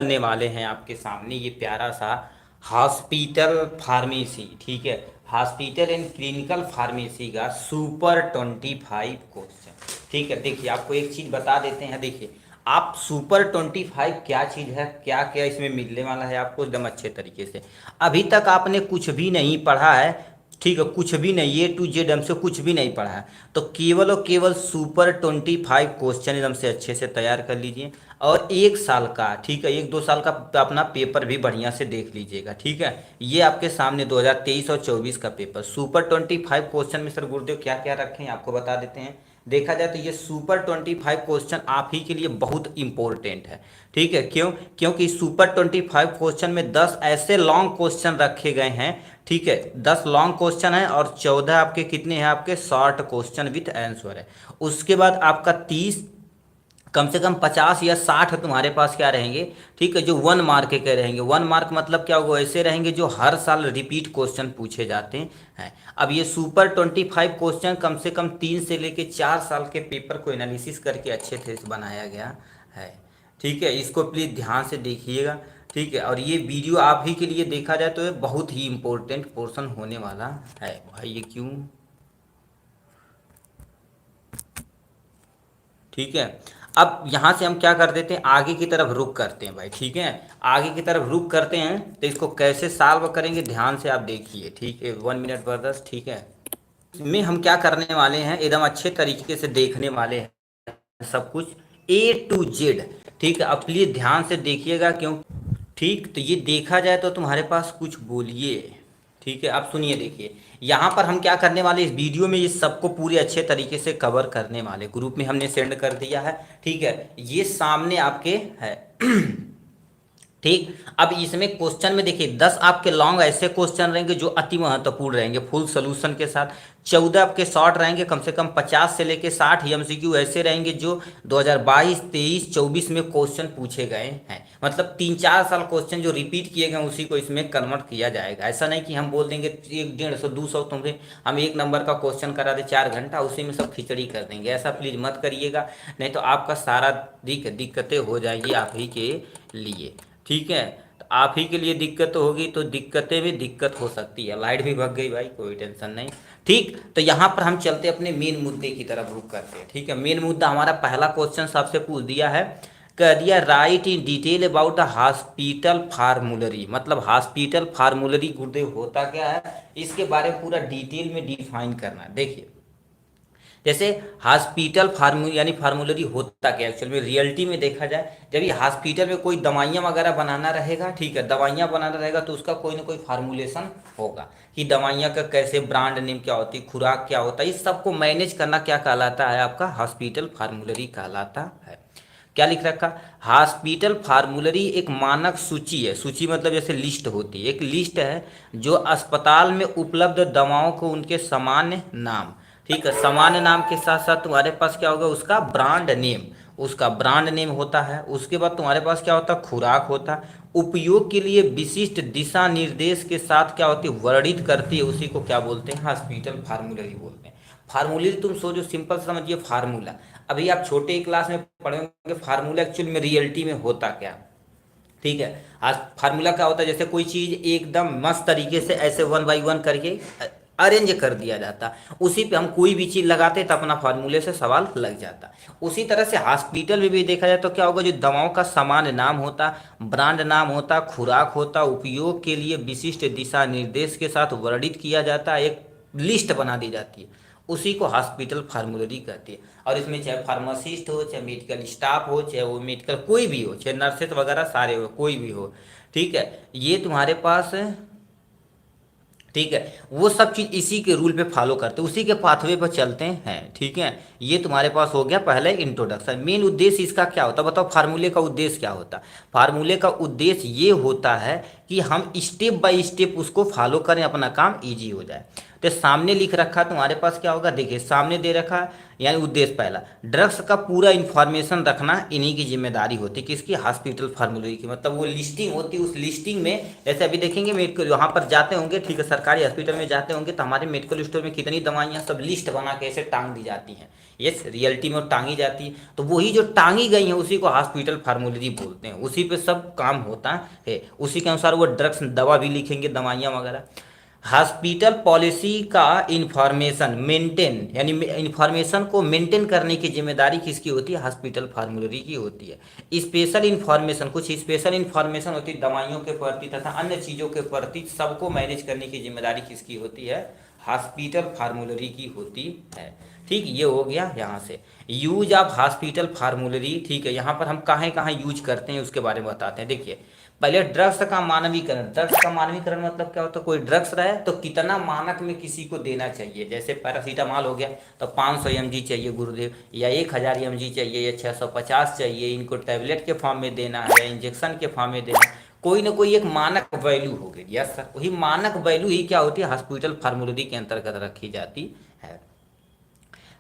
करने वाले हैं आपके सामने ये प्यारा सा हॉस्पिटल फार्मेसी। ठीक है, हॉस्पिटल एंड क्लिनिकल फार्मेसी का सुपर 25 क्वेश्चन। ठीक है, देखिए आपको एक चीज बता देते हैं। देखिए आप सुपर 25 क्या चीज है, क्या क्या इसमें मिलने वाला है आपको एकदम अच्छे तरीके से। अभी तक आपने कुछ भी नहीं पढ़ा है, ठीक है, कुछ भी नहीं, ए टू जेड हमसे कुछ भी नहीं पढ़ा है, तो केवल और केवल सुपर 25 क्वेश्चन एकदम से अच्छे से तैयार कर लीजिए। और एक साल का, ठीक है, एक दो साल का अपना पेपर भी बढ़िया से देख लीजिएगा। ठीक है, ये आपके सामने 2023 और 24 का पेपर सुपर 25 क्वेश्चन में सर गुरुदेव क्या क्या रखे हैं आपको बता देते हैं। देखा जाए तो ये सुपर 25 क्वेश्चन आप ही के लिए बहुत इंपॉर्टेंट है। ठीक है, क्यों? क्योंकि सुपर 25 क्वेश्चन में 10 ऐसे लॉन्ग क्वेश्चन रखे गए हैं। ठीक है, 10 लॉन्ग क्वेश्चन है और 14 आपके कितने हैं, आपके शॉर्ट क्वेश्चन विथ आंसर है। उसके बाद आपका 30, कम से कम 50 या 60 तुम्हारे पास क्या रहेंगे, ठीक है, जो 1 मार्क के रहेंगे। 1 मार्क मतलब क्या होगा, ऐसे रहेंगे जो हर साल रिपीट क्वेश्चन पूछे जाते हैं। अब ये सुपर 25 क्वेश्चन कम से कम 3 से लेके 4 साल के पेपर को एनालिसिस करके अच्छे से बनाया गया है। ठीक है, इसको प्लीज़ ध्यान से देखिएगा। ठीक है, और ये वीडियो आप ही के लिए देखा जाए तो ये बहुत ही इम्पोर्टेंट पोर्शन होने वाला है। भाई ये क्यों, ठीक है। अब यहाँ से हम क्या कर देते हैं, आगे की तरफ रुक करते हैं भाई। ठीक है, आगे की तरफ रुक करते हैं तो इसको कैसे सॉल्व करेंगे ध्यान से आप देखिए। ठीक है, 1 मिनट बर्दाश्त। ठीक है, इसमें हम क्या करने वाले हैं, एकदम अच्छे तरीके से देखने वाले हैं सब कुछ ए टू जेड। ठीक है, अब प्लीज ध्यान से देखिएगा क्यों। ठीक, तो ये देखा जाए तो तुम्हारे पास कुछ बोलिए। ठीक है, अब सुनिए, देखिए यहाँ पर हम क्या करने वाले, इस वीडियो में ये सबको पूरे अच्छे तरीके से कवर करने वाले, ग्रुप में हमने सेंड कर दिया है। ठीक है, ये सामने आपके है। ठीक, अब इसमें क्वेश्चन में देखिए 10 आपके लॉन्ग ऐसे क्वेश्चन रहेंगे जो अति महत्वपूर्ण रहेंगे फुल सोल्यूशन के साथ। 14 आपके शॉर्ट रहेंगे, कम से कम 50 से लेके 60 एमसीक्यू ऐसे रहेंगे जो 2022, 23, 24 में क्वेश्चन पूछे गए हैं। मतलब 3-4 साल क्वेश्चन जो रिपीट किए गए उसी को इसमें कन्वर्ट किया जाएगा। ऐसा नहीं कि हम बोल देंगे 100, 150, 200 तुम्हें हम 1 नंबर का क्वेश्चन करा दे 4 घंटा उसी में सब खिचड़ी कर देंगे। ऐसा प्लीज मत करिएगा, नहीं तो आपका सारा दिक्कतें हो जाएगी आप ही के लिए। ठीक है, तो आप ही के लिए दिक्कत होगी तो दिक्कतें भी दिक्कत हो सकती है। लाइट भी भग गई भाई, कोई टेंशन नहीं। ठीक, तो यहाँ पर हम चलते अपने मेन मुद्दे की तरफ रुक करते हैं। ठीक है, मेन मुद्दा हमारा पहला क्वेश्चन सबसे पूछ दिया है, कह दिया right in detail about the hospital फार्मूलरी। मतलब हॉस्पिटल फार्मूलरी गुरुदेव होता क्या है, इसके बारे में पूरा डिटेल में डिफाइन करना है। देखिए जैसे हॉस्पिटल यानी फार्मूलरी होता क्या एक्चुअल में, रियलिटी में देखा जाए जब ये हॉस्पिटल में कोई दवाइयाँ वगैरह बनाना रहेगा, ठीक है, दवाइयाँ बनाना रहेगा तो उसका कोई ना कोई फार्मूलेशन होगा कि दवाइयाँ का कैसे, ब्रांड नेम क्या होती है, खुराक क्या होता है, इस सबको मैनेज करना क्या कहलाता है, आपका हॉस्पिटल फार्मूलरी कहलाता है। क्या लिख रखा, हॉस्पिटल फार्मूलरी एक मानक सूची है। सूची मतलब जैसे लिस्ट होती है, एक लिस्ट है जो अस्पताल में उपलब्ध दवाओं को उनके सामान्य नाम, ठीक है, सामान्य नाम के साथ साथ तुम्हारे पास क्या होगा, उसका ब्रांड नेम, उसका ब्रांड नेम होता है। उसके बाद तुम्हारे पास क्या होता है, खुराक होता है। उपयोग के लिए विशिष्ट दिशा निर्देश के साथ क्या होती है, वर्णित करती है, उसी को क्या बोलते हैं, हॉस्पिटल फार्मूलरी बोलते हैं। फार्मूले तुम सोचो, सिंपल समझिए फार्मूला। अभी आप छोटे क्लास में पढ़े होंगे फार्मूला एक्चुअल में रियलिटी में होता क्या। ठीक है, आज फार्मूला क्या होता है, जैसे कोई चीज एकदम मस्त तरीके से ऐसे 1 बाई 1 करके अरेंज कर दिया जाता, उसी पे हम कोई भी चीज लगाते तो अपना फार्मूले से सवाल लग जाता। उसी तरह से हॉस्पिटल में भी देखा जाए तो क्या होगा, जो दवाओं का सामान्य नाम होता, ब्रांड नाम होता, खुराक होता, उपयोग के लिए विशिष्ट दिशा निर्देश के साथ वर्णित किया जाता, एक लिस्ट बना दी जाती है, उसी को हॉस्पिटल फार्मूलरी कहती है। और इसमें चाहे फार्मासिस्ट हो, चाहे मेडिकल स्टाफ हो, चाहे वो मेडिकल कोई भी हो, चाहे नर्सेस वगैरह सारे हो, कोई भी हो, ठीक है, ये तुम्हारे पास, ठीक है, वो सब चीज इसी के रूल पे फॉलो करते हैं, उसी के पाथवे पर चलते हैं। ठीक है, ये तुम्हारे पास हो गया पहले इंट्रोडक्शन। मेन उद्देश्य इसका क्या होता है बताओ, फार्मूले का उद्देश्य क्या होता है। फार्मूले का उद्देश्य ये होता है कि हम स्टेप बाय स्टेप उसको फॉलो करें, अपना काम इजी हो जाए। तो सामने लिख रखा तुम्हारे पास क्या होगा, देखिए सामने दे रखा है, यानी उद्देश्य पहला, ड्रग्स का पूरा इन्फॉर्मेशन रखना इन्हीं की जिम्मेदारी होती है, किसकी, हॉस्पिटल फार्मूलरी की। मतलब वो लिस्टिंग होती है, उस लिस्टिंग में जैसे अभी देखेंगे मेडिकल वहाँ पर जाते होंगे, ठीक है, सरकारी हॉस्पिटल में जाते होंगे तो हमारे मेडिकल स्टोर में कितनी दवाइयाँ सब लिस्ट बना के ऐसे टांग दी जाती हैं। यस, रियलिटी में वो टांगी जाती है, तो वही जो टांगी गई है उसी को हॉस्पिटल फार्मूलरी बोलते हैं, उसी पे सब काम होता है, उसी के अनुसार वो ड्रग्स दवा भी लिखेंगे, दवाइयाँ वगैरह। हॉस्पिटल पॉलिसी का इंफॉर्मेशन मेंटेन, यानी इंफॉर्मेशन को मेंटेन करने की जिम्मेदारी किसकी होती है, हॉस्पिटल फार्मूलरी की होती है। स्पेशल इंफॉर्मेशन, कुछ स्पेशल इंफॉर्मेशन होती है दवाइयों के प्रति तथा अन्य चीज़ों के प्रति, सबको मैनेज करने की जिम्मेदारी किसकी होती है, हॉस्पिटल फार्मूलरी की होती है। ठीक, ये हो गया यहाँ से यूज ऑफ हॉस्पिटल फार्मूलरी। ठीक है, यहाँ पर हम कहाँ कहाँ यूज करते हैं उसके बारे में बताते हैं। देखिए पहले ड्रग्स का मानवीकरण, ड्रग्स का मानवीकरण मतलब क्या होता है, कोई ड्रग्स रहे तो कितना मानक में किसी को देना चाहिए। जैसे पैरासीटामॉल हो गया तो 500 mg चाहिए गुरुदेव, या 1000 mg चाहिए, या 650 चाहिए, इनको टैबलेट के फॉर्म में देना है या इंजेक्शन के फॉर्म में देना है, कोई ना कोई एक मानक वैल्यू हो गई। यस सर, वही मानक वैल्यू ही क्या होती है, हॉस्पिटल फार्मूलरी के अंतर्गत रखी जाती है।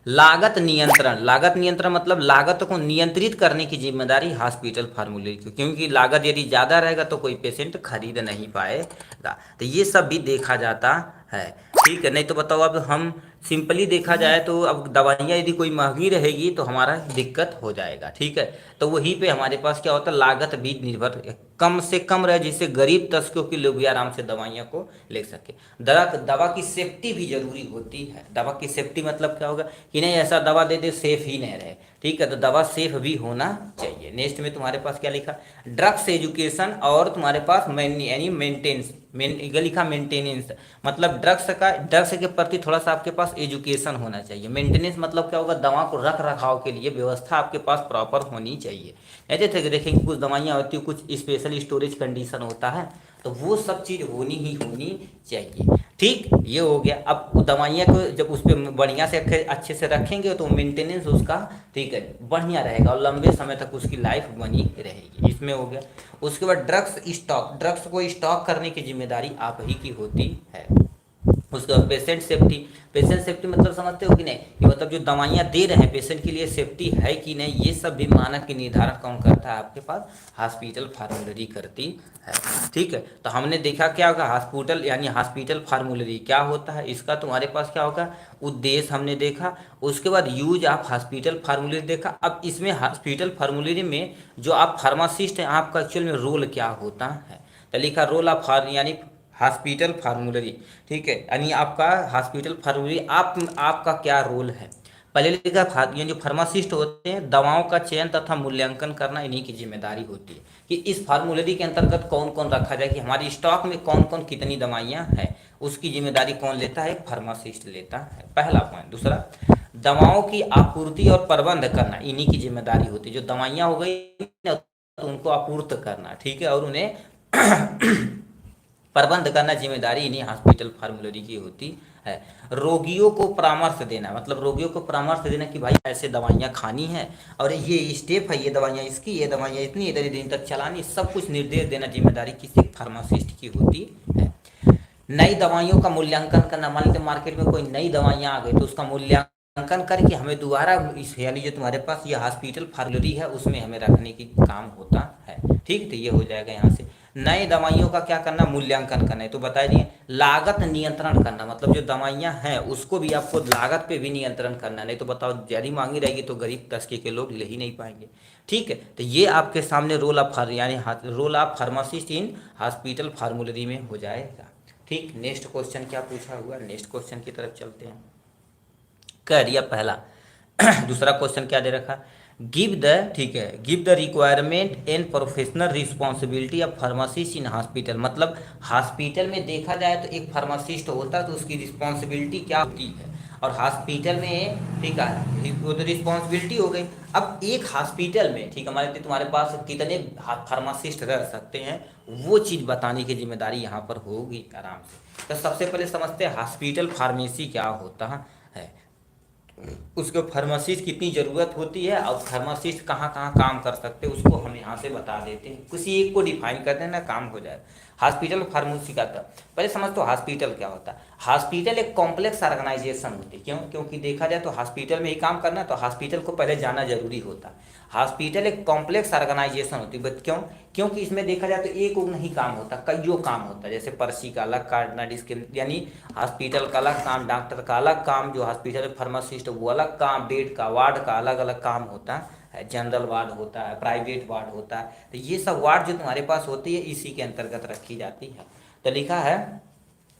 लागत नियंत्रण, लागत नियंत्रण मतलब लागत को नियंत्रित करने की जिम्मेदारी हॉस्पिटल फार्मूले की, क्योंकि लागत यदि ज़्यादा रहेगा तो कोई पेशेंट खरीद नहीं पाएगा, तो ये सब भी देखा जाता है। ठीक है, नहीं तो बताओ अब हम सिंपली देखा जाए तो अब दवाइयाँ यदि कोई महंगी रहेगी तो हमारा दिक्कत हो जाएगा। ठीक है, तो वहीं पे हमारे पास क्या होता है, लागत भी निर्भर कम से कम रहे, जिससे गरीब तबके के लोग भी आराम से दवाइयाँ को ले सके। दवा की सेफ्टी भी जरूरी होती है। दवा की सेफ्टी मतलब क्या होगा कि नहीं ऐसा दवा दे दे सेफ ही नहीं रहे। ठीक है, तो दवा सेफ भी होना चाहिए। नेक्स्ट में तुम्हारे पास क्या लिखा, ड्रग्स एजुकेशन और तुम्हारे पास यानी मेंटेनेंस, लिखा मेंटेनेंस, मतलब ड्रग्स के प्रति थोड़ा सा आपके पास एजुकेशन होना चाहिए। मेंटेनेंस मतलब क्या होगा, दवा को रख रखाव के लिए व्यवस्था आपके पास प्रॉपर होनी चाहिए। ऐसे थे देखेंगे कुछ दवाइयाँ होती है, कुछ स्पेशल स्टोरेज कंडीशन होता है, तो वो सब चीज़ होनी ही होनी चाहिए। ठीक, ये हो गया। अब दवाइयाँ को जब उस पर बढ़िया से अच्छे से रखेंगे तो मेंटेनेंस उसका ठीक है बढ़िया रहेगा और लंबे समय तक उसकी लाइफ बनी रहेगी। इसमें हो गया। उसके बाद ड्रग्स स्टॉक, ड्रग्स को स्टॉक करने की जिम्मेदारी आप ही की होती है। उसके बाद पेशेंट सेफ्टी, पेशेंट सेफ्टी मतलब समझते हो कि नहीं, कि मतलब जो दवाइयाँ दे रहे हैं पेशेंट के लिए सेफ्टी है कि नहीं, ये सब भी मानक की निर्धारण कौन करता है, आपके पास हॉस्पिटल फार्मूलरी करती है। ठीक है, तो हमने देखा क्या होगा, हॉस्पिटल यानी हॉस्पिटल फार्मूलरी क्या होता है, इसका तुम्हारे पास क्या होगा, उद्देश्य हमने देखा। उसके बाद यूज ऑफ हॉस्पिटल फार्मूलरी देखा। अब इसमें हॉस्पिटल फार्मूलरी में जो आप फार्मासिस्ट हैं आपका एक्चुअल में रोल क्या होता है, तो लिखा रोल ऑफ यानी हॉस्पिटल फार्मूलरी। ठीक है, यानी आपका हॉस्पिटल फार्मूलरी आपका क्या रोल है। पहले लिखा ये जो फार्मासिस्ट होते हैं दवाओं का चयन तथा मूल्यांकन करना इन्हीं की जिम्मेदारी होती है, कि इस फार्मूलरी के अंतर्गत कौन कौन रखा जाए, कि हमारी स्टॉक में कौन कौन कितनी दवाइयाँ हैं, उसकी जिम्मेदारी कौन लेता है, एक फार्मासिस्ट लेता है, पहला पॉइंट। दूसरा, दवाओं की आपूर्ति और प्रबंध करना इन्हीं की जिम्मेदारी होती है। जो दवाइयाँ हो गई तो उनको आपूर्त करना, ठीक है, और उन्हें प्रबंध करना जिम्मेदारी इन्हीं हॉस्पिटल फार्मूलरी की होती है। रोगियों को परामर्श देना, मतलब रोगियों को परामर्श देना कि भाई ऐसे दवाइयाँ खानी है और ये स्टेप है, ये दवाइयाँ इसकी, ये दवाइयाँ इतनी इतने दिन तक चलानी, सब कुछ निर्देश देना जिम्मेदारी किसी फार्मासिस्ट की होती है। नई दवाइयों का मूल्यांकन करना, मान लीजिए मार्केट में कोई नई दवाइयाँ आ गई तो उसका मूल्यांकन करके हमें दोबारा इस यानी जो तुम्हारे पास ये हॉस्पिटल फार्मूलरी है उसमें हमें रखने की काम होता है। ठीक, तो ये हो जाएगा यहाँ से। नए दवाइयों का क्या करना, मूल्यांकन करना है, तो बता दिए। लागत नियंत्रण करना, मतलब जो दवाइयाँ हैं उसको भी आपको लागत पे भी नियंत्रण करना, नहीं तो बताओ ज़्यादा महंगी रहेगी तो गरीब तबके के लोग ले ही नहीं पाएंगे। ठीक है, तो ये आपके सामने रोल ऑफ यानी role of pharmacist in hospital formulary में हो जाएगा। ठीक, नेक्स्ट क्वेश्चन क्या पूछा हुआ, नेक्स्ट क्वेश्चन की तरफ चलते हैं। कह दिया पहला दूसरा क्वेश्चन क्या दे रखा, गिव द, ठीक है, give the requirement and professional responsibility of pharmacist in hospital. मतलब हॉस्पिटल में देखा जाए तो एक फार्मासिस्ट होता है तो उसकी रिस्पॉन्सिबिलिटी क्या होती है, और हॉस्पिटल में ठीक है वो तो रिस्पॉन्सिबिलिटी हो गई। अब एक हॉस्पिटल में ठीक है हमारे तुम्हारे पास कितने फार्मासिस्ट रह सकते हैं वो चीज़ बताने की जिम्मेदारी यहाँ पर होगी आराम से। तो सबसे पहले समझते हैं हॉस्पिटल फार्मेसी क्या होता है। उसको फार्मासिस्ट कितनी ज़रूरत होती है और फार्मासिस्ट कहाँ कहाँ काम कर सकते हैं उसको हम यहाँ से बता देते हैं, किसी एक को डिफाइन कर देना काम हो जाए। हॉस्पिटल फार्मेसी का था, पहले समझ तो हॉस्पिटल क्या होता है। हॉस्पिटल एक कॉम्प्लेक्स ऑर्गेनाइजेशन होती है, क्यों? क्योंकि देखा जाए तो हॉस्पिटल में ही काम करना है तो हॉस्पिटल को पहले जाना जरूरी होता है। हॉस्पिटल एक कॉम्प्लेक्स ऑर्गेनाइजेशन होती है, बट क्यों? क्योंकि इसमें देखा जाए तो एक नहीं काम होता, कईयों काम होता है। जैसे पर्ची का अलग काटना, डिस्क, यानी हॉस्पिटल का अलग काम, डॉक्टर का अलग काम, जो हॉस्पिटल में फार्मासिस्ट वो अलग काम, बेड का, वार्ड का अलग अलग काम होता है। जनरल वार्ड होता है, प्राइवेट वार्ड होता है, तो ये सब वार्ड जो तुम्हारे पास होती है इसी के अंतर्गत रखी जाती है। तो लिखा है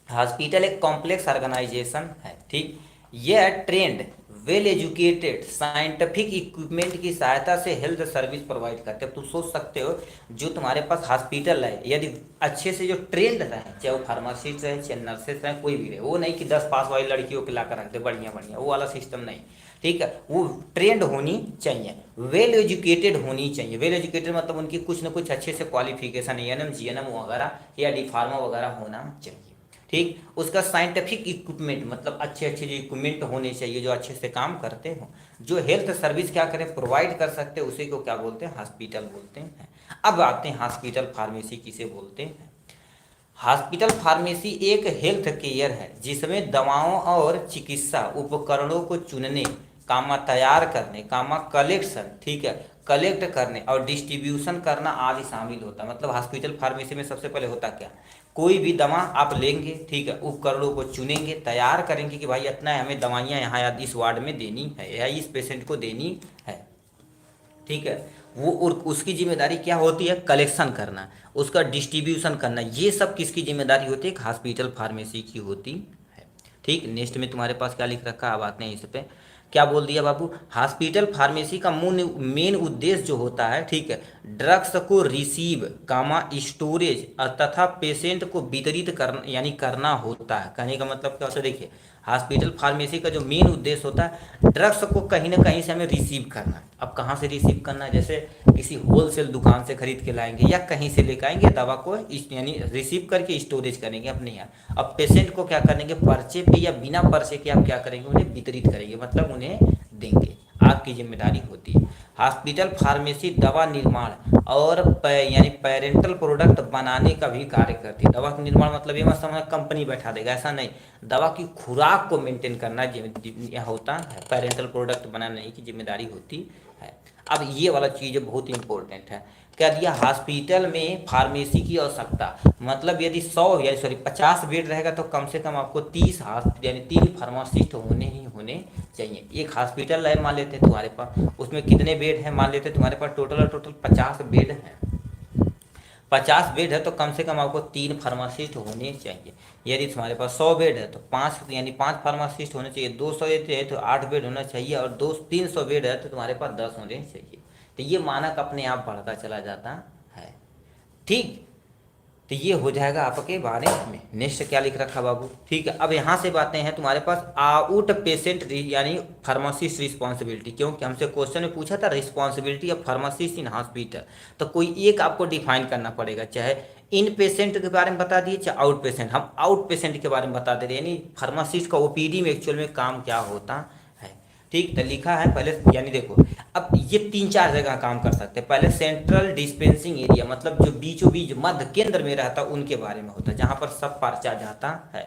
हॉस्पिटल एक कॉम्प्लेक्स ऑर्गेनाइजेशन है, ठीक। यह trend, well educated, scientific equipment की सहायता से हेल्थ सर्विस प्रोवाइड करते हैं। तुम सोच सकते हो जो तुम्हारे पास हॉस्पिटल है यदि अच्छे से जो ट्रेंड रहे, चाहे वो फार्मासिस्ट रहे, चाहे नर्सेस रहे, कोई भी रहे, वो नहीं कि 10 पास वाली लड़कियों को ला कर रख दे बढ़िया बढ़िया, वो वाला सिस्टम नहीं, ठीक है। वो ट्रेंड होनी चाहिए, वेल एजुकेटेड होनी चाहिए। वेल एजुकेटेड मतलब उनकी कुछ ना कुछ अच्छे से क्वालिफिकेशन, एएनएम जीएनएम वगैरह या डी फार्मा वगैरह होना चाहिए, ठीक। उसका साइंटिफिक इक्विपमेंट मतलब अच्छे अच्छे जो इक्विपमेंट होने चाहिए जो अच्छे से काम करते हो, जो हेल्थ सर्विस क्या करें, प्रोवाइड कर सकते हैं, उसी को क्या बोलते हैं, हॉस्पिटल बोलते हैं। अब आते हैं हॉस्पिटल फार्मेसी किसे बोलते हैं। हॉस्पिटल फार्मेसी एक हेल्थ केयर है जिसमें दवाओं और चिकित्सा उपकरणों को चुनने, कामा तैयार करने, कामा कलेक्शन, ठीक है, कलेक्ट करने और डिस्ट्रीब्यूशन करना आदि शामिल होता है। मतलब हॉस्पिटल फार्मेसी में सबसे पहले होता क्या, कोई भी दवा आप लेंगे, ठीक है, उपकरणों को चुनेंगे, तैयार करेंगे कि भाई इतना हमें दवाइयाँ यहाँ इस वार्ड में देनी है या इस पेशेंट को देनी है, ठीक है। वो और उसकी जिम्मेदारी क्या होती है, कलेक्शन करना, उसका डिस्ट्रीब्यूशन करना, ये सब किसकी जिम्मेदारी होती है, हॉस्पिटल फार्मेसी की होती है, ठीक। नेक्स्ट में तुम्हारे पास क्या लिख रखा है, अब आते हैं इस पे। क्या बोल दिया बाबू, हॉस्पिटल फार्मेसी का मेन उद्देश्य जो होता है, ठीक है, ड्रग्स को रिसीव, कामा स्टोरेज तथा पेशेंट को वितरित करना यानी करना होता है। कहने का मतलब क्या होता है, देखिए हॉस्पिटल फार्मेसी का जो मेन उद्देश्य होता है ड्रग्स को कहीं ना कहीं से हमें रिसीव करना है। अब कहाँ से रिसीव करना है, जैसे किसी होलसेल दुकान से खरीद के लाएंगे या कहीं से लेकर आएंगे दवा को, यानी रिसीव करके स्टोरेज करेंगे अपने यहाँ। अब पेशेंट को क्या करेंगे, पर्चे पे या बिना पर्चे के आप क्या करेंगे, उन्हें वितरित करेंगे, मतलब उन्हें देंगे, आपकी जिम्मेदारी होती है। हॉस्पिटल फार्मेसी दवा निर्माण और यानी पेरेंटल प्रोडक्ट बनाने का भी कार्य करती है। दवा का निर्माण मतलब ये मत समझना कंपनी बैठा देगा, ऐसा नहीं, दवा की खुराक को मेंटेन करना यहाँ होता है, पेरेंटल प्रोडक्ट बनाने की जिम्मेदारी होती है। अब ये वाला चीज़ बहुत इंपॉर्टेंट है, कह दिया हॉस्पिटल में फार्मेसी की आवश्यकता, मतलब यदि 100 या सॉरी 50 बेड रहेगा तो कम से कम आपको 30 यानी 3 फार्मासिस्ट होने ही होने चाहिए। एक हॉस्पिटल है मान लेते हैं तुम्हारे पास, उसमें कितने बेड हैं, मान लेते हैं तुम्हारे पास टोटल 50 बेड हैं, 50 बेड है तो कम से कम आपको 3 फार्मासिस्ट होने चाहिए। यदि तुम्हारे पास 100 बेड है तो 5 यानी 5 फार्मासिस्ट होने चाहिए, 200 है तो 8 बेड होना चाहिए, और 300 बेड है तो तुम्हारे पास 10 होने चाहिए। तो ये मानक अपने आप बढ़ता चला जाता है, ठीक। तो ये हो जाएगा आपके बारे में। नेक्स्ट क्या लिख रखा बाबू, ठीक है। अब यहाँ से बातें हैं तुम्हारे पास आउट पेशेंट यानी फार्मासिस्ट रिस्पॉन्सिबिलिटी, क्योंकि हमसे क्वेश्चन में पूछा था responsibility of pharmacist in hospital, तो कोई एक आपको डिफाइन करना पड़ेगा, चाहे इन पेशेंट के बारे में बता दिए चाहे आउट पेशेंट। हम आउट पेशेंट के बारे में बता दे रहे हैं, यानी फार्मासिस्ट का ओपीडी में एक्चुअल में काम क्या होता है, ठीक। तो लिखा है पहले, यानी देखो अब ये 3-4 जगह काम कर सकते हैं। पहले सेंट्रल डिस्पेंसिंग एरिया, मतलब जो बीचों बीच मध्य केंद्र में रहता है उनके बारे में होता है, जहाँ पर सब पर्चा जाता है।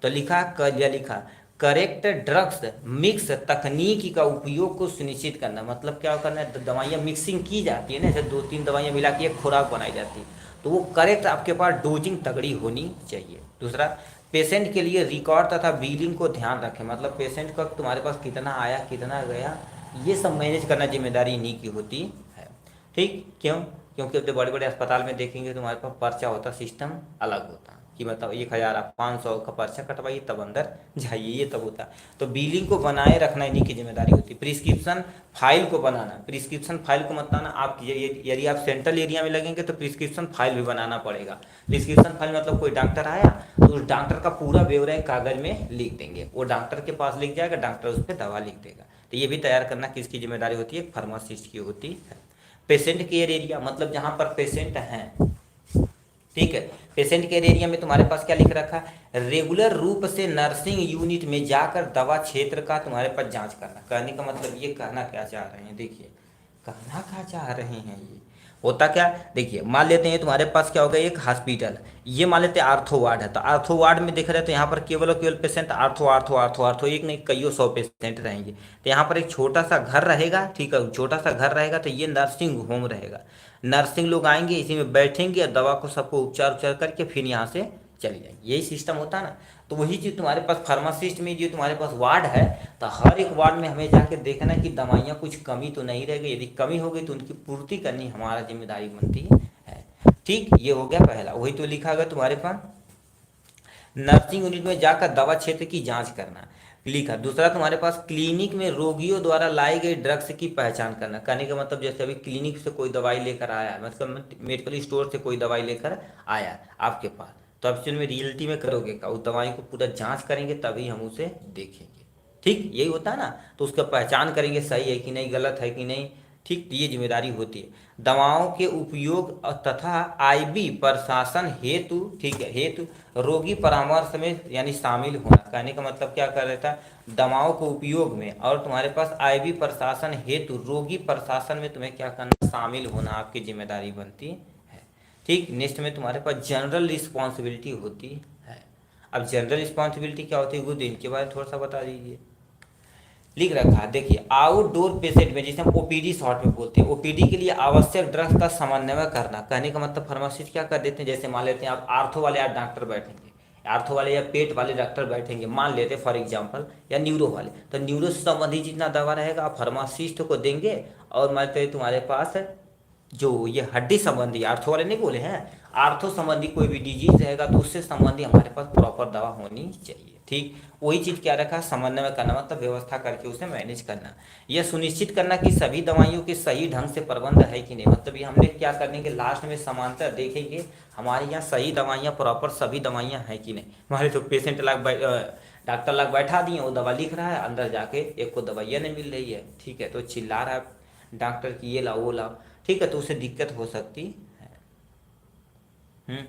तो लिखा लिखा करेक्ट ड्रग्स मिक्स तकनीक का उपयोग को सुनिश्चित करना, मतलब क्या करना है, दवाइयाँ मिक्सिंग की जाती है ना, जैसे 2-3 दवाइयाँ मिला के एक खुराक बनाई जाती है, तो वो करेक्ट आपके पास डोजिंग तगड़ी होनी चाहिए। दूसरा, पेशेंट के लिए रिकॉर्ड तथा बिलिंग को ध्यान रखें, मतलब पेशेंट का तुम्हारे पास कितना आया कितना गया ये सब मैनेज करना जिम्मेदारी इन्हीं की होती है, ठीक। क्यों? क्योंकि अब बड़े बड़े अस्पताल में देखेंगे तुम्हारे पास पर्चा होता, सिस्टम अलग होता कि मतलब 1000 आप 500 का पर्चा कटवाइए तब अंदर जाइए, ये तब होता। तो बिलिंग को बनाए रखना इन्हीं की जिम्मेदारी होती है। प्रिस्क्रिप्शन फाइल को बनाना, प्रिस्क्रिप्शन फाइल को बताना, आप यदि आप सेंट्रल एरिया में लगेंगे तो प्रिस्क्रिप्शन फाइल भी बनाना पड़ेगा। प्रिस्क्रिप्शन फाइल मतलब कोई डॉक्टर आया तो उस डॉक्टर का पूरा ब्यौरा कागज में लिख देंगे, वो डॉक्टर के पास लिख जाएगा, डॉक्टर उस पर दवा लिख देगा। तो ये भी तैयार करना किसकी जिम्मेदारी होती है, फार्मासिस्ट की होती है। पेशेंट केयर एरिया मतलब जहाँ पर पेशेंट हैं, ठीक है, पेशेंट केयर एरिया में तुम्हारे पास क्या लिख रखा है, रेगुलर रूप से नर्सिंग यूनिट में जाकर दवा क्षेत्र का तुम्हारे पास जांच करना। कहने का मतलब ये कहना क्या चाह रहे हैं, देखिए कहना क्या चाह रहे हैं ये होता क्या, देखिए मान लेते हैं तुम्हारे पास क्या होगा, एक हॉस्पिटल, ये मान लेते हैं आर्थो वार्ड है, तो आर्थो वार्ड में देख रहे हैं तो यहाँ पर केवल और केवल patient ortho ortho ortho ortho, एक नहीं कईयों 100 पेशेंट रहेंगे। तो यहाँ पर एक छोटा सा घर रहेगा, ठीक है, छोटा सा घर रहेगा, तो ये नर्सिंग होम रहेगा। नर्सिंग लोग आएंगे, इसी में बैठेंगे और दवा को सबको उपचार उपचार करके फिर यहाँ से चले जाएंगे, यही सिस्टम होता है ना। तो वही चीज़ तुम्हारे पास फार्मासिस्ट में जो तुम्हारे पास वार्ड है, तो हर एक वार्ड में हमें जाके देखना कि दवाइयाँ कुछ कमी तो नहीं रह गई, यदि कमी हो गई तो उनकी पूर्ति करनी हमारा जिम्मेदारी बनती है। ठीक, ये हो गया पहला, वही तो लिखा गया तुम्हारे पास, नर्सिंग यूनिट में जाकर दवा क्षेत्र की जांच करना लिखा। दूसरा तुम्हारे पास क्लिनिक में रोगियों द्वारा लाई गई ड्रग्स की पहचान करना। कहने का मतलब जैसे अभी क्लिनिक से कोई दवाई लेकर आया, मतलब मेडिकल स्टोर से कोई दवाई लेकर आया आपके पास, तो आप में रियलिटी में करोगे का, उस दवाई को पूरा जांच करेंगे तभी हम उसे देखेंगे। ठीक, यही होता है ना, तो उसका पहचान करेंगे सही है कि नहीं, गलत है कि नहीं। ठीक, तो ये जिम्मेदारी होती है। दवाओं के उपयोग तथा आईबी प्रशासन हेतु, ठीक है, हेतु रोगी परामर्श में यानी शामिल होना। कहने का मतलब क्या कर रहता है, दवाओं के उपयोग में और तुम्हारे पास आईबी प्रशासन हेतु रोगी प्रशासन में तुम्हें क्या करना, शामिल होना आपकी जिम्मेदारी बनती है। ठीक, नेक्स्ट में तुम्हारे पास जनरल रिस्पॉन्सिबिलिटी होती है। अब जनरल रिस्पॉन्सिबिलिटी क्या होती है, वो इनके बारे में थोड़ा सा बता दीजिए। लिख रखा है, देखिए आउटडोर पेशेंट में, जिसे हम ओपीडी शॉर्ट में बोलते हैं, ओपीडी के लिए आवश्यक ड्रग्स का समन्वय करना। कहने का मतलब फार्मासिस्ट क्या कर देते हैं, जैसे मान लेते हैं आप आर्थो वाले आप डॉक्टर बैठेंगे, आर्थो वाले या पेट वाले डॉक्टर बैठेंगे मान लेते हैं फॉर एग्जांपल, या न्यूरो वाले, तो न्यूरो से संबंधित जितना दवा रहेगा आप फार्मासिस्ट को देंगे। और मान लेते तुम्हारे पास जो ये हड्डी संबंधी, आर्थो वाले नहीं बोले हैं, आर्थो संबंधी कोई भी डिजीज रहेगा तो उससे संबंधी हमारे पास प्रॉपर दवा होनी चाहिए। ठीक, वही चीज़ क्या रखा, समन्वय करना, मतलब व्यवस्था करके उसे मैनेज करना। यह सुनिश्चित करना कि सभी दवाइयों के सही ढंग से प्रबंध है कि नहीं, मतलब ये हमने क्या करने के लास्ट में समांतर देखेंगे हमारे यहाँ सही दवाइयाँ प्रॉपर सभी दवाइयाँ हैं कि नहीं। हमारे तो पेशेंट लाग डॉक्टर लाग बैठा दिए, वो दवा लिख रहा है, अंदर जाके एक को दवाइयाँ नहीं मिल रही है, ठीक है, तो चिल्ला रहा है डॉक्टर की ये लाओ वो लाओ, ठीक है, तो उसे दिक्कत हो सकती है।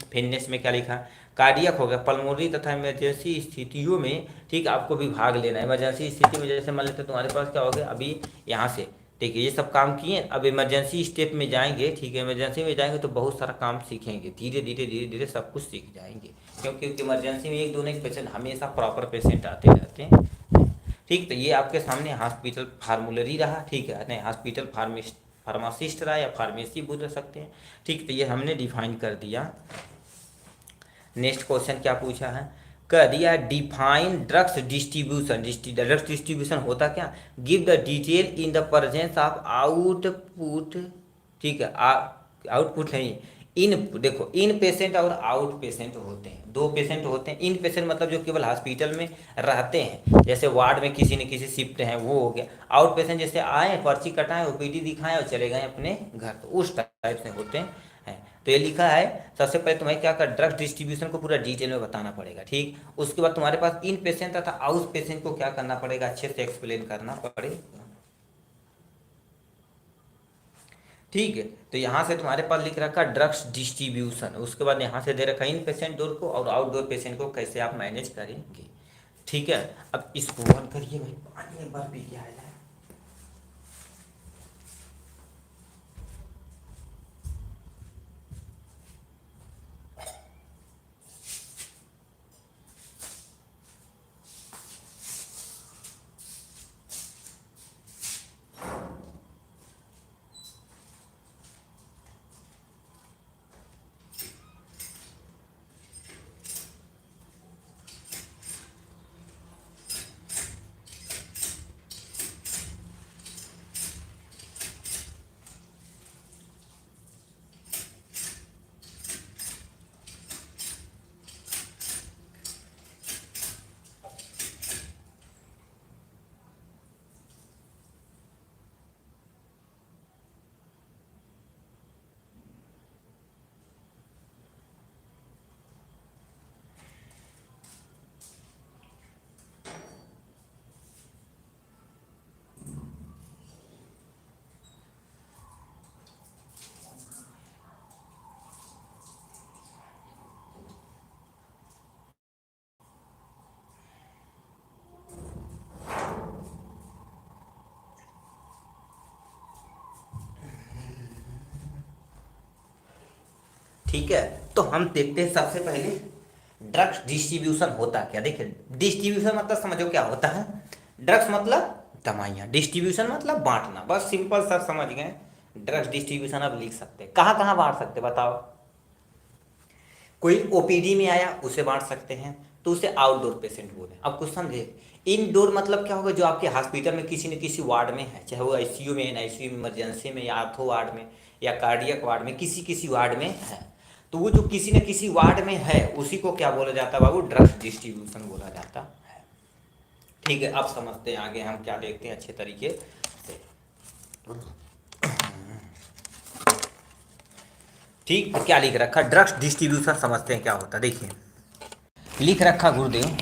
फिटनेस में क्या लिखा, कार्डियक हो गया, पल्मोनरी तथा इमरजेंसी स्थितियों में, ठीक, आपको भी भाग लेना है। इमरजेंसी स्थिति में जैसे मान लेते तुम्हारे पास क्या हो गया, अभी यहाँ से ठीक है ये सब काम किए, अब इमरजेंसी स्टेप में जाएंगे, ठीक है, इमरजेंसी में जाएंगे तो बहुत सारा काम सीखेंगे, धीरे धीरे धीरे धीरे सब कुछ सीख जाएंगे, क्योंकि इमरजेंसी में एक दो नहीं पेशेंट, हमेशा प्रॉपर पेशेंट आते रहते हैं। ठीक, तो ये आपके सामने हॉस्पिटल फार्मूलरी रहा, ठीक है, नहीं हॉस्पिटल फार्मासिस्ट रहा या फार्मेसी बोल सकते हैं। ठीक, तो ये हमने डिफाइन कर दिया। नेक्स्ट क्वेश्चन क्या पूछा है, कर दिया define drugs distribution. Drugs distribution होता क्या, give the detail in the presence of output, ठीक है, आउटपुट नहीं, इन, देखो इन पेशेंट और आउट पेशेंट होते हैं, दो पेशेंट होते हैं। इन पेशेंट मतलब जो केवल हॉस्पिटल में रहते हैं, जैसे वार्ड में किसी न किसी शिफ्ट हैं वो हो गया। आउट पेशेंट जैसे आए, पर्ची कटाएं, ओपीडी दिखाएं और चले गए अपने घर, तो उस टाइप से होते हैं। तो ये लिखा है, सबसे पहले तुम्हें क्या कर, ड्रग्स डिस्ट्रीब्यूशन को पूरा डिटेल में बताना पड़ेगा। ठीक, उसके बाद तुम्हारे पास इन पेशेंट तथा आउट पेशेंट को क्या करना पड़ेगा, अच्छे से एक्सप्लेन करना पड़ेगा। ठीक है, तो यहाँ से तुम्हारे पास लिख रखा ड्रग्स डिस्ट्रीब्यूशन, उसके बाद यहाँ से दे रखा इन पेशेंट डोर को और आउटडोर पेशेंट को कैसे आप मैनेज करेंगे। ठीक है, अब इसको बंद करिए भाई, पानी एक बार पी के आया। ठीक है, तो हम देखते हैं सबसे पहले ड्रग्स डिस्ट्रीब्यूशन होता क्या। देखिए डिस्ट्रीब्यूशन मतलब समझो क्या होता है, ड्रग्स मतलब दवाइयाँ, डिस्ट्रीब्यूशन मतलब बांटना, बस सिंपल सा समझ गए। ड्रग्स डिस्ट्रीब्यूशन अब लिख सकते हैं, कहाँ कहाँ बांट सकते बताओ। कोई ओपीडी में आया उसे बांट सकते हैं, तो उसे आउटडोर पेशेंट बोले। अब कुछ समझे, इनडोर मतलब क्या होगा, जो आपके हॉस्पिटल में किसी न किसी वार्ड में है, चाहे वो आईसीयू में, एनआईसीयू में, इमरजेंसी में, या आर्थो वार्ड में, या कार्डियक वार्ड में, किसी किसी वार्ड में है, तो वो जो किसी न किसी वार्ड में है उसी को क्या बोला जाता है बाबू, ड्रग्स डिस्ट्रीब्यूशन बोला जाता है। ठीक है, अब समझते हैं आगे हम क्या देखते हैं अच्छे तरीके से। ठीक, क्या लिख रखा, ड्रग्स डिस्ट्रीब्यूशन समझते हैं क्या होता है। देखिए लिख रखा गुरुदेव,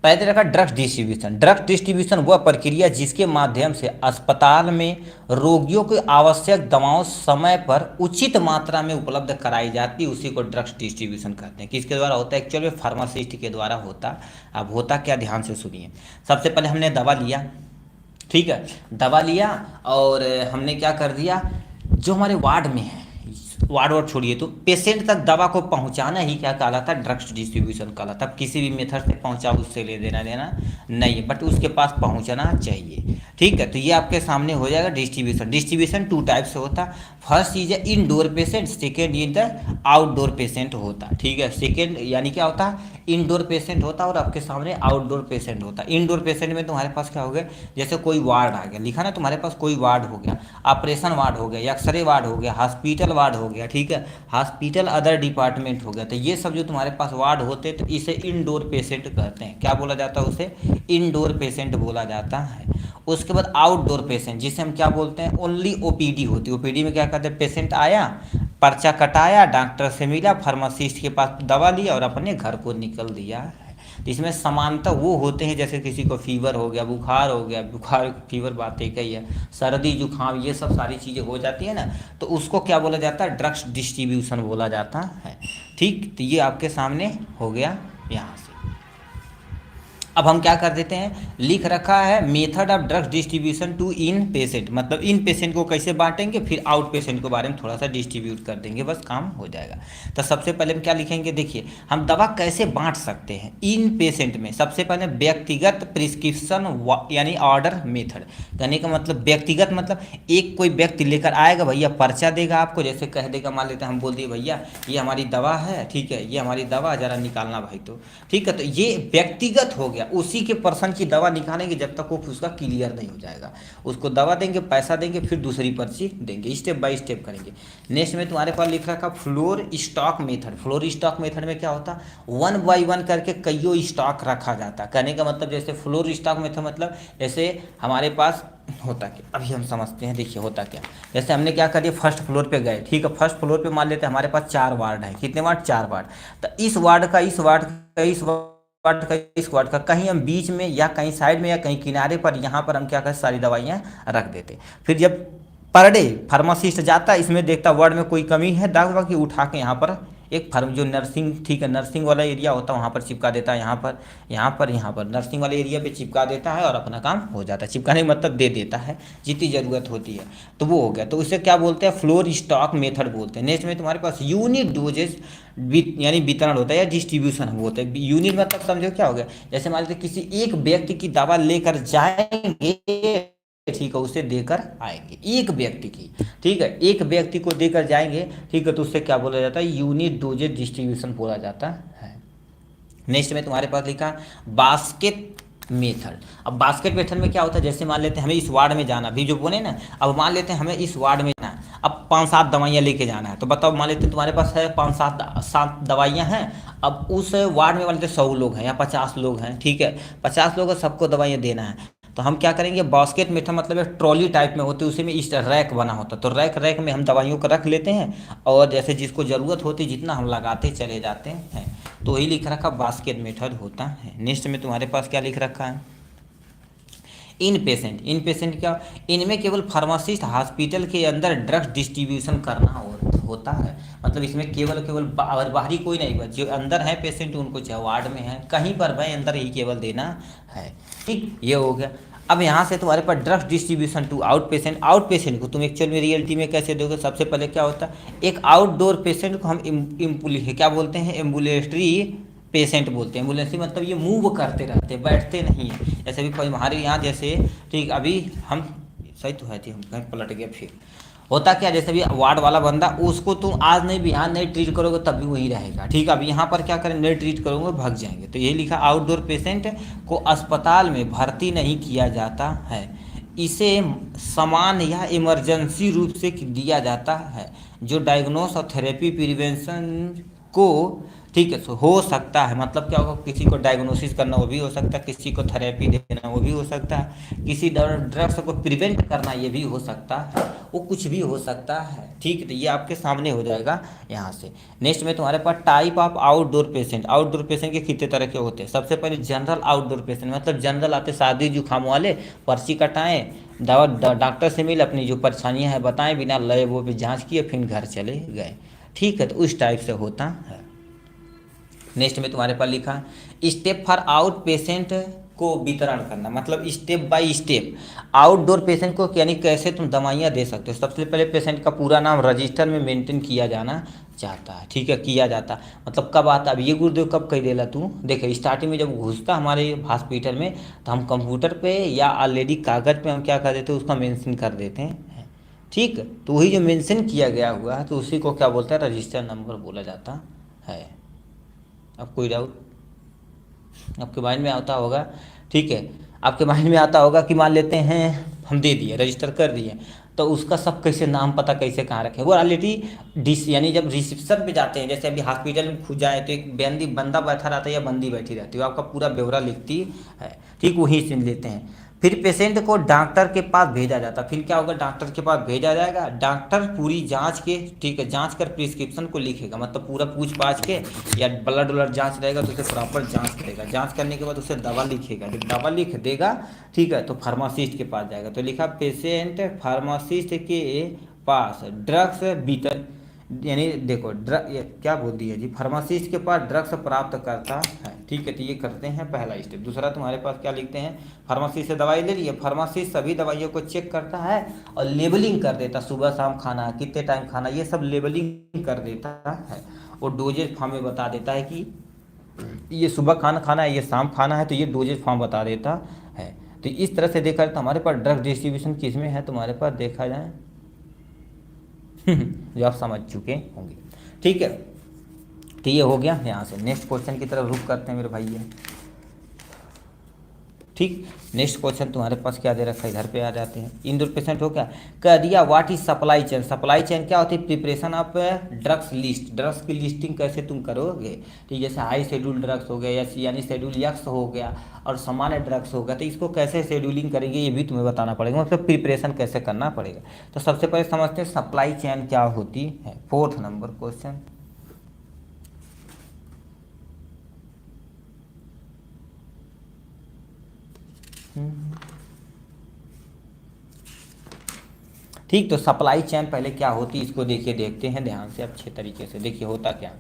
पहले रखा ड्रग्स डिस्ट्रीब्यूशन। ड्रग्स डिस्ट्रीब्यूशन वह प्रक्रिया जिसके माध्यम से अस्पताल में रोगियों को आवश्यक दवाओं समय पर उचित मात्रा में उपलब्ध कराई जाती है, उसी को ड्रग्स डिस्ट्रीब्यूशन कहते हैं। किसके द्वारा होता है, एक्चुअल में फार्मासिस्ट के द्वारा होता। अब होता क्या, ध्यान से सुनिए। सबसे पहले हमने दवा लिया, ठीक है, दवा लिया और हमने क्या कर दिया, जो हमारे वार्ड में है, वार्ड छोड़िए, तो पेशेंट तक दवा को पहुंचाना ही क्या कहलाता है, ड्रग्स डिस्ट्रीब्यूशन कहलाता है। किसी भी मेथड से पहुंचा उससे ले देना देना नहीं, बट उसके पास पहुंचना चाहिए। ठीक है, तो ये आपके सामने हो जाएगा डिस्ट्रीब्यूशन। डिस्ट्रीब्यूशन टू टाइप से होता है, फर्स्ट इज है indoor patient, second is the outdoor patient होता है। ठीक है, सेकेंड यानी क्या होता है, इनडोर पेशेंट होता है और आपके सामने आउटडोर पेशेंट होता है। इनडोर पेशेंट में तुम्हारे पास क्या हो गया, जैसे कोई वार्ड आ गया, लिखा ना तुम्हारे पास, कोई वार्ड हो गया, ऑपरेशन वार्ड हो गया, एक्सरे वार्ड हो गया, हॉस्पिटल वार्ड हो गया, ठीक है, हॉस्पिटल अदर डिपार्टमेंट हो गया, तो ये सब जो तुम्हारे पास वार्ड होते हैं, तो इसे इनडोर पेशेंट कहते हैं। क्या बोला जाता है उसे, इनडोर पेशेंट बोला जाता है। उसके बाद आउटडोर पेशेंट, जिसे हम क्या बोलते हैं, ओनली ओपीडी होती है। ओपीडी में क्या कहते हैं, पेशेंट आया, पर्चा कटाया, डॉक्टर से मिला, फार्मासिस्ट के पास दवा लिया और अपने घर को निकल दिया है। तो इसमें समानता वो होते हैं, जैसे किसी को फीवर हो गया, बुखार हो गया, बुखार फीवर बात एक ही है, सर्दी जुकाम, ये सब सारी चीज़ें हो जाती है ना, तो उसको क्या बोला जाता है, ड्रग्स डिस्ट्रीब्यूशन बोला जाता है। ठीक, तो ये आपके सामने हो गया यहाँ से। अब हम क्या कर देते हैं, लिख रखा है method of drugs distribution to inpatient, मतलब इन पेशेंट को कैसे बांटेंगे, फिर आउट पेशेंट के बारे में थोड़ा सा डिस्ट्रीब्यूट कर देंगे, बस काम हो जाएगा। तो सबसे पहले हम क्या लिखेंगे, देखिए हम दवा कैसे बांट सकते हैं इन पेशेंट में। सबसे पहले व्यक्तिगत प्रिस्क्रिप्शन यानी ऑर्डर मेथड, कहने का मतलब व्यक्तिगत मतलब एक कोई व्यक्ति लेकर आएगा, भैया पर्चा देगा आपको, जैसे कह देगा, मान लेते हैं हम बोल दिए भैया ये हमारी दवा है, ठीक है, ये हमारी दवा ज़रा निकालना भाई, तो ठीक है, तो ये व्यक्तिगत हो गया। उसी के पर्सन की दवा निकालेंगे जब तक वो उसका क्लियर नहीं हो जाएगा, उसको दवा देंगे, पैसा देंगे, फिर दूसरी पर्ची देंगे, स्टेप बाय स्टेप करेंगे। नेक्स्ट में तुम्हारे पास लिख रखा floor stock method. Floor stock method में क्या होता, वन बाय वन करके कईयों स्टॉक रखा जाता। कहने का मतलब जैसे फ्लोर स्टॉक मेथड मतलब जैसे हमारे पास होता क्या, अभी हम समझते हैं। देखिए होता क्या, जैसे हमने क्या कर दिया, फर्स्ट फ्लोर पे गए, ठीक है, फर्स्ट फ्लोर पे मान लेते हैं हमारे पास 4 वार्ड है, कितने वार्ड, 4 वार्ड, तो इस वार्ड का, इस वार्ड का, इस वार्ड का, इस वार्ड का, कहीं हम बीच में या कहीं साइड में या कहीं किनारे पर, यहाँ पर हम क्या करें, सारी दवाइयाँ रख देते। फिर जब पर डे फार्मासिस्ट जाता है, इसमें देखता वार्ड में कोई कमी है, दवा की उठा के यहाँ पर एक फार्म जो नर्सिंग, ठीक है, नर्सिंग वाला एरिया होता है वहाँ पर चिपका देता है, यहाँ पर, यहाँ पर, यहाँ पर नर्सिंग वाले एरिया पे चिपका देता है और अपना काम हो जाता है। चिपकाने का मतलब दे देता है जितनी ज़रूरत होती है, तो वो हो गया। तो उसे क्या बोलते हैं, फ्लोर स्टॉक मेथड बोलते हैं। नेक्स्ट में तुम्हारे पास यूनिट डोजेज यानी वितरण होता है या डिस्ट्रीब्यूशन होता है। यूनिट मतलब समझो क्या हो गया, जैसे मान लीजिए किसी एक व्यक्ति की दवा लेकर जाएंगे, ठीक है, उसे देकर आएंगे, एक व्यक्ति की, ठीक है, एक व्यक्ति को देकर जाएंगे, ठीक है, तो उससे क्या बोला जाता है, यूनिट डोजेज डिस्ट्रीब्यूशन बोला जाता है। नेक्स्ट में तुम्हारे पास लिखा बास्केट मेथड। अब बास्केट मेथड में क्या होता है, जैसे मान लेते हैं हमें इस वार्ड में जाना, भी जो बोले ना, अब मान लेते हैं हमें इस वार्ड में जाना, अब 5-7 दवाइयाँ लेके जाना है, तो बताओ, मान लेते हैं तुम्हारे पास है 5-7 दवाइयाँ हैं। अब उस वार्ड में मान लेते 100 लोग हैं या 50 लोग हैं, ठीक है, 50 लोग सबको दवाइयाँ देना है, तो हम क्या करेंगे, बास्केट मेथड मतलब एक ट्रॉली टाइप में होती है, उसी में इस रैक बना होता है, तो रैक में हम दवाइयों को रख लेते हैं और जैसे जिसको ज़रूरत होती है जितना हम लगाते चले जाते हैं, तो वही लिख रखा बास्केट मेथड होता है। नेक्स्ट में तुम्हारे पास क्या लिख रखा है, इन पेशेंट क्या, इनमें केवल फार्मासिस्ट हॉस्पिटल के अंदर ड्रग्स डिस्ट्रीब्यूशन करना होता है, मतलब इसमें केवल बाहरी कोई नहीं, जो अंदर है पेशेंट उनको, चाहे वार्ड में है कहीं पर भाई, अंदर ही केवल देना है। ठीक, ये हो गया। अब यहाँ से तुम्हारे पास drugs distribution to out patient को तुम एक्चुअल में रियलिटी में कैसे दोगे? सबसे पहले क्या होता है, एक आउटडोर पेशेंट को हम क्या बोलते हैं, एम्बुलेटरी पेशेंट बोलते हैं। एम्बुलेंसी मतलब ये मूव करते रहते हैं, बैठते नहीं हैं। जैसे अभी हमारे यहाँ जैसे, ठीक अभी हम सही तो है थी, हम कहीं पलट गए। फिर होता क्या, जैसे भी वार्ड वाला बंदा, उसको तुम आज नहीं बिहान नहीं ट्रीट करोगे तब भी वहीं रहेगा, ठीक है। अब यहाँ पर क्या करें, नहीं ट्रीट करोगे भाग जाएंगे। तो यही लिखा, आउटडोर पेशेंट को अस्पताल में भर्ती नहीं किया जाता है, इसे समान या इमरजेंसी रूप से दिया जाता है, जो डायग्नोस और थेरेपी प्रिवेंशन को, ठीक है, हो सकता है। मतलब क्या होगा, किसी को डायग्नोसिस करना वो भी हो सकता है, किसी को थेरेपी देना वो भी हो सकता है, किसी ड्रग्स को प्रिवेंट करना ये भी हो सकता है, वो कुछ भी हो सकता है, ठीक है। तो ये आपके सामने हो जाएगा यहाँ से। नेक्स्ट में तुम्हारे पास type of outdoor patient. Outdoor patient के कितने तरह के होते हैं? सबसे पहले जनरल आउटडोर पेशेंट, मतलब जनरल आते, सर्दी जुकाम वाले, पर्ची कटाएं, दवा डॉक्टर से मिल, अपनी जो परेशानियां हैं बताएं, बिना लए वो भी जांच किए फिर घर चले गए, ठीक है। तो उस टाइप से होता है। नेक्स्ट में तुम्हारे पास लिखा, स्टेप फॉर आउट पेशेंट को वितरण करना, मतलब step by step outdoor patient को यानी कैसे तुम दवाइयाँ दे सकते हो। सबसे पहले पेशेंट का पूरा नाम रजिस्टर में मेंटेन किया जाना चाहता है, ठीक है, किया जाता। मतलब कब आता, अब ये गुरुदेव कब कह देला तू, देखे स्टार्टिंग में जब घुसता हमारे हॉस्पिटल में तो हम कंप्यूटर पे या ऑलरेडी कागज़ पे हम क्या कर देते हैं, उसका मेंशन कर देते हैं, ठीक। तो वही जो मेंशन किया गया हुआ है तो उसी को क्या बोलते हैं, रजिस्टर नंबर बोला जाता है। अब कोई डाउट आपके माइंड में आता होगा, ठीक है, आपके माइंड में आता होगा कि मान लेते हैं हम दे दिए, रजिस्टर कर दिए, तो उसका सब कैसे नाम पता कैसे कहाँ रखें। वो ऑलरेडी डिस यानी जब रिसेप्शन पे जाते हैं, जैसे अभी हॉस्पिटल में खुद जाए तो एक बंदा बैठा रहता है या बंदी बैठी रहती है, वो आपका पूरा ब्यौरा लिखती है, ठीक, वही सुन लेते हैं। फिर पेशेंट को डॉक्टर के पास भेजा जाता, फिर क्या होगा, डॉक्टर के पास भेजा जाएगा, डॉक्टर पूरी जांच के, ठीक है, जांच कर प्रिस्क्रिप्शन को लिखेगा, मतलब पूरा पूछ पाछ के या ब्लड व्लड जांच रहेगा तो उसे प्रॉपर जांच करेगा, जांच करने के बाद उसे दवा लिखेगा, जब दवा लिख देगा, ठीक है, तो फार्मासिस्ट के पास जाएगा। तो लिखा, पेशेंट फार्मासिस्ट के पास ड्रग्स वितर यानी देखो क्या बोल दिया जी, फार्मासिस्ट के पास ड्रग्स प्राप्त करता है, ठीक है। तो ये करते हैं पहला स्टेप। दूसरा तुम्हारे पास क्या लिखते हैं, फार्मासिस्ट से दवाई ले लिए, फार्मासिस्ट सभी दवाइयों को चेक करता है और लेबलिंग कर देता, सुबह शाम खाना, कितने टाइम खाना, ये सब लेबलिंग कर देता है। और डोजेज फॉर्म में बता देता है कि ये सुबह खाना खाना है, ये शाम खाना है, तो ये डोजेज फॉर्म बता देता है। तो इस तरह से देखा जाए तो हमारे पास ड्रग डिस्ट्रीब्यूशन किस में है, तुम्हारे पास देखा जाए जो आप समझ चुके होंगे, ठीक है। तो ये हो गया। यहाँ से नेक्स्ट क्वेश्चन की तरफ रुक करते हैं मेरे भाई, ये ठीक। नेक्स्ट क्वेश्चन तुम्हारे पास क्या दे रखा है, इधर पे आ जाते हैं। इंडोर पेशेंट हो क्या कह दिया, what is supply chain. Supply chain क्या होती है, preparation of drugs list, drugs की लिस्टिंग कैसे तुम करोगे, ठीक, जैसे हाई शेड्यूल ड्रग्स हो गया या यानी शेड्यूल एक्स हो गया और सामान्य ड्रग्स हो गया, तो इसको कैसे शेड्यूलिंग करेंगे ये भी तुम्हें बताना पड़ेगा, मतलब प्रिपरेशन कैसे करना पड़ेगा। तो सबसे पहले समझते हैं सप्लाई चेन क्या होती है। 4th नंबर क्वेश्चन, ठीक। तो सप्लाई चेन पहले क्या होती है इसको देखिए, देखते हैं ध्यान से अच्छे तरीके से। देखिए होता क्या,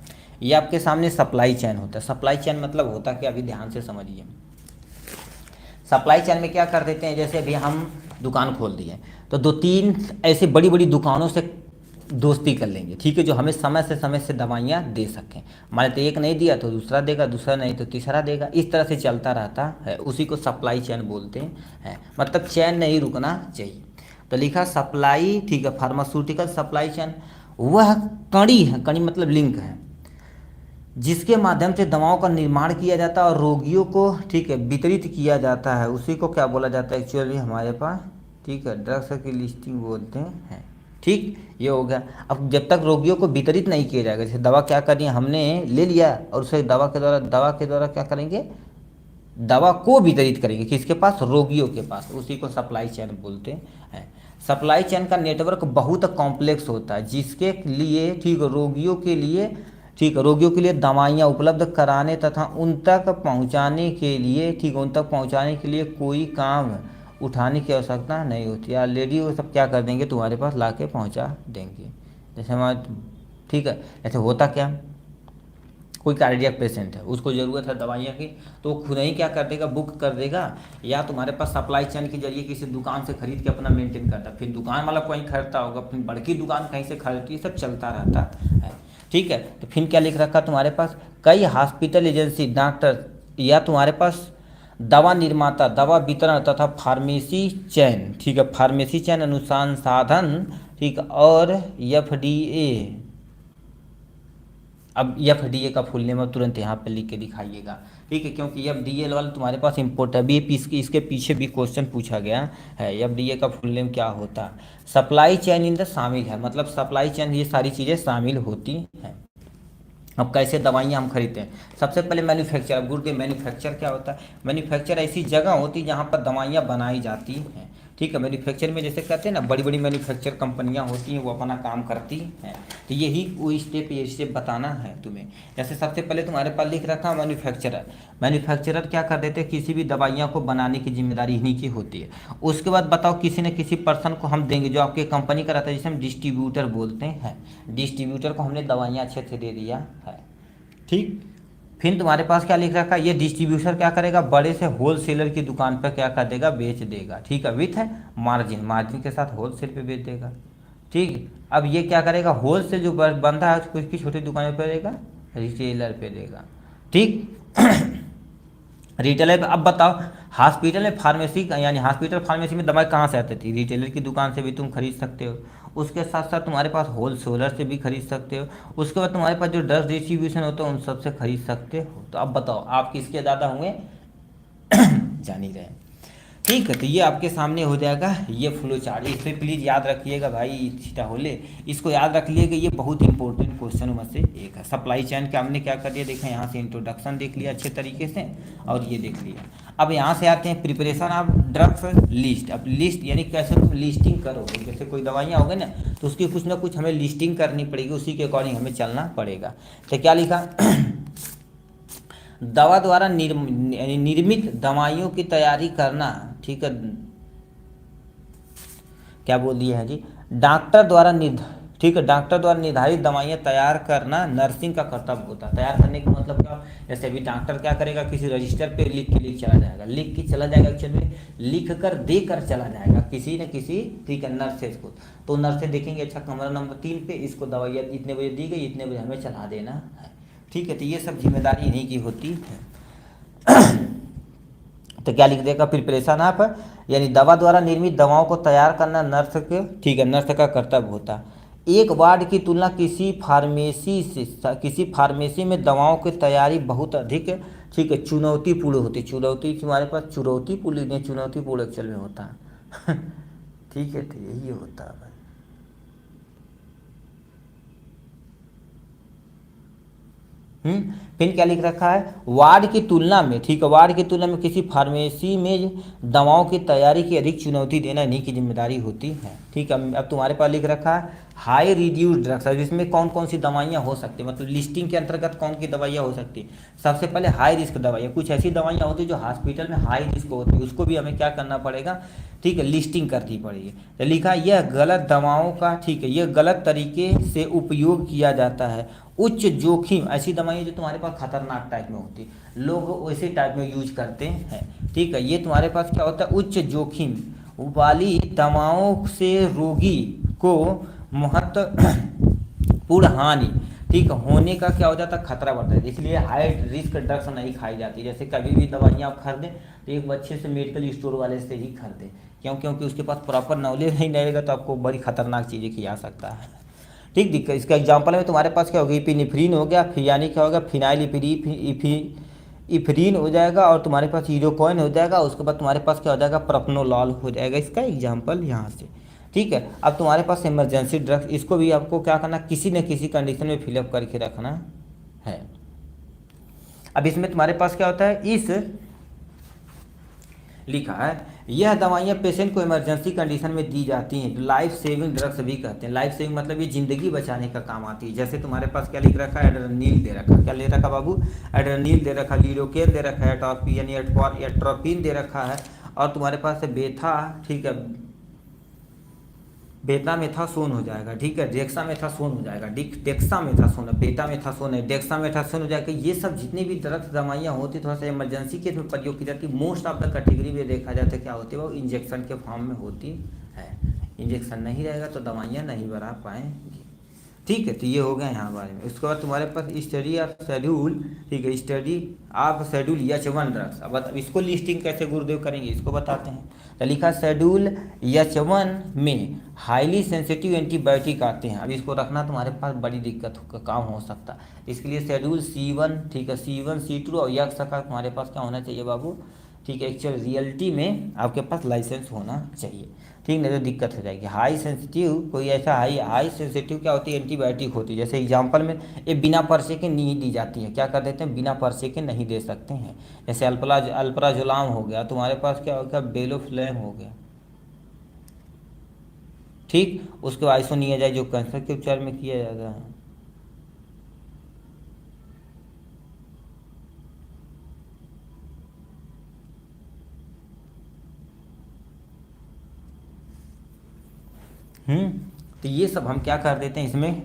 ये आपके सामने सप्लाई चेन होता है। सप्लाई चेन मतलब होता क्या, अभी ध्यान से समझिए। सप्लाई चेन में क्या कर देते हैं, जैसे अभी हम दुकान खोल दिए तो 2-3 ऐसे बड़ी बड़ी दुकानों से दोस्ती कर लेंगे, ठीक है, जो हमें समय से दवाइयाँ दे सकें। मान लेते एक नहीं दिया तो दूसरा देगा, दूसरा नहीं तो तीसरा देगा, इस तरह से चलता रहता है, उसी को सप्लाई चेन बोलते हैं। मतलब चेन नहीं रुकना चाहिए। तो लिखा सप्लाई, ठीक है, फार्मास्यूटिकल सप्लाई चेन वह कड़ी है, कड़ी मतलब लिंक है, जिसके माध्यम से दवाओं का निर्माण किया जाता है और रोगियों को, ठीक है, वितरित किया जाता है, उसी को क्या बोला जाता है एक्चुअली हमारे पास, ठीक है, ड्रग्स की लिस्टिंग बोलते हैं, ठीक। ये हो गया। अब जब तक रोगियों को वितरित नहीं किया जाएगा, जैसे दवा क्या करनी है, हमने ले लिया और उसे दवा के द्वारा क्या करेंगे, दवा को वितरित करेंगे किसके पास, रोगियों के पास, उसी को सप्लाई चेन बोलते हैं। सप्लाई चेन का नेटवर्क बहुत कॉम्प्लेक्स होता है, जिसके लिए, ठीक, रोगियों के लिए, ठीक, रोगियों के लिए दवाइयाँ उपलब्ध कराने तथा उन तक पहुँचाने के लिए, ठीक, उन तक पहुँचाने के लिए कोई काम उठाने की आवश्यकता नहीं होती, ऑलरेडी वो सब क्या कर देंगे, तुम्हारे पास ला के पहुँचा देंगे। जैसे हमारे, ठीक है, ऐसे होता क्या, कोई कार्डियक पेशेंट है, उसको ज़रूरत है दवाइयाँ की, तो वो खुद ही क्या कर देगा, बुक कर देगा, या तुम्हारे पास सप्लाई चेन के जरिए किसी दुकान से खरीद के अपना मेंटेन करता है, फिर दुकान वाला कहीं खरीदता होगा, फिर बड़की दुकान कहीं से खरीदती है, सब चलता रहता है। ठीक है, तो फिर क्या लिख रखा तुम्हारे पास, कई हॉस्पिटल एजेंसी, डॉक्टर, या तुम्हारे पास दवा निर्माता, दवा वितरण तथा फार्मेसी चैन, ठीक है, फार्मेसी चैन अनुसंधान, ठीक, और एफडीए। अब एफडीए का फुल नेम तुरंत यहाँ पे लिख के दिखाइएगा, ठीक है, क्योंकि एफडीए वाला तुम्हारे पास इम्पोर्ट है, अभी इसके पीछे भी क्वेश्चन पूछा गया है, एफडीए का फुल नेम क्या होता है। सप्लाई चेन इन द शामिल है, मतलब सप्लाई चेन ये सारी चीज़ें शामिल होती हैं। अब कैसे दवाइयाँ हम खरीदते हैं, सबसे पहले मैन्युफैक्चर। अब गुड के मैन्युफैक्चर क्या होता है, मैन्युफैक्चर ऐसी जगह होती है जहाँ पर दवाइयाँ बनाई जाती हैं, ठीक है। मैन्युफैक्चर में जैसे कहते हैं ना, बड़ी बड़ी मैन्युफैक्चर कंपनियाँ होती हैं, वो अपना काम करती हैं, तो यही वो स्टेप, ये स्टेप बताना है तुम्हें। जैसे सबसे पहले तुम्हारे पास लिख रखा है मैन्युफैक्चरर, मैन्युफैक्चरर क्या कर देते हैं, किसी भी दवाइयाँ को बनाने की जिम्मेदारी इन्हीं की होती है। उसके बाद बताओ, किसी न किसी पर्सन को हम देंगे जो आपके कंपनी का रहता है, जिसे हम डिस्ट्रीब्यूटर बोलते हैं, डिस्ट्रीब्यूटर को हमने दवाइयाँ अच्छे से दे दिया है, ठीक। फिर तुम्हारे पास क्या लिख रखा है, ये डिस्ट्रीब्यूटर क्या करेगा, बड़े से होल सेलर की दुकान पर क्या कर देगा, बेच देगा, ठीक है, विथ है मार्जिन, मार्जिन के साथ होल सेल पर बेच देगा, ठीक। अब ये क्या करेगा, होल सेल जो बंदा है उसको इसकी छोटी दुकानों पर देगा, रिटेलर पे देगा, ठीक। रिटेलर पे। अब बताओ, हॉस्पिटल में फार्मेसी, यानी हॉस्पिटल फार्मेसी में दवाई कहाँ से आती थी, रिटेलर की दुकान से भी तुम खरीद सकते हो, उसके साथ साथ तुम्हारे पास होल सेलर से भी खरीद सकते हो, उसके बाद तुम्हारे पास जो ड्रग डिस्ट्रीब्यूशन होता है उन सब से खरीद सकते हो। तो अब बताओ आप किसके ज़्यादा होंगे, जान ही रहे हैं, ठीक है। तो ये आपके सामने हो जाएगा ये फ्लो चार्ट, इसे प्लीज़ याद रखिएगा भाई, थीटा होले, इसको याद रख लिएगा, ये बहुत इंपॉर्टेंट क्वेश्चन में से एक है। सप्लाई चेन का हमने क्या कर दिया, देखा यहाँ से इंट्रोडक्शन देख लिया अच्छे तरीके से, और ये देख लिया। अब यहाँ से आते हैं प्रिपरेशन ऑफ ड्रग्स लिस्ट। अब लिस्ट यानी कैसे तुम लिस्टिंग करोगे, जैसे कोई दवाइयाँ हो गई ना, तो उसकी कुछ ना कुछ हमें लिस्टिंग करनी पड़ेगी, उसी के अकॉर्डिंग हमें चलना पड़ेगा। तो क्या लिखा, दवा द्वारा निर्मित दवाइयों की तैयारी करना, ठीक है, क्या बोल दिया है जी, डॉक्टर द्वारा ठीक है, डॉक्टर द्वारा निर्धारित दवाइयाँ तैयार करना नर्सिंग का कर्तव्य होता है। तैयार करने का मतलब क्या, जैसे अभी डॉक्टर क्या करेगा, किसी रजिस्टर पे लिख चला जाएगा, लिख के चला जाएगा, एक्चुअली में लिख कर दे कर चला जाएगा किसी न किसी, ठीक है, नर्सेज को। तो नर्सेज देखेंगे, अच्छा कमरा नंबर 3 पे इसको दवाइयाँ इतने बजे दी गई, इतने बजे हमें चला देना है, ठीक है। तो ये सब जिम्मेदारी इन्हीं की होती है। तो क्या लिख देगा, प्रिपरेशन ऑफ, यानी दवा द्वारा निर्मित दवाओं को तैयार करना नर्स के, ठीक है, नर्स का कर्तव्य होता है। एक वार्ड की तुलना किसी फार्मेसी में दवाओं की तैयारी बहुत अधिक, ठीक है, चुनौतीपूर्ण होती है। चुनौती तुम्हारे पास चुनौतीपूर्ण नहीं, चुनौतीपूर्ण एक्चुअल में होता है। ठीक है, तो यही होता है भाई। फिर क्या लिख रखा है, वार्ड की तुलना में, ठीक है, वार्ड की तुलना में किसी फार्मेसी में दवाओं की तैयारी की अधिक चुनौती देना इन्हीं की जिम्मेदारी होती है, ठीक है। अब तुम्हारे पास लिख रखा है हाई रिड्यूस ड्रग्स, जिसमें कौन कौन सी दवाइयाँ हो सकती है, मतलब लिस्टिंग के अंतर्गत कौन की दवाइयाँ हो सकती है। सबसे पहले हाई रिस्क दवाइयाँ, कुछ ऐसी दवाइयाँ होती है जो हॉस्पिटल में हाई रिस्क होती है, उसको भी हमें क्या करना पड़ेगा, ठीक है, लिस्टिंग करनी पड़ेगी। तो लिखा यह गलत दवाओं का, ठीक है, यह गलत तरीके से उपयोग किया जाता है। उच्च जोखिम, ऐसी दवाइयाँ जो तुम्हारे पास खतरनाक टाइप में होती है, लोग वैसे टाइप में यूज करते हैं, ठीक है। ये तुम्हारे पास क्या होता है, उच्च जोखिम वाली दवाओं से रोगी को महत्वपूर्ण हानि, ठीक होने का क्या हो जाता है, खतरा बढ़ता है। इसलिए हाई रिस्क ड्रग्स नहीं खाई जाती। जैसे कभी भी दवाइयाँ आप खरीदें तो एक अच्छे से मेडिकल स्टोर वाले से ही खरीदें, क्योंकि उसके पास प्रॉपर नॉलेज नहीं रहेगा तो आपको बड़ी खतरनाक चीज़ें खिला सकता है, ठीक। दिक्कत इसका एग्जांपल में तुम्हारे पास क्या होगा, इपिनेफ्रीन हो गया, फिर यानी क्या होगा, फिनाइल इफ्रीन हो जाएगा, और तुम्हारे पास यूरोक्विन हो जाएगा। उसके बाद तुम्हारे पास क्या हो जाएगा, प्रोप्रानोलॉल हो जाएगा। इसका एग्जांपल यहाँ से, ठीक है। अब तुम्हारे पास इमरजेंसी ड्रग्स, इसको भी आपको क्या करना, किसी न किसी कंडीशन में फिलअप करके रखना है। अब इसमें तुम्हारे पास क्या होता है, इस लिखा है यह दवाइयाँ पेशेंट को इमरजेंसी कंडीशन में दी जाती हैं, लाइफ सेविंग ड्रग्स भी कहते हैं। लाइफ सेविंग मतलब ये जिंदगी बचाने का काम आती है। जैसे तुम्हारे पास क्या लिख रखा है, एड्रेनलिन दे रखा, क्या ले रखा बाबू, एड्रेनलिन दे रखा, लीडोकेन दे रखा है, यानी एट्रोपिन दे रखा है, और तुम्हारे पास बेथा, ठीक है, बेटामेथासोन हो जाएगा, ठीक है, डेक्सामेथासोन हो जाएगा, डेक्सामेथासोन, बेटामेथासोन है, डेक्सामेथासोन हो जाएगा। ये सब जितनी भी ड्रग्स दवाइयाँ होती थोड़ा सा इमरजेंसी के में प्रयोग की जाती है। मोस्ट ऑफ द कैटेगरी में देखा जाता है क्या होती है वो इंजेक्शन के फॉर्म में होती है। इंजेक्शन नहीं रहेगा तो दवाइयाँ नहीं बना पाएंगी, ठीक है। तो ये हो गया यहाँ बारे में। उसके बाद तुम्हारे पास स्टडी ऑफ शेड्यूल, ठीक है, study of schedule H1 drugs. अब इसको लिस्टिंग कैसे गुरुदेव करेंगे इसको बताते हैं। तो लिखा शेड्यूल H1 में हाईली सेंसिटिव एंटीबायोटिक आते हैं। अब इसको रखना तुम्हारे पास बड़ी दिक्कत का काम हो सकता है। इसके लिए शेड्यूल C1, ठीक है, C1 C2 और यक्स का तुम्हारे पास क्या होना चाहिए बाबू, ठीक है, एक्चुअल रियलिटी में आपके पास लाइसेंस होना चाहिए, ठीक, नहीं तो दिक्कत हो जाएगी। हाई सेंसिटिव कोई ऐसा हाई सेंसिटिव क्या होती है, एंटीबायोटिक होती है। जैसे एग्जांपल में ये बिना पर्चे के नहीं दी जाती है, क्या कर देते हैं, बिना पर्चे के नहीं दे सकते हैं। जैसे अल्प्राजोलाम हो गया, तुम्हारे पास क्या हो गया, बेलोफ्लेम हो गया, ठीक। उसके आइसोनियाजाइड जो कैंसर के उपचार में किया जाता है। तो ये सब हम क्या कर देते हैं इसमें।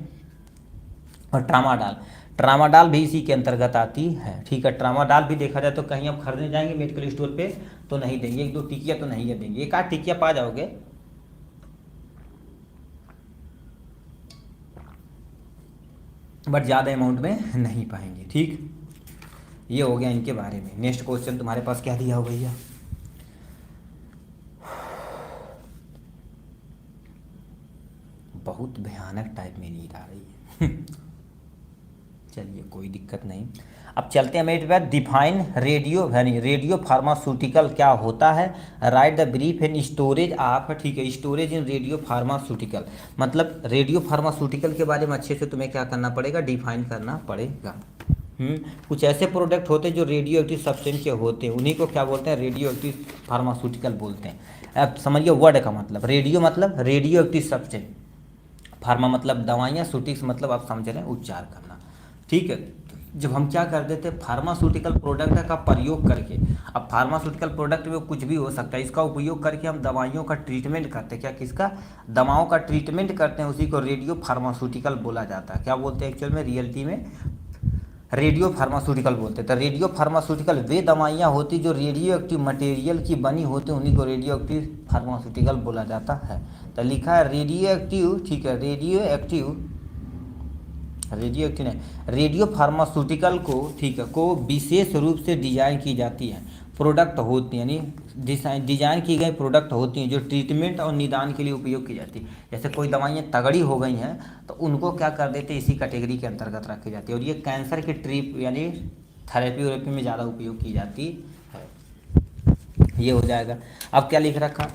और ट्रामाडाल, ट्रामाडाल भी इसी के अंतर्गत आती है, ठीक है। ट्रामाडाल भी देखा जाए तो कहीं आप खरीदने जाएंगे मेडिकल स्टोर पे तो नहीं देंगे, एक दो टिकिया तो नहीं देंगे, एक आध टिकिया पा जाओगे, बट ज़्यादा अमाउंट में नहीं पाएंगे, ठीक। ये हो गया इनके बारे में। नेक्स्ट क्वेश्चन तुम्हारे पास क्या दिया हो भैया, बहुत भयानक टाइप में नींद आ रही है चलिए कोई दिक्कत नहीं। अब चलते हैं मेरे पास। डिफाइन रेडियो यानी रेडियो फार्मास्यूटिकल क्या होता है। Right the brief and storage of, ठीक है, स्टोरेज इन रेडियो फार्मास्यूटिकल। मतलब रेडियो फार्मास्यूटिकल के बारे में अच्छे से तुम्हें क्या करना पड़ेगा, डिफाइन करना पड़ेगा। कुछ ऐसे प्रोडक्ट होते हैं जो रेडियो एक्टिव सब्सटेंस के होते हैं, उन्हीं को क्या बोलते हैं, रेडियो एक्टिव फार्मास्यूटिकल बोलते हैं। अब समझिए वर्ड का मतलब, रेडियो मतलब रेडियो एक्टिव सब्सटेंस, फार्मा मतलब दवाइयाँ, सूटिक्स मतलब आप समझ रहे हैं उपचार करना, ठीक है। जब हम क्या कर देते हैं फार्मास्यूटिकल प्रोडक्ट का प्रयोग करके, अब फार्मास्यूटिकल प्रोडक्ट में कुछ भी हो सकता है, इसका उपयोग करके हम दवाइयों का ट्रीटमेंट करते हैं, क्या किसका, दवाओं का ट्रीटमेंट करते हैं, उसी को रेडियो फार्मास्यूटिकल बोला जाता है। क्या बोलते हैं एक्चुअल में, रियलिटी में रेडियो फार्मास्यूटिकल बोलते हैं। तो रेडियो फार्मास्यूटिकल वे दवाइयाँ होती जो रेडियो एक्टिव मटेरियल की बनी होती, उन्हीं को रेडियो एक्टिव फार्मास्यूटिकल बोला जाता है। तो लिखा है रेडियो एक्टिव, ठीक है, रेडियो एक्टिव नहीं, रेडियो फार्मास्यूटिकल को, ठीक है, को विशेष रूप से डिजाइन की जाती है प्रोडक्ट होती हैं, यानी डिजाइन की गई प्रोडक्ट होती हैं जो ट्रीटमेंट और निदान के लिए उपयोग की जाती है। जैसे कोई दवाइयाँ तगड़ी हो गई हैं तो उनको क्या कर देते हैं, इसी कैटेगरी के अंतर्गत रखी जाती है। और ये कैंसर के ट्रीप यानी थेरेपी वेरेपी में ज़्यादा उपयोग की जाती है। ये हो जाएगा। अब क्या लिख रखा,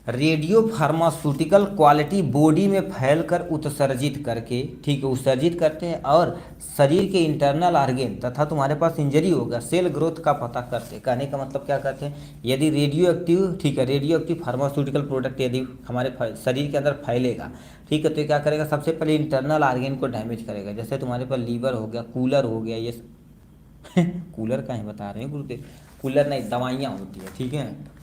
रेडियो फार्मास्यूटिकल क्वालिटी बॉडी में फैलकर उत्सर्जित करके, ठीक है, उत्सर्जित करते हैं और शरीर के इंटरनल ऑर्गेन तथा तुम्हारे पास इंजरी होगा सेल ग्रोथ का पता करते हैं। कहने का मतलब क्या करते हैं, यदि रेडियो एक्टिव, ठीक है, रेडियो एक्टिव फार्मास्यूटिकल प्रोडक्ट यदि हमारे शरीर के अंदर फैलेगा, ठीक है, तो क्या करेगा, सबसे पहले इंटरनल ऑर्गेन को डैमेज करेगा। जैसे तुम्हारे पास लीवर हो गया, कूलर हो गया, ये कूलर का ही बता रहे हैं गुरुदेव, कूलर नहीं, दवाइयाँ होती है, ठीक है,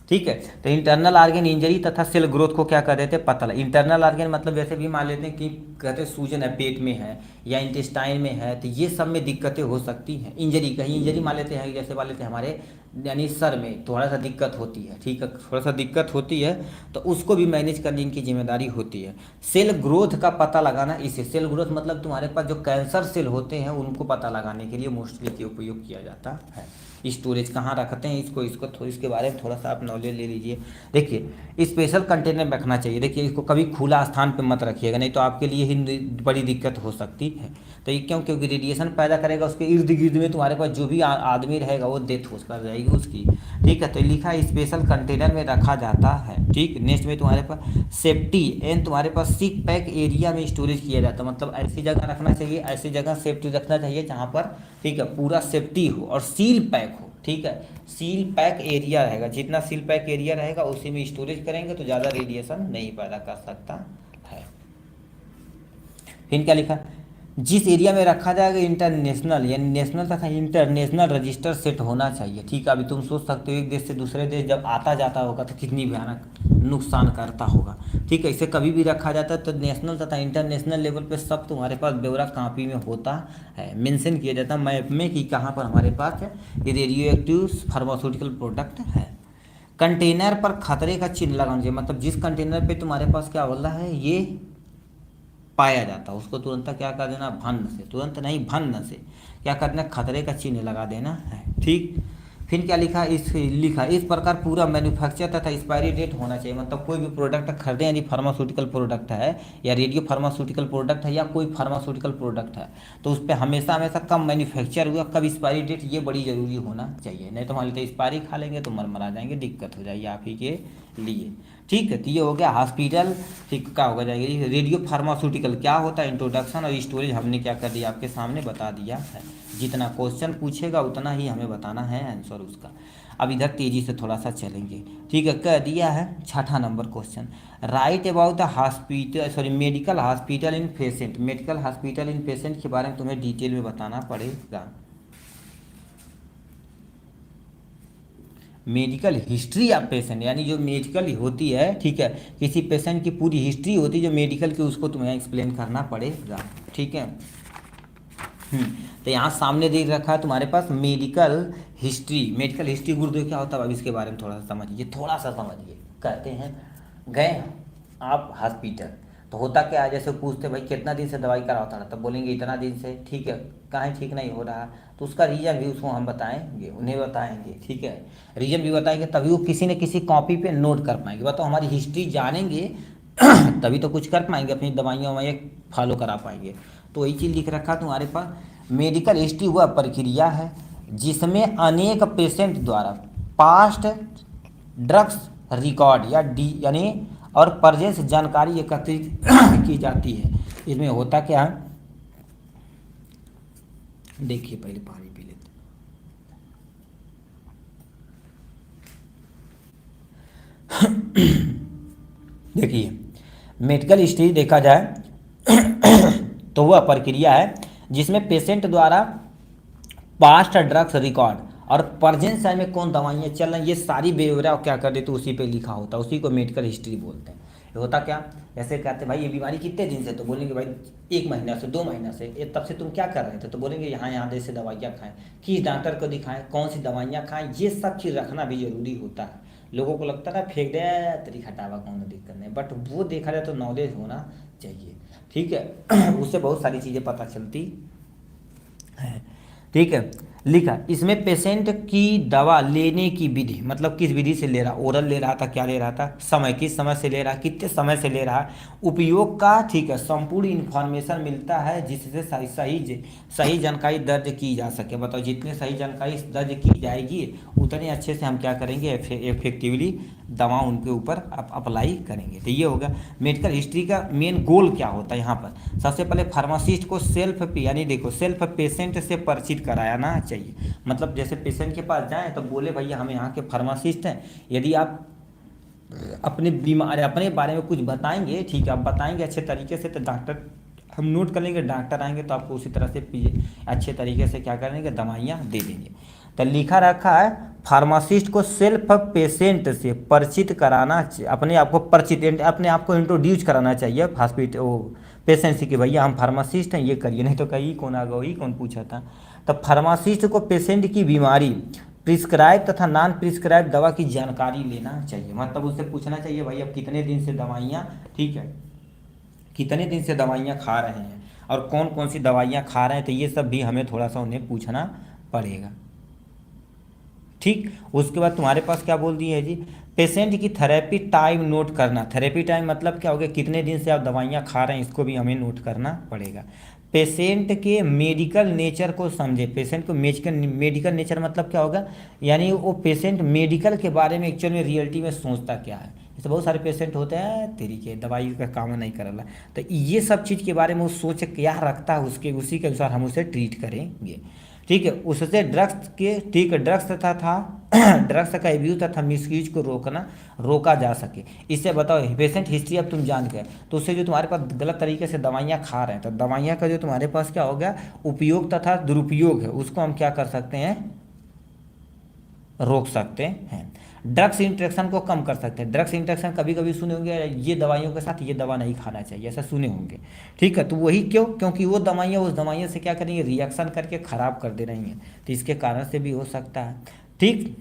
ठीक है। तो इंटरनल ऑर्गेन इंजरी तथा सेल ग्रोथ को क्या कर देते हैं, पता लगा। इंटरनल ऑर्गेन मतलब वैसे भी मान लेते हैं कि कहते हैं सूजन है पेट में है या इंटेस्टाइन में है, तो ये सब में दिक्कतें हो सकती हैं। इंजरी, कहीं इंजरी मान लेते हैं, जैसे मान लेते हैं हमारे यानी सर में थोड़ा सा दिक्कत होती है, ठीक है, थोड़ा सा दिक्कत होती है तो उसको भी मैनेज करने की जिम्मेदारी होती है। सेल ग्रोथ का पता लगाना, इसे सेल ग्रोथ मतलब तुम्हारे पास जो कैंसर सेल होते हैं उनको पता लगाने के लिए मोस्टली उपयोग किया जाता है। स्टोरेज कहाँ रखते हैं, इसको थोड़ी इसके बारे में थोड़ा सा आप नॉलेज ले लीजिए। देखिए स्पेशल कंटेनर में रखना चाहिए। देखिए इसको कभी खुला स्थान पे मत रखिएगा, नहीं तो आपके लिए ही बड़ी दिक्कत हो सकती है। तो ये क्यों, क्योंकि रेडिएशन पैदा करेगा, उसके इर्द गिर्द में तुम्हारे पास जो भी आदमी रहेगा वो डेथ हो कर जाएगी उसकी, ठीक है। तो लिखा है स्पेशल कंटेनर में रखा जाता है, ठीक। नेक्स्ट में तुम्हारे पास सेफ्टी एंड तुम्हारे पास सिक पैक एरिया में स्टोरेज किया जाता है। मतलब ऐसी जगह रखना चाहिए, ऐसी जगह सेफ्टी रखना चाहिए जहाँ पर, ठीक है, पूरा सेफ्टी हो और सील पैक हो, ठीक है। सील पैक एरिया रहेगा, जितना सील पैक एरिया रहेगा उसी में स्टोरेज करेंगे तो ज़्यादा रेडिएशन नहीं पैदा कर सकता है। फिर क्या लिखा, जिस एरिया में रखा जाएगा इंटरनेशनल यानी नेशनल तथा इंटरनेशनल रजिस्टर सेट होना चाहिए। ठीक है, अभी तुम सोच सकते हो एक देश से दूसरे देश जब आता जाता होगा तो कितनी भयानक नुकसान करता होगा। ठीक है, इसे कभी भी रखा जाता है तो नेशनल तथा इंटरनेशनल लेवल पे सब तुम्हारे पास ब्यौरा कापी में होता है, मेंशन किया जाता है मैप में कि कहाँ पर हमारे पास ये रेडियो एक्टिव फार्मास्यूटिकल प्रोडक्ट है। कंटेनर पर खतरे का चिन्ह लगाना चाहिए, मतलब जिस कंटेनर पे तुम्हारे पास क्या बोल रहा है ये पाया जाता है उसको तुरंत क्या कर देना, भन्न से, तुरंत नहीं भन्न से क्या करना, खतरे का चिन्ह लगा देना है। ठीक, फिर क्या लिखा, इस प्रकार पूरा मैन्युफैक्चर तथा एक्सपायरी डेट होना चाहिए, मतलब कोई भी प्रोडक्ट खरीदें यदि फार्मास्यूटिकल प्रोडक्ट है या रेडियो फार्मास्यूटिकल प्रोडक्ट है या कोई फार्मास्यूटिकल प्रोडक्ट है तो उस पर हमेशा हमेशा कब मैन्युफैक्चर हुआ कब एक्सपायरी डेट ये बड़ी ज़रूरी होना चाहिए, नहीं तो मान लेते एक्सपायरी खा लेंगे तो मर जाएंगे, दिक्कत हो जाएगी आप ही के लिए। ठीक है, तो ये हो गया हॉस्पिटल। ठीक, क्या होगा जाएगी रेडियो फार्मास्यूटिकल क्या होता है, इंट्रोडक्शन और स्टोरेज हमने क्या कर दिया आपके सामने बता दिया है। जितना क्वेश्चन पूछेगा उतना ही हमें बताना है आंसर उसका। अब इधर तेजी से थोड़ा सा चलेंगे। ठीक है, कह दिया है 6ठा number question, write about the hospital sorry medical hospital in patient. Medical hospital in patient के बारे में तुम्हें डिटेल में बताना पड़ेगा। मेडिकल हिस्ट्री ऑफ पेशेंट यानी जो मेडिकल होती है, ठीक है, किसी पेशेंट की पूरी हिस्ट्री होती है जो मेडिकल की उसको तुम्हें एक्सप्लेन करना पड़ेगा। ठीक है, तो यहाँ सामने देख रखा है तुम्हारे पास मेडिकल हिस्ट्री। मेडिकल हिस्ट्री गुरुदेव क्या होता है अब इसके बारे में थोड़ा सा समझिए, थोड़ा सा समझिए। कहते हैं गए आप हॉस्पिटल तो होता क्या है, जैसे पूछते भाई कितना दिन से दवाई करा होता है तब बोलेंगे इतना दिन से। ठीक है, कहाँ ठीक नहीं हो रहा तो उसका रीज़न भी उसको हम बताएंगे, उन्हें बताएंगे। ठीक है, रीज़न भी बताएंगे तभी वो किसी न किसी कॉपी पे नोट कर पाएंगे। बताओ हमारी हिस्ट्री जानेंगे तभी तो कुछ कर पाएंगे, अपनी दवाइयाँ ववाइयाँ फॉलो करा पाएंगे। तो वही चीज़ लिख रखा तुम्हारे पास, मेडिकल हिस्ट्री वह प्रक्रिया है जिसमें अनेक पेशेंट द्वारा पास्ट ड्रग्स रिकॉर्ड या डी यानी और प्रेजेंस जानकारी एकत्रित की जाती है। इसमें होता क्या है, देखिए पहले पानी पी लेते। देखिए मेडिकल हिस्ट्री देखा जाए तो वह प्रक्रिया है जिसमें पेशेंट द्वारा पास्ट ड्रग्स रिकॉर्ड और प्रेजेंट टाइम में कौन दवाइयाँ चल रही ये सारी ब्यौरा क्या कर देते उसी पे लिखा होता है, उसी को मेडिकल हिस्ट्री बोलते हैं। ये होता क्या, ऐसे कहते हैं भाई ये बीमारी कितने दिन से, तो बोलेंगे भाई 1 महीना से 2 महीना से। ये तब से तुम क्या कर रहे थे तो बोलेंगे यहाँ जैसे दवाइयाँ खाएं, किस डॉक्टर को दिखाएं, कौन सी दवाइयाँ खाएं, ये सब चीज़ रखना भी जरूरी होता है। लोगों को लगता है ना फेंक दे तेरी हटावा कौन दिक्कत नहीं, बट वो देखा जाए तो नॉलेज होना चाहिए। ठीक है उससे बहुत सारी चीज़ें पता चलती है। ठीक है, लिखा इसमें पेशेंट की दवा लेने की विधि, मतलब किस विधि से ले रहा, ओरल ले रहा था, क्या ले रहा था, समय किस समय से ले रहा, कितने समय से ले रहा, उपयोग का, ठीक है, संपूर्ण इन्फॉर्मेशन मिलता है जिससे सही जानकारी दर्ज की जा सके। बताओ जितनी सही जानकारी दर्ज की जाएगी उतने अच्छे से हम क्या करेंगे, इफेक्टिवली दवा उनके ऊपर अप्लाई करेंगे। तो ये होगा मेडिकल हिस्ट्री का मेन गोल क्या होता है। यहाँ पर सबसे पहले फार्मासिस्ट को सेल्फ यानी देखो सेल्फ पेशेंट से परिचित कराना चाहिए, मतलब जैसे पेशेंट के पास जाएं तो बोले भैया हम यहाँ के फार्मासिस्ट हैं, यदि आप अपने बीमारी अपने बारे में कुछ बताएंगे, ठीक है, आप बताएंगे अच्छे तरीके से तो डॉक्टर हम नोट कर लेंगे, डॉक्टर आएंगे तो आपको उसी तरह से अच्छे तरीके से क्या करेंगे दवाइयाँ दे देंगे। तो लिखा रखा है फार्मासिस्ट को सेल्फ पेशेंट से परिचित कराना, अपने आप को परिचित अपने आप को इंट्रोड्यूस कराना चाहिए हॉस्पिटल पेशेंट से कि भैया हम फार्मासिस्ट हैं ये करिए, नहीं तो कहीं कौन आ गई कौन पूछा था। तो फार्मासिस्ट को पेशेंट की बीमारी प्रिस्क्राइब तथा नॉन प्रिस्क्राइब दवा की जानकारी लेना चाहिए, मतलब उससे पूछना चाहिए भाई अब कितने दिन से दवाइयाँ, ठीक है, कितने दिन से दवाइयाँ खा रहे हैं और कौन कौन सी दवाइयाँ खा रहे हैं, तो ये सब भी हमें थोड़ा सा उन्हें पूछना पड़ेगा। ठीक, उसके बाद तुम्हारे पास क्या बोल दिए है जी, पेशेंट की थेरेपी टाइम नोट करना। थेरेपी टाइम मतलब क्या हो गया, कितने दिन से आप दवाइयाँ खा रहे हैं, इसको भी हमें नोट करना पड़ेगा। पेशेंट के मेडिकल नेचर को समझे, पेशेंट को मेडिकल नेचर मतलब क्या होगा, यानी वो पेशेंट मेडिकल के बारे में एक्चुअल में रियलिटी में सोचता क्या है। जैसे बहुत सारे पेशेंट होते हैं तेरी के दवाई का काम नहीं करला, तो ये सब चीज़ के बारे में वो सोच क्या रखता है उसके उसी के अनुसार हम उसे ट्रीट करेंगे। ठीक है, उससे ड्रग्स के, ठीक है, ड्रग्स तथा था ड्रग्स का एब्यूज तथा मिसयूज को रोका जा सके। इससे बताओ पेशेंट हिस्ट्री अब तुम जान गए, तो उससे जो तुम्हारे पास गलत तरीके से दवाइयाँ खा रहे हैं, तो दवाइयाँ का जो तुम्हारे पास क्या हो गया, उपयोग तथा दुरुपयोग है, उसको हम क्या कर सकते हैं, रोक सकते हैं। ड्रग्स इंटरेक्शन को कम कर सकते हैं। ड्रग्स इंटरेक्शन कभी कभी सुने होंगे, ये दवाइयों के साथ ये दवा नहीं खाना चाहिए, ऐसा सुने होंगे। ठीक है, तो वही क्यों, क्योंकि वो दवाइयाँ उस दवाइयों से क्या करेंगे, रिएक्शन करके ख़राब कर दे रही हैं, तो इसके कारण से भी हो सकता है। ठीक,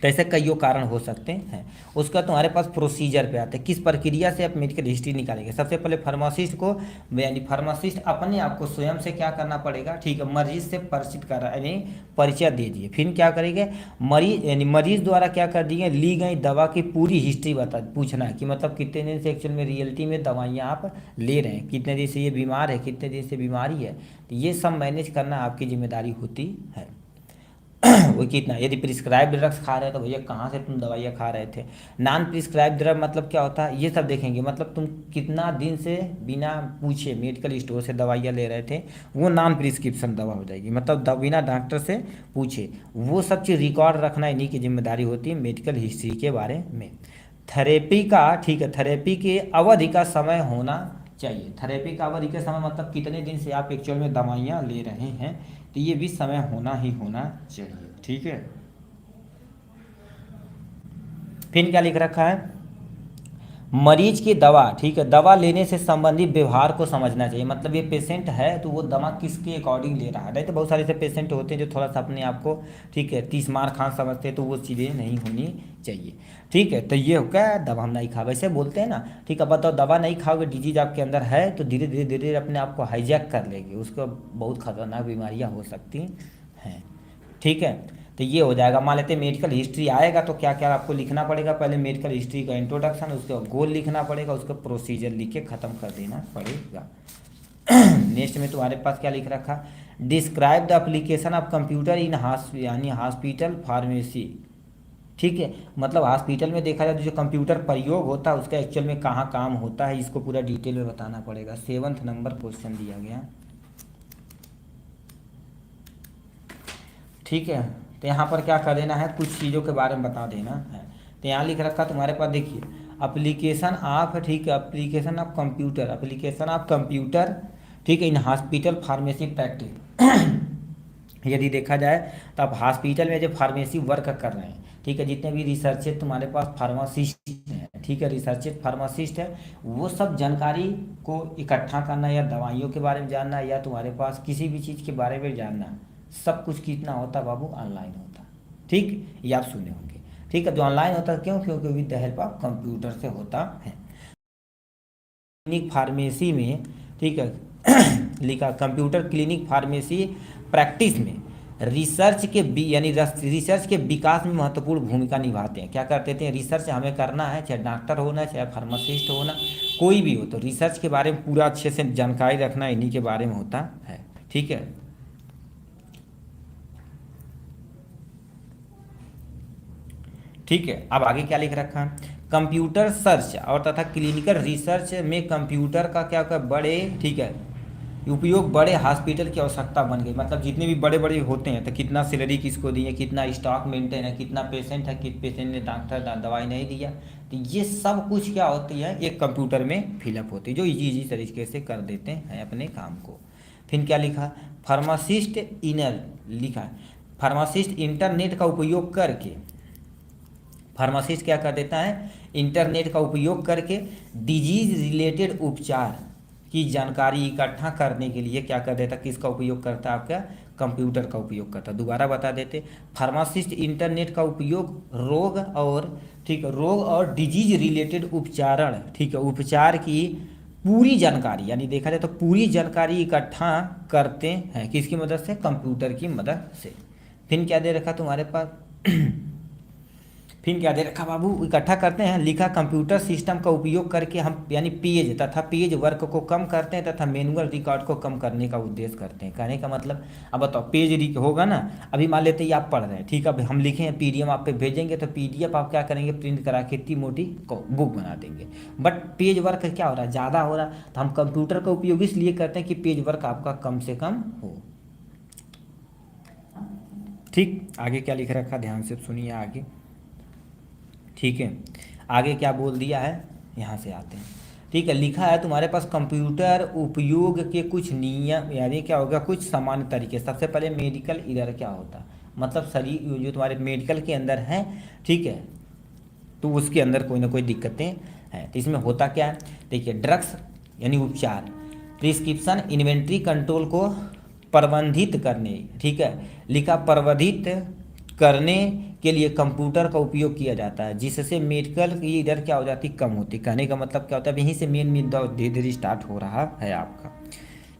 तो ऐसे कईयों कारण हो सकते हैं। उसका तुम्हारे पास प्रोसीजर पे आते हैं, किस प्रक्रिया से आप मेडिकल हिस्ट्री निकालेंगे। सबसे पहले फार्मासिस्ट को, यानी फार्मासिस्ट अपने आप को स्वयं से क्या करना पड़ेगा, ठीक है, मरीज से परिचित करा, यानी परिचय दीजिए। फिर क्या करेंगे, मरीज यानी मरीज द्वारा क्या कर दिए, ली गई दवा की पूरी हिस्ट्री बता पूछना है कि मतलब कितने दिन से एक्चुअल में रियलिटी में दवाइयाँ आप ले रहे हैं, कितने दिन से ये बीमार है, कितने दिन से बीमारी है, तो ये सब मैनेज करना आपकी जिम्मेदारी होती है। वो कितना, यदि प्रिस्क्राइब्ड ड्रग्स खा रहे हैं तो भैया कहाँ से तुम दवाइयाँ खा रहे थे। नॉन प्रिस्क्राइब्ड ड्रग मतलब क्या होता है, ये सब देखेंगे, मतलब तुम कितना दिन से बिना पूछे मेडिकल स्टोर से दवाइयाँ ले रहे थे, वो नॉन प्रिस्क्रिप्शन दवा हो जाएगी, मतलब बिना डॉक्टर से पूछे। वो सब चीज़ रिकॉर्ड रखना इन्हीं की जिम्मेदारी होती है मेडिकल हिस्ट्री के बारे में। थेरेपी का, ठीक है, थेरेपी के अवधि का समय होना चाहिए। थेरेपी का अवधि के समय मतलब कितने दिन से आप एक्चुअल में दवाइयाँ ले रहे हैं, तो ये भी समय होना ही होना चाहिए। ठीक है, फिर क्या लिख रखा है, मरीज की दवा, ठीक है, दवा लेने से संबंधित व्यवहार को समझना चाहिए। मतलब ये पेशेंट है तो वो दवा किसके अकॉर्डिंग ले रहा है, नहीं तो बहुत सारे ऐसे पेशेंट होते हैं जो थोड़ा सा अपने आप को, ठीक है, 30 मार खान समझते हैं, तो वो चीज़ें नहीं होनी चाहिए। ठीक है, तो ये हो क्या, दवा हम नहीं खा, वैसे बोलते हैं ना, ठीक है, बताओ दवा नहीं खाओगे, डिजीज आपके अंदर है, तो धीरे धीरे धीरे अपने आप को हाईजैक कर लेगी, उसको बहुत खतरनाक बीमारियाँ हो सकती हैं। ठीक है, तो ये हो जाएगा। मान लेते हैं मेडिकल हिस्ट्री आएगा तो क्या क्या आपको लिखना पड़ेगा, पहले मेडिकल हिस्ट्री का इंट्रोडक्शन, उसका गोल लिखना पड़ेगा, उसका प्रोसीजर लिख के ख़त्म कर देना पड़ेगा। नेक्स्ट में तुम्हारे पास क्या लिख रखा, describe the application of computer इन यानी हॉस्पिटल फार्मेसी। ठीक है, मतलब हॉस्पिटल में देखा जाए तो जो कंप्यूटर प्रयोग होता है उसका एक्चुअल में कहाँ काम होता है, इसको पूरा डिटेल में बताना पड़ेगा। 7th नंबर क्वेश्चन दिया गया। ठीक है, तो यहाँ पर क्या कर देना है, कुछ चीज़ों के बारे में बता देना है। तो यहाँ लिख रखा तुम्हारे पास, देखिए, एप्लीकेशन ऑफ, ठीक है, application of computer, application of computer, ठीक है, इन हॉस्पिटल फार्मेसी प्रैक्टिस। यदि देखा जाए तो आप हॉस्पिटल में जो फार्मेसी वर्क कर रहे हैं, ठीक है, जितने भी रिसर्चेज तुम्हारे पास फार्मासिस्ट हैं, ठीक है, रिसर्चेज फार्मासिस्ट है, वो सब जानकारी को इकट्ठा करना, या दवाइयों के बारे में जानना, या तुम्हारे पास किसी भी चीज़ के बारे में जानना, सब कुछ कितना होता बाबू, ऑनलाइन होता। ठीक, ये आप सुने होंगे। ठीक है, जो ऑनलाइन होता है क्यों, क्योंकि with the help of computer से होता है। क्लिनिक फार्मेसी में, ठीक है, लिखा कंप्यूटर क्लिनिक फार्मेसी प्रैक्टिस में रिसर्च के यानी रिसर्च के विकास में महत्वपूर्ण भूमिका निभाते हैं। क्या करते थे, रिसर्च हमें करना है, चाहे डॉक्टर होना, चाहे फार्मासिस्ट होना, कोई भी हो, तो रिसर्च के बारे में पूरा अच्छे से जानकारी रखना इन्हीं के बारे में होता है। ठीक है, ठीक है, अब आगे क्या लिख रखा है, कंप्यूटर सर्च और तथा क्लिनिकल रिसर्च में कंप्यूटर का क्या क्या बड़े, ठीक है, उपयोग बड़े हॉस्पिटल की आवश्यकता बन गई। मतलब जितने भी बड़े बड़े होते हैं तो कितना सैलरी किसको दी है, कितना स्टॉक मेंटेन है, कितना पेशेंट है, किस पेशेंट ने डॉक्टर दवाई नहीं दिया, तो ये सब कुछ क्या होती है, एक कंप्यूटर में फिलअप होती है, जो इजी तरीके से कर देते हैं अपने काम को। फिर क्या लिखा, फार्मासिस्ट इनर लिखा है, फार्मासिस्ट इंटरनेट का उपयोग करके, फार्मासिस्ट क्या कर देता है, इंटरनेट का उपयोग करके डिजीज रिलेटेड उपचार की जानकारी इकट्ठा करने के लिए क्या कर देता, किसका उपयोग करता है, आपका कंप्यूटर का उपयोग करता। दोबारा बता देते, फार्मासिस्ट इंटरनेट का उपयोग रोग और, ठीक है, रोग और डिजीज रिलेटेड उपचारण, ठीक है, उपचार की पूरी जानकारी, यानी देखा जाए तो पूरी जानकारी इकट्ठा करते हैं, किसकी मदद से, कंप्यूटर की मदद से। फिर क्या दे रखा तुम्हारे पास, फिर क्या दे रखा बाबू, इकट्ठा करते हैं, लिखा कंप्यूटर सिस्टम का उपयोग करके हम यानी पेज तथा पेज वर्क को कम करते हैं तथा मैनुअल रिकॉर्ड को कम करने का उद्देश्य करते हैं। कहने का मतलब, अब बताओ पेज होगा ना, अभी मान लेते हैं आप पढ़ रहे हैं, ठीक है, अब हम लिखे हैं पीडीएफ आप पे भेजेंगे, तो पीडीएफ आप क्या करेंगे, प्रिंट करा के इतनी मोटी बुक बना देंगे। बट पेज वर्क क्या हो रहा है, ज़्यादा हो रहा है, तो हम कंप्यूटर का उपयोग इसलिए करते हैं कि पेज वर्क आपका कम से कम हो। ठीक, आगे क्या लिख रखा ध्यान से सुनिए आगे। ठीक है, आगे क्या बोल दिया है, यहाँ से आते हैं। ठीक है, लिखा है तुम्हारे पास कंप्यूटर उपयोग के कुछ नियम, यानी क्या होगा, कुछ सामान्य तरीके। सबसे पहले मेडिकल एरर क्या होता है, मतलब शरीर जो तुम्हारे मेडिकल के अंदर है, ठीक है, तो उसके अंदर कोई ना कोई दिक्कतें हैं। तो इसमें होता क्या है, देखिए, ड्रग्स यानी उपचार, प्रिस्क्रिप्शन इन्वेंट्री कंट्रोल को प्रबंधित करने, ठीक है, लिखा प्रबंधित करने के लिए कंप्यूटर का उपयोग किया जाता है, जिससे मेडिकल की इधर क्या हो जाती, कम होती। कहने का मतलब क्या होता है, यहीं से मेन मुद्दा धीरे धीरे स्टार्ट हो रहा है आपका।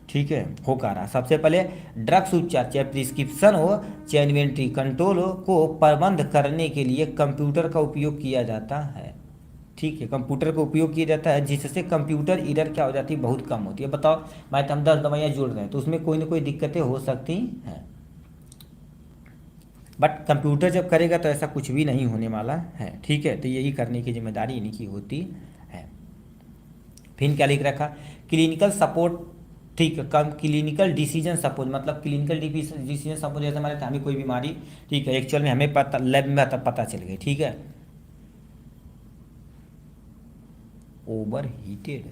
ठीक है, हो का रहा सबसे पहले ड्रग्स उपचार, चाहे प्रिस्क्रिप्शन हो चाहे इन्वेंट्री कंट्रोल हो, को प्रबंध करने के लिए कंप्यूटर का उपयोग किया जाता है। ठीक है, कंप्यूटर का उपयोग किया जाता है, जिससे कंप्यूटर इधर क्या हो जाती है, बहुत कम होती है। बताओ भाई, हम 10 दवाइयाँ जोड़ रहे हैं तो उसमें कोई ना कोई दिक्कतें हो सकती हैं, बट कंप्यूटर जब करेगा तो ऐसा कुछ भी नहीं होने वाला है। ठीक है, तो यही करने की जिम्मेदारी इन्हीं की होती है। फिर क्या लिख रखा, क्लिनिकल सपोर्ट, ठीक है, कम क्लिनिकल डिसीजन सपोर्ट, मतलब क्लिनिकल डिसीजन सपोर्ट, जैसे हमारे हमें कोई बीमारी, ठीक है, एक्चुअल में हमें पता, लैब में पता चल गई, ठीक है, ओवर हीटेड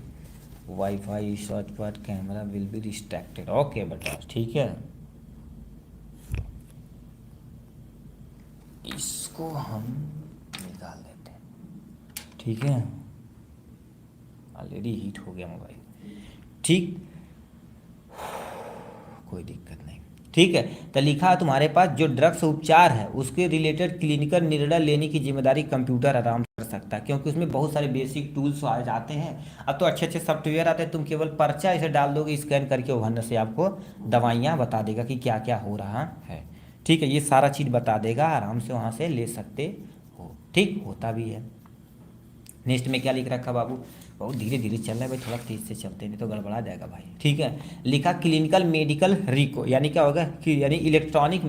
वाईफाई सर्च पर कैमरा विल बी रिस्ट्रैक्टेड, ओके बेटा, ठीक है, इसको हम निकाल लेते हैं। ठीक है, ऑलरेडी हीट हो गया मोबाइल, ठीक, कोई दिक्कत नहीं। ठीक है, तो लिखा है तुम्हारे पास जो ड्रग्स उपचार है उसके रिलेटेड क्लिनिकल निर्णय लेने की जिम्मेदारी कंप्यूटर आराम से कर सकता है, क्योंकि उसमें बहुत सारे बेसिक टूल्स आ जाते हैं। अब तो अच्छे अच्छे सॉफ्टवेयर आते हैं, तुम केवल पर्चा इसे डाल दोगे, स्कैन करके वहाँ से आपको दवाइयाँ बता देगा कि क्या क्या हो रहा है। ठीक है, ये सारा चीज़ बता देगा, आराम से वहाँ से ले सकते हो। ठीक, होता भी है। नेक्स्ट में क्या लिख रखा बाबू, बहुत धीरे धीरे चल रहा है भाई, थोड़ा तेज से चलते नहीं तो गड़बड़ा जाएगा भाई। ठीक है, लिखा क्लिनिकल मेडिकल रिको, यानी क्या होगा कि यानी इलेक्ट्रॉनिक,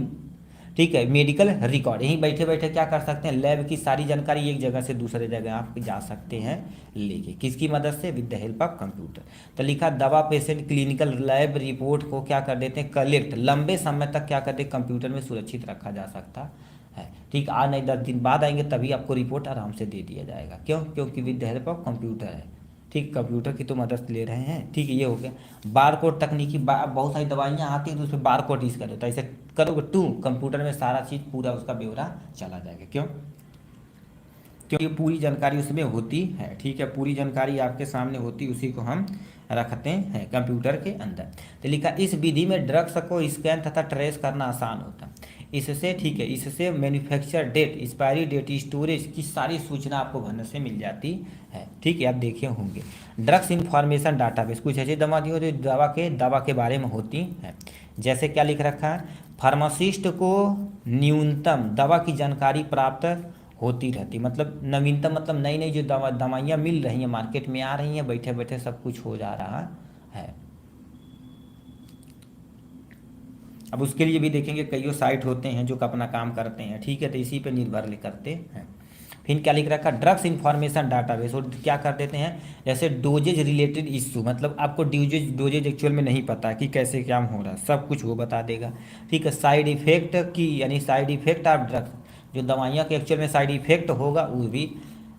ठीक है, मेडिकल रिकॉर्ड, यहीं बैठे बैठे क्या कर सकते हैं, लैब की सारी जानकारी एक जगह से दूसरे जगह आप जा सकते हैं लेके, किसकी मदद से, with the help of computer. तो लिखा दवा पेशेंट क्लिनिकल लैब रिपोर्ट को क्या कर देते हैं, कलेक्ट, लंबे समय तक क्या करते हैं, कंप्यूटर में सुरक्षित रखा जा सकता है। ठीक, आज नहीं 10 दिन बाद आएंगे तभी आपको रिपोर्ट आराम से दे दिया जाएगा। क्यों, क्योंकि with the help of computer है। ठीक, कंप्यूटर की तो मदद ले रहे हैं। ठीक है, ये हो गया बार कोड तकनीकी, बहुत सारी दवाइयाँ आती हैं तो उसमें बार कोड यूज़ कर देता है, ऐसे करोगे टू कंप्यूटर में सारा चीज़ पूरा उसका ब्यौरा चला जाएगा। क्यों, क्योंकि पूरी जानकारी उसमें होती है। ठीक है, पूरी जानकारी आपके सामने होती, उसी को हम रखते हैं कंप्यूटर के अंदर। तो लिखा इस विधि में ड्रग्स को स्कैन तथा ट्रेस करना आसान होता है इससे। ठीक है, इससे manufacture date, expiry date, storage की सारी सूचना आपको भरने से मिल जाती है। ठीक है, आप देखे होंगे ड्रग्स इंफॉर्मेशन डाटाबेस, कुछ ऐसी दवा दी हो जो दवा के बारे में होती हैं। जैसे क्या लिख रखा है, फार्मासिस्ट को न्यूनतम दवा की जानकारी प्राप्त होती रहती, मतलब नवीनतम, मतलब नई नई जो दवाइयाँ मिल रही हैं, मार्केट में आ रही हैं, बैठे बैठे सब कुछ हो जा रहा है। अब उसके लिए भी देखेंगे कई साइट होते हैं जो अपना काम करते हैं। ठीक है, तो इसी पे निर्भर करते हैं। फिर क्या लिख रखा, ड्रग्स इंफॉर्मेशन डाटाबेस, और क्या कर देते हैं, जैसे डोजेज रिलेटेड इशू, मतलब आपको डोजेज एक्चुअल में नहीं पता कि कैसे क्या हो रहा है, सब कुछ वो बता देगा। ठीक है, साइड इफेक्ट की, यानी साइड इफेक्ट ऑफ ड्रग्स, जो दवाइयाँ के एक्चुअल में साइड इफेक्ट होगा वो भी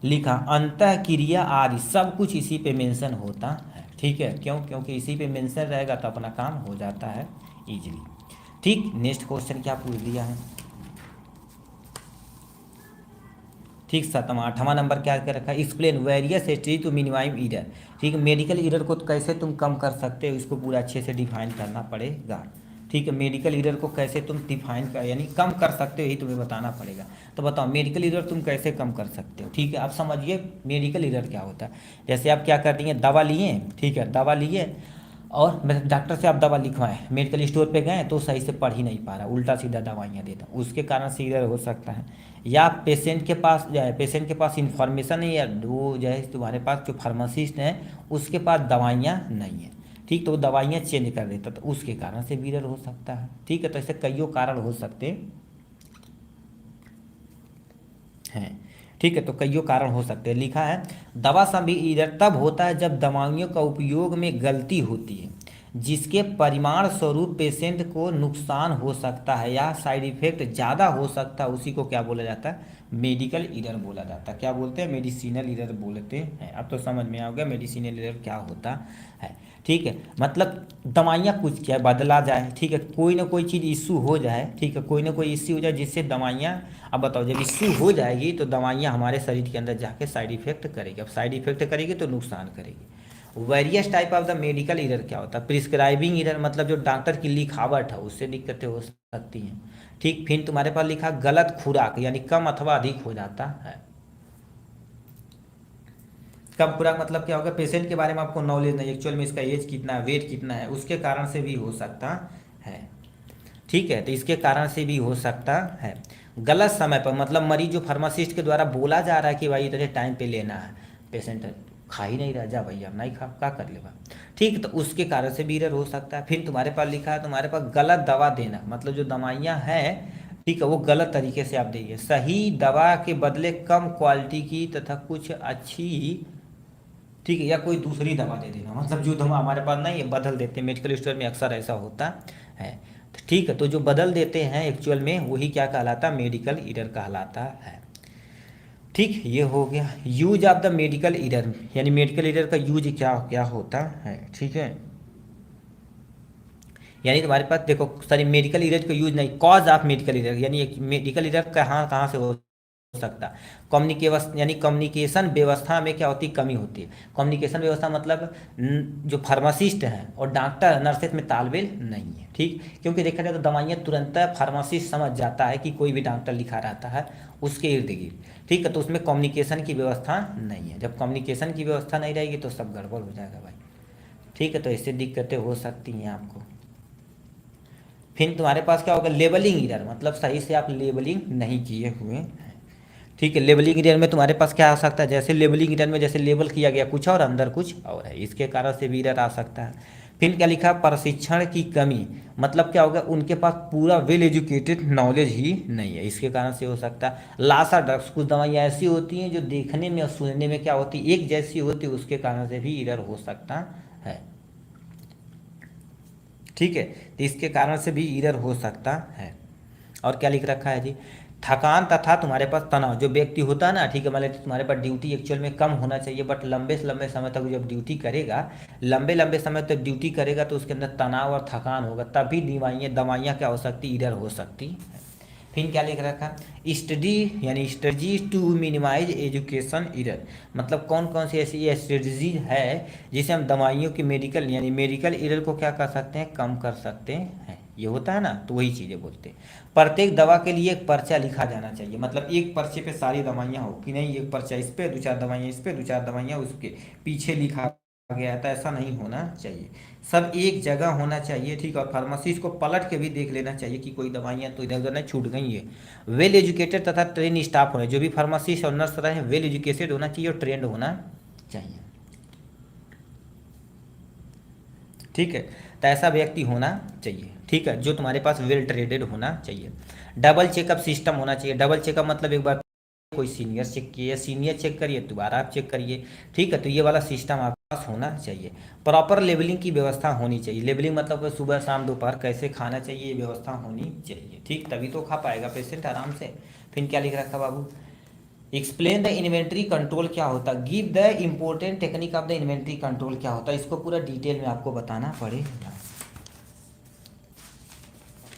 लिखा, अंतः क्रिया आदि सब कुछ इसी पे मेंशन होता है। ठीक है, क्यों, क्योंकि इसी पे मेंशन रहेगा तो अपना काम हो जाता है ईजिली। ठीक, नेक्स्ट क्वेश्चन क्या पूछ दिया है, ठीक, 7वां 8वां नंबर क्या कर रखा है, explain various stage to minimise error. ठीक है, मेडिकल ईरर को कैसे तुम कम कर सकते हो, इसको पूरा अच्छे से डिफाइन करना पड़ेगा। ठीक है, मेडिकल ईरर को कैसे तुम डिफाइन कर, यानी कम कर सकते हो, यही तुम्हें बताना पड़ेगा। तो बताओ मेडिकल ईरर तुम कैसे कम कर सकते हो। ठीक है, आप समझिए मेडिकल ईरर क्या होता है। जैसे आप क्या कर दिए, दवा लिए, ठीक है, दवा लिए और डॉक्टर से आप दवा लिखवाएं, मेडिकल स्टोर पे गए तो सही से पढ़ ही नहीं पा रहा, उल्टा सीधा दवाइयाँ देता, उसके कारण से ईरर हो सकता है। या पेशेंट के पास इंफॉर्मेशन है, या वो जो है तुम्हारे पास जो फार्मासिस्ट हैं उसके पास दवाइयाँ नहीं है। ठीक, तो वो दवाइयाँ चेंज कर देता, तो उसके कारण से भी ईरर हो सकता है। ठीक है, तो ऐसे कईयों कारण हो सकते हैं। ठीक है, तो कईयों कारण हो सकते हैं। लिखा है दवा संबंधी ईरर तब होता है जब दवाइयों का उपयोग में गलती होती है, जिसके परिमाण स्वरूप पेशेंट को नुकसान हो सकता है या साइड इफेक्ट ज़्यादा हो सकता है, उसी को क्या बोला जाता है, मेडिकल एरर बोला जाता है। क्या बोलते हैं, मेडिसिनल एरर बोलते हैं। अब तो समझ में आ गया मेडिसिनल एरर क्या होता है। ठीक है, मतलब दवाइयाँ कुछ क्या बदला जाए, ठीक है, कोई ना कोई चीज़ इशू हो जाए, ठीक है, कोई ना कोई इश्यू हो जाए जिससे दवाइयाँ, अब बताओ जब इश्यू हो जाएगी तो दवाइयाँ हमारे शरीर के अंदर जाके साइड इफेक्ट करेगी। अब साइड इफेक्ट करेगी तो नुकसान करेगी। Various type of the medical error क्या होता है, प्रिस्क्राइबिंग एरर, मतलब जो डॉक्टर की लिखावट है उससे दिक्कतें हो सकती हैं। ठीक, फिर तुम्हारे पास लिखा गलत खुराक, यानी कम अथवा अधिक हो जाता है। कम खुराक मतलब क्या होगा, पेशेंट के बारे में आपको नॉलेज नहीं, एक्चुअल में इसका एज कितना है, वेट कितना है, उसके कारण से भी हो सकता है। ठीक है, तो इसके कारण से भी हो सकता है। गलत समय पर, मतलब मरीज जो फार्मासिस्ट के द्वारा बोला जा रहा है कि भाई इतने टाइम पे लेना है, पेशेंट खा ही नहीं रहा, जा भैया नहीं खा, क्या कर लेगा। ठीक, तो उसके कारण से भी एरर हो सकता है। फिर तुम्हारे पास लिखा है, तुम्हारे पास गलत दवा देना, मतलब जो दवाइयाँ हैं, ठीक है, वो गलत तरीके से आप देंगे, सही दवा के बदले कम क्वालिटी की तथा कुछ अच्छी, ठीक है, या कोई दूसरी दवा दे देना, मतलब जो दवा हमारे पास नहीं है बदल देते हैं, मेडिकल स्टोर में अक्सर ऐसा होता है। तो ठीक है, तो जो बदल देते हैं एक्चुअल में वही क्या कहलाता है, मेडिकल एरर कहलाता है। ठीक, ये हो गया use of the medical error, यानी मेडिकल एरर का यूज क्या क्या होता है। ठीक है, यानी तुम्हारे पास देखो सॉरी, मेडिकल एरर का यूज नहीं, कॉज ऑफ मेडिकल एरर, यानी एक मेडिकल एरर कहाँ कहाँ से हो सकता, कम्युनिकेशन, यानी कम्युनिकेशन व्यवस्था में क्या होती है, कमी होती है। कम्युनिकेशन व्यवस्था मतलब जो फार्मासिस्ट हैं और डॉक्टर नर्सेज में तालमेल नहीं है। ठीक, क्योंकि देखा जाए तो दवाइयाँ तुरंत फार्मासिस्ट समझ जाता है कि कोई भी डॉक्टर लिखा रहता है उसके इर्द गिर्द। ठीक है, तो उसमें कम्युनिकेशन की व्यवस्था नहीं है। जब कम्युनिकेशन की व्यवस्था नहीं रहेगी तो सब गड़बड़ हो जाएगा भाई। ठीक है, तो इससे दिक्कतें हो सकती हैं आपको। फिर तुम्हारे पास क्या होगा, लेबलिंग एरर, मतलब सही से आप लेबलिंग नहीं किए हुए हैं। ठीक है, लेबलिंग एरर में तुम्हारे पास क्या आ सकता है, जैसे लेबलिंग एरर में जैसे लेबल किया गया कुछ और अंदर कुछ और है, इसके कारण से भी एरर आ सकता है। फिर क्या लिखा, प्रशिक्षण की कमी, मतलब क्या होगा, उनके पास पूरा वेल एजुकेटेड नॉलेज ही नहीं है, इसके कारण से हो सकता है। लासा ड्रग्स, कुछ दवाइयाँ ऐसी होती हैं जो देखने में और सुनने में क्या होती है, एक जैसी होती है, उसके कारण से भी एरर हो सकता है। ठीक है, तो इसके कारण से भी एरर हो सकता है। और क्या लिख रखा है जी, थकान तथा तुम्हारे पास तनाव, जो व्यक्ति होता है ना, ठीक है, मतलब तुम्हारे पास ड्यूटी एक्चुअल में कम होना चाहिए, बट लंबे से लंबे समय तक जब ड्यूटी करेगा, लंबे लंबे समय तक ड्यूटी करेगा तो उसके अंदर तनाव और थकान होगा, तभी दवाइयाँ क्या हो सकती, एरर हो सकती है। फिर क्या लिख रखा, स्टडी, यानी strategy to minimise education error, मतलब कौन कौन सी ऐसी स्ट्रेटजी है जिसे हम दवाइयों की मेडिकल, यानी मेडिकल एरर को क्या कर सकते हैं, कम कर सकते हैं। ये होता है ना, तो वही चीज़ें बोलते हैं। प्रत्येक दवा के लिए एक पर्चा लिखा जाना चाहिए, मतलब एक पर्चे पे सारी दवाइयाँ हो कि नहीं, एक पर्चा इस पे, दो चार दवाइयाँ इस पे, दो चार दवाइयाँ उसके पीछे लिखा गया था, ऐसा नहीं होना चाहिए। सब एक जगह होना चाहिए। ठीक, और फार्मासिस्ट को पलट के भी देख लेना चाहिए कि कोई दवाइयाँ तो इधर उधर नहीं छूट गई है। वेल एजुकेटेड तथा ट्रेन स्टाफ होना, जो भी फार्मासिस्ट और नर्स रहे वेल एजुकेटेड होना चाहिए और ट्रेंड होना चाहिए। ठीक है, तो ऐसा व्यक्ति होना चाहिए। ठीक है, जो तुम्हारे पास वेल ट्रेडेड होना चाहिए। डबल चेकअप सिस्टम होना चाहिए। डबल चेकअप मतलब एक बार कोई सीनियर चेक किए, सीनियर चेक करिए, दोबारा आप चेक करिए। ठीक है, तो ये वाला सिस्टम आपके पास होना चाहिए। प्रॉपर लेबलिंग की व्यवस्था होनी चाहिए। लेबलिंग मतलब सुबह शाम दोपहर कैसे खाना चाहिए, ये व्यवस्था होनी चाहिए। ठीक, तभी तो खा पाएगा पेशेंट आराम से। फिर क्या लिख रखा बाबू, एक्सप्लेन द इन्वेंट्री कंट्रोल क्या होता है, give the important technique of the inventory control क्या होता है, इसको पूरा डिटेल में आपको बताना पड़ेगा।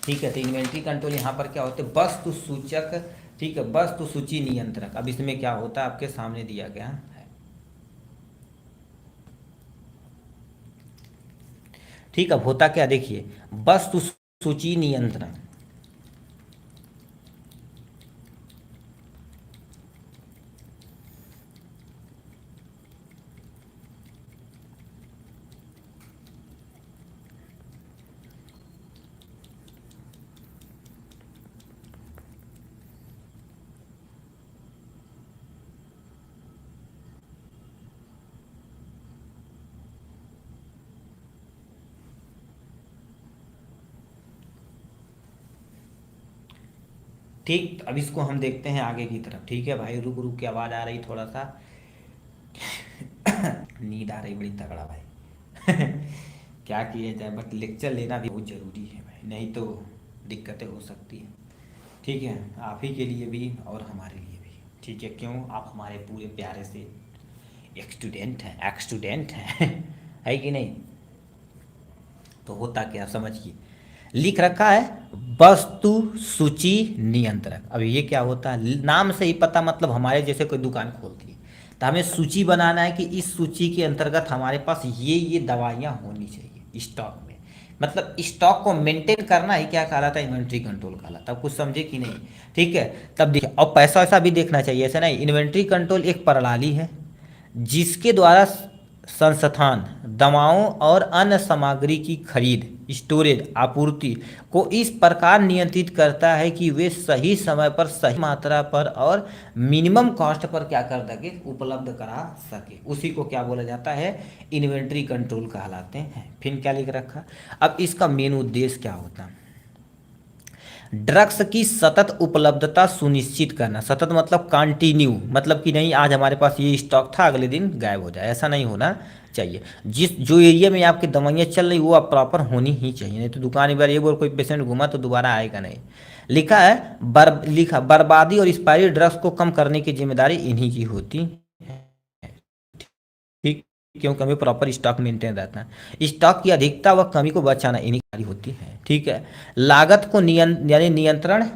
ठीक है, तो इन्वेंट्री कंट्रोल यहाँ पर क्या होते हैं, वस्तु सूचक, ठीक है, वस्तु सूची नियंत्रक। अब इसमें क्या होता है आपके सामने दिया गया है। ठीक, अब होता क्या देखिए, वस्तु सूची नियंत्रण, ठीक, अब इसको हम देखते हैं आगे की तरफ। ठीक है भाई, रुक रुक के आवाज़ आ रही थोड़ा सा नींद आ रही बड़ी तगड़ा भाई क्या किया जाए, बट लेक्चर लेना भी बहुत ज़रूरी है भाई, नहीं तो दिक्कतें हो सकती हैं। ठीक है, आप ही के लिए भी और हमारे लिए भी। ठीक है, क्यों, आप हमारे पूरे प्यारे से एक स्टूडेंट हैं, एक स्टूडेंट हैं है कि नहीं। तो होता क्या समझिए, लिख रखा है वस्तु सूची नियंत्रक। अब ये क्या होता है, नाम से ही पता, मतलब हमारे जैसे कोई दुकान खोलती है तो हमें सूची बनाना है कि इस सूची के अंतर्गत हमारे पास ये दवाइयाँ होनी चाहिए स्टॉक में। मतलब स्टॉक को मेंटेन करना ही क्या कहलाता है, इन्वेंट्री कंट्रोल कहलाता है। अब कुछ समझे कि नहीं। ठीक है, तब देखिए, और पैसा वैसा भी देखना चाहिए, ऐसा नहीं। इन्वेंट्री कंट्रोल एक प्रणाली है जिसके द्वारा संस्थान दवाओं और अन्य सामग्री की खरीद, स्टोरेज, आपूर्ति को इस प्रकार नियंत्रित करता है कि वे सही समय पर, सही मात्रा पर और मिनिमम कॉस्ट पर क्या कर सके, उपलब्ध करा सके। उसी को क्या बोला जाता है, इन्वेंट्री कंट्रोल कहलाते हैं। फिर क्या लिख रखा, अब इसका मेन उद्देश्य क्या होता है, ड्रग्स की सतत उपलब्धता सुनिश्चित करना। सतत मतलब कंटिन्यू, मतलब कि नहीं आज हमारे पास ये स्टॉक था अगले दिन गायब हो जाए, ऐसा नहीं होना चाहिए। जिस जो एरिया में आपकी दवाइयाँ चल रही वो आप प्रॉपर होनी ही चाहिए, नहीं तो दुकान पर एक बार कोई पेशेंट घुमा तो दोबारा आएगा नहीं। लिखा है लिखा बर्बादी और एक्सपायरी ड्रग्स को कम करने की जिम्मेदारी इन्हीं की होती है। ठीक, क्योंकि हमें प्रॉपर स्टॉक मेंटेन रहता है। स्टॉक की अधिकता व कमी को बचाना इन्हीं की होती है। ठीक है, लागत को यानी नियंत्रण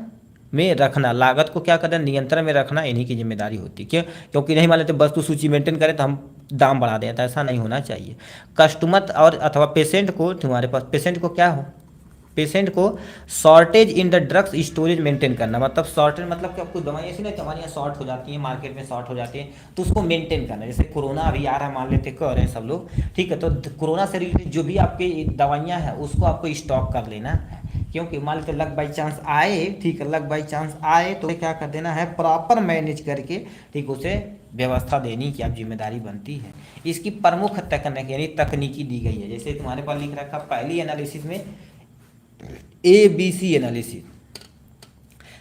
में रखना, लागत को क्या करना, नियंत्रण में रखना इन्हीं की जिम्मेदारी होती है। क्यों, क्योंकि नहीं मान लेते वस्तु सूची मेंटेन करें तो हम दाम बढ़ा दें, तो ऐसा नहीं होना चाहिए। कस्टमर और अथवा पेशेंट को, तुम्हारे पास पेशेंट को क्या हो, पेशेंट को shortage in the drugs storage maintain करना। मतलब शॉर्टेज मतलब कि आपको दवाइयाँ ऐसी ना हमारे यहाँ शॉर्ट हो जाती हैं, मार्केट में शॉर्ट हो जाती हैं, तो उसको मेंटेन करना। जैसे कोरोना अभी आ रहा है, मान लेते कह रहे हैं सब लोग, ठीक है, तो कोरोना से रिलेटेड जो भी आपकी दवाइयाँ हैं उसको आपको स्टॉक कर लेना है। क्योंकि मान लेते लक बाई चांस आए, ठीक है, लक बाई चांस आए तो क्या कर देना है, प्रॉपर मैनेज करके, ठीक, उसे व्यवस्था देनी की आप जिम्मेदारी बनती है। इसकी प्रमुख तकनीक यानी तकनीकी दी गई है। जैसे तुम्हारे पास लिख रखा पहली एनालिसिस में ABC एनालिसिस,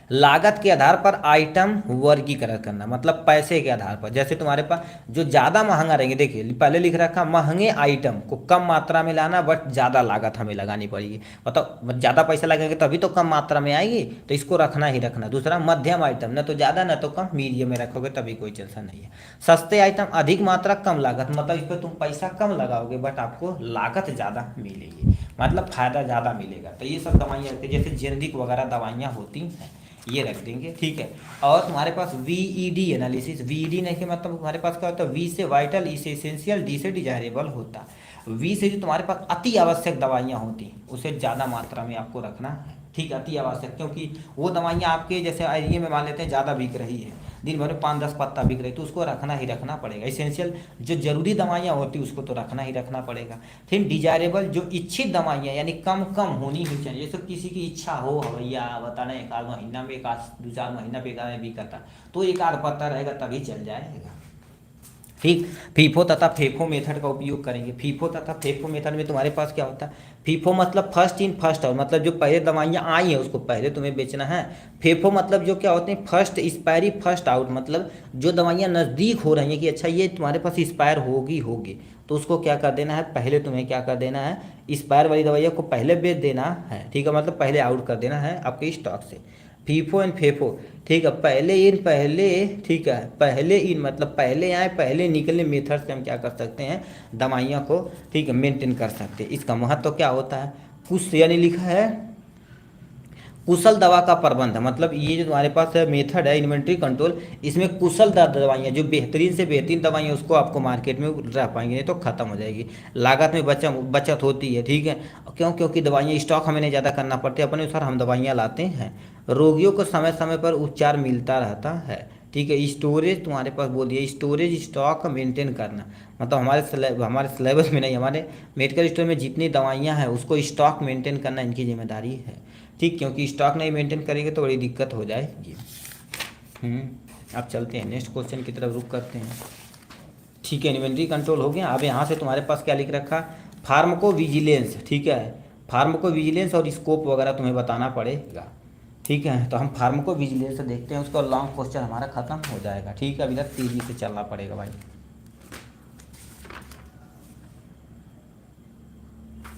लागत के आधार पर आइटम वर्गीकरण करना, मतलब पैसे के आधार पर। जैसे तुम्हारे पास जो ज़्यादा महंगा रहेंगे, देखिए पहले लिख रखा महंगे आइटम को कम मात्रा में लाना, बट ज़्यादा लागत हमें लगानी पड़ेगी। मतलब ज़्यादा पैसा लगेंगे तभी तो कम मात्रा में आएगी, तो इसको रखना ही रखना। दूसरा मध्यम आइटम, न तो ज़्यादा न तो कम, मीडियम में रखोगे तभी कोई टेंशन नहीं है। सस्ते आइटम, अधिक मात्रा कम लागत, मतलब इस पर तुम पैसा कम लगाओगे बट आपको लागत ज़्यादा मिलेगी, मतलब फ़ायदा ज़्यादा मिलेगा। तो ये सब दवाइयाँ होती है, जैसे जेनरिक वगैरह दवाइयाँ होती हैं, ये रख देंगे। ठीक है, और तुम्हारे पास VED एनालिसिस, VED नहीं के मतलब तुम्हारे पास क्या होता है, V से वाइटल, E से एसेंशियल, D से डिजायरेबल होता। V से जो तुम्हारे पास अति आवश्यक दवाइयाँ होती उसे ज़्यादा मात्रा में आपको रखना है। ठीक है, अति आवश्यक, क्योंकि वो दवाइयाँ आपके जैसे एरिया में मान लेते हैं ज़्यादा बिक रही है, दिन भर में 5-10 पत्ता बिक रही, तो उसको रखना ही रखना पड़ेगा। इसेंशियल जो जरूरी दवाइयाँ होती उसको तो रखना ही रखना पड़ेगा। फिर डिजायरेबल जो इच्छित दवाइयाँ यानी कम कम होनी ही चाहिए। जैसे किसी की इच्छा हो भैया बताना एक आध महीना में, एक आध 2-4 महीना पे भी करता, तो एक आध पत्ता रहेगा तभी चल जाएगा। ठीक, फीफो तथा फेफो मेथड का उपयोग करेंगे। फीफो तथा फेफो मेथड में तुम्हारे पास क्या होता है, फीफो मतलब फर्स्ट इन फर्स्ट आउट, मतलब जो पहले दवाइयाँ आई हैं उसको पहले तुम्हें बेचना है। फेफो मतलब जो क्या होते हैं, फर्स्ट एक्सपायरी फर्स्ट आउट, मतलब जो दवाइयाँ नज़दीक हो रही हैं कि अच्छा ये तुम्हारे पास एक्सपायर होगी तो उसको क्या कर देना है, पहले तुम्हें क्या कर देना है, एक्सपायर वाली दवाइयों को पहले बेच देना है। ठीक है, मतलब पहले आउट कर देना है आपके स्टॉक से। फीफो एंड फेफो, ठीक है, पहले इन पहले, ठीक है, पहले इन मतलब पहले आए पहले निकले मेथड से हम क्या कर सकते हैं, दवाइयाँ को, ठीक है, मेंटेन कर सकते हैं। इसका महत्व क्या होता है, कुछ यानी लिखा है कुशल दवा का प्रबंध, मतलब ये जो तुम्हारे पास मेथड है इन्वेंट्री कंट्रोल, इसमें कुशल दवाइयाँ जो बेहतरीन से बेहतरीन दवाइयाँ उसको आपको मार्केट में रह पाएंगे, नहीं तो ख़त्म हो जाएगी। लागत में बचत होती है। ठीक है, क्यों, क्योंकि दवाइयाँ स्टॉक हमें नहीं ज़्यादा करना पड़ती, अपने अनुसार हम दवाइयाँ लाते हैं। रोगियों को समय समय पर उपचार मिलता रहता है। ठीक है, स्टोरेज तुम्हारे पास बोल दिया, स्टोरेज स्टॉक मेंटेन करना, मतलब हमारे सिलेबस में नहीं, हमारे मेडिकल स्टोर में जितनी दवाइयाँ हैं उसको स्टॉक मेंटेन करना इनकी जिम्मेदारी है। ठीक, क्योंकि स्टॉक नहीं मेंटेन करेंगे तो बड़ी दिक्कत हो जाएगी। अब चलते हैं नेक्स्ट क्वेश्चन की तरफ, रुक करते हैं। ठीक है, इन्वेंट्री कंट्रोल हो गया। अब यहाँ से तुम्हारे पास क्या लिख रखा, फार्मको विजिलेंस। ठीक है, फार्मको विजिलेंस और स्कोप वगैरह तुम्हें बताना पड़ेगा। ठीक है, तो हम फार्मको विजिलेंस देखते हैं, उसका लॉन्ग क्वेश्चन हमारा खत्म हो जाएगा। ठीक है, अभी तक तेजी से चलना पड़ेगा भाई।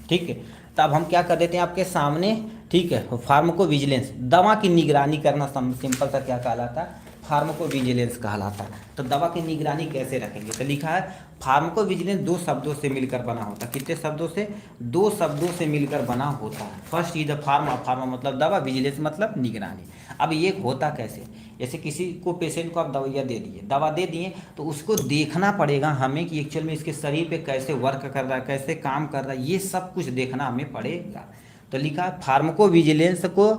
ठीक है। तो अब हम क्या कर देते हैं आपके सामने, ठीक है, फार्माको विजिलेंस, दवा की निगरानी करना सिंपल सा क्या कहलाता है, फार्माको विजिलेंस कहलाता है। तो दवा की निगरानी कैसे रखेंगे, तो लिखा है फार्माको विजिलेंस दो शब्दों से मिलकर बना होता है। कितने शब्दों से, दो शब्दों से मिलकर बना होता है। First is the pharma, pharma मतलब दवा, विजिलेंस मतलब निगरानी। अब ये होता कैसे, जैसे किसी को पेशेंट को आप दवाइयाँ दे दिए, दवा दे दिए, तो उसको देखना पड़ेगा हमें कि एक्चुअल में इसके शरीर पे कैसे वर्क कर रहा है, कैसे काम कर रहा है, ये सब कुछ देखना हमें पड़ेगा। तो लिखा फार्माको विजिलेंस को,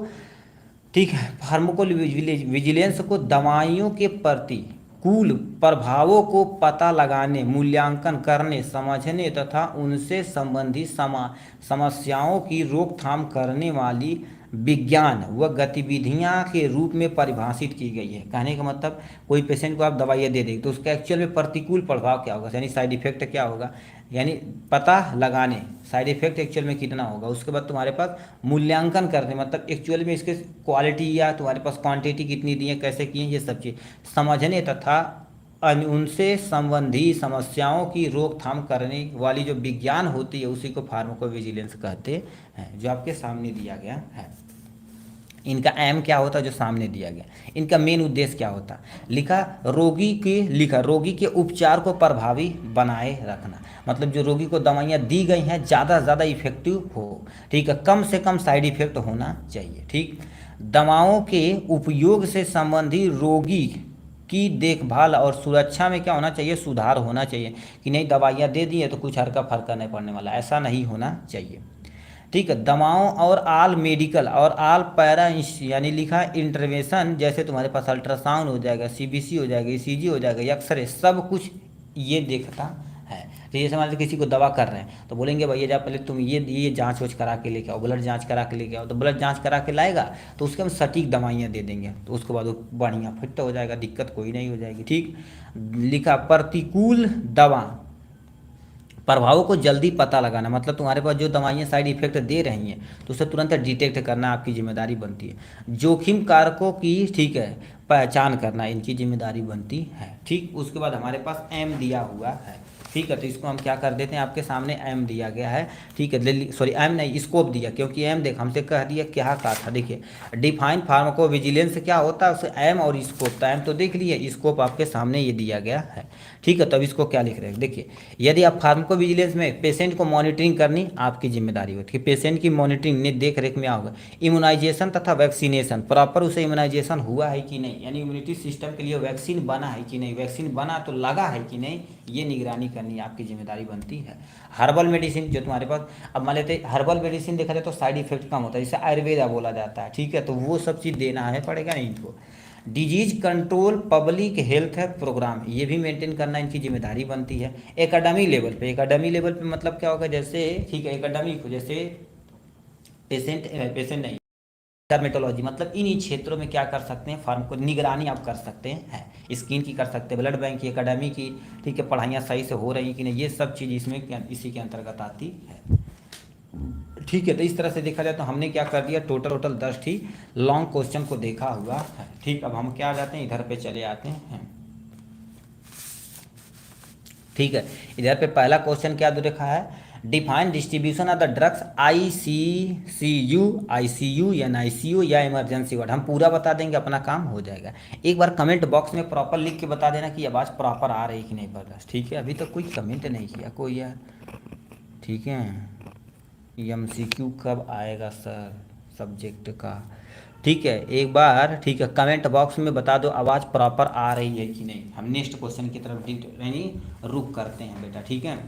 ठीक है, फार्माको विजिलेंस को दवाइयों के प्रतिकूल प्रभावों को पता लगाने, मूल्यांकन करने, समझने तथा उनसे संबंधित समस्याओं की रोकथाम करने वाली विज्ञान व गतिविधियां के रूप में परिभाषित की गई है। कहने का मतलब कोई पेशेंट को आप दवाइयाँ दे देंगे तो उसका एक्चुअल में प्रतिकूल प्रभाव क्या होगा, यानी साइड इफेक्ट क्या होगा, यानी पता लगाने साइड इफेक्ट एक्चुअल में कितना होगा। उसके बाद तुम्हारे पास मूल्यांकन करने, मतलब एक्चुअल में इसके क्वालिटी या तुम्हारे पास क्वांटिटी कितनी दी है, कैसे की है, ये सब चीज़ समझने तथा उनसे संबंधी समस्याओं की रोकथाम करने वाली जो विज्ञान होती है उसी को फार्माकोविजिलेंस कहते हैं, जो आपके सामने दिया गया है। इनका एम क्या होता है, जो सामने दिया गया। इनका मेन उद्देश्य क्या होता, लिखा रोगी के उपचार को प्रभावी बनाए रखना, मतलब जो रोगी को दवाइयाँ दी गई हैं ज़्यादा से ज़्यादा इफेक्टिव हो, ठीक है, कम से कम साइड इफेक्ट होना चाहिए, ठीक। दवाओं के उपयोग से संबंधी रोगी की देखभाल और सुरक्षा में क्या होना चाहिए, सुधार होना चाहिए, कि नहीं दवाइयाँ दे दी है तो कुछ हल्का फर्क नहीं पड़ने वाला, ऐसा नहीं होना चाहिए, ठीक है। दवाओं और आल मेडिकल और आल पैरा यानी लिखा इंटरवेंशन, जैसे तुम्हारे पास अल्ट्रासाउंड हो जाएगा, सीबीसी हो जाएगा, ईसीजी हो जाएगा, एक्सरे, सब कुछ ये देखता है। तो ये समझ लो किसी को दवा कर रहे हैं तो बोलेंगे भैया जा पहले तुम ये जांच वाँच करा के लेके आओ, ब्लड जांच करा के लेके आओ, तो ब्लड जांच करा के लाएगा तो उसके हम सटीक दवाइयाँ दे देंगे, तो उसके बाद वो बढ़िया फिट हो जाएगा, दिक्कत कोई नहीं हो जाएगी, ठीक। लिखा प्रतिकूल दवा प्रभावों को जल्दी पता लगाना, मतलब तुम्हारे पास जो दवाइयाँ साइड इफेक्ट दे रही हैं तो उसे तुरंत डिटेक्ट करना आपकी जिम्मेदारी बनती है। जोखिम कारकों की, ठीक है, पहचान करना इनकी जिम्मेदारी बनती है, ठीक। उसके बाद हमारे पास एम दिया हुआ है, ठीक है, तो इसको हम क्या कर देते हैं, आपके सामने एम दिया गया है, ठीक है, सॉरी एम नहीं स्कोप दिया, क्योंकि एम देख हमसे कह दिया क्या कहा था, देखिए डिफाइन फार्माको विजिलेंस क्या होता है, उसे एम और स्कोप, तो एम तो देख लिए, स्कोप आपके सामने ये दिया गया है, ठीक है। तब इसको क्या लिख रहे हैं, देखिए यदि आप फार्माको विजिलेंस में पेशेंट को मॉनिटरिंग करनी आपकी जिम्मेदारी होती है, पेशेंट की मॉनिटरिंग ने देख रेख में होगा, इम्यूनाइजेशन तथा वैक्सीनेशन प्रॉपर उसे इम्यूनाइजेशन हुआ है कि नहीं, यानी इम्यूनिटी सिस्टम के लिए वैक्सीन बना है कि नहीं, वैक्सीन बना तो लगा है कि नहीं, ये निगरानी करनी आपकी जिम्मेदारी बनती है। हर्बल मेडिसिन जो तुम्हारे पास, अब मान लेते हर्बल मेडिसिन देखा जाए तो साइड इफेक्ट कम होता है, जैसे आयुर्वेदा बोला जाता है, ठीक है, तो वो सब चीज़ देना है पड़ेगा नहीं इनको। Disease control public health programme ये भी मेंटेन करना इनकी जिम्मेदारी बनती है। एकेडमी लेवल पे, एकेडमी लेवल पे मतलब क्या होगा, जैसे ठीक है एकेडमिक, जैसे पेशेंट नहीं, डर्मेटोलॉजी, मतलब इन्हीं क्षेत्रों में क्या कर सकते हैं, फार्म को निगरानी आप कर सकते हैं, स्किन की कर सकते हैं, ब्लड बैंक की, एकेडमी की, ठीक है, पढ़ाइयाँ सही से हो रही कि नहीं, ये सब चीज़ इसमें इसी के अंतर्गत आती है, ठीक है। तो इस तरह से देखा जाए तो हमने क्या कर दिया, टोटल 10 ही लॉन्ग क्वेश्चन को देखा हुआ है, ठीक। अब हम क्या जाते हैं, इधर पे चले आते हैं, ठीक है। इधर पे पहला क्वेश्चन क्या देखा है, define distribution of the drugs ICU NICU या इमरजेंसी वार्ड, हम पूरा बता देंगे, अपना काम हो जाएगा। एक बार कमेंट बॉक्स में प्रॉपर लिख के बता देना कि आवाज़ प्रॉपर आ रही कि नहीं बर्दाश्त, ठीक है। अभी तक कोई कमेंट नहीं किया कोई यार, ठीक है। एमसीक्यू कब आएगा सर सब्जेक्ट का, ठीक है, एक बार ठीक है कमेंट बॉक्स में बता दो आवाज़ प्रॉपर आ रही है कि नहीं, हम नेक्स्ट क्वेश्चन की तरफ यानी रुक करते हैं बेटा, ठीक है।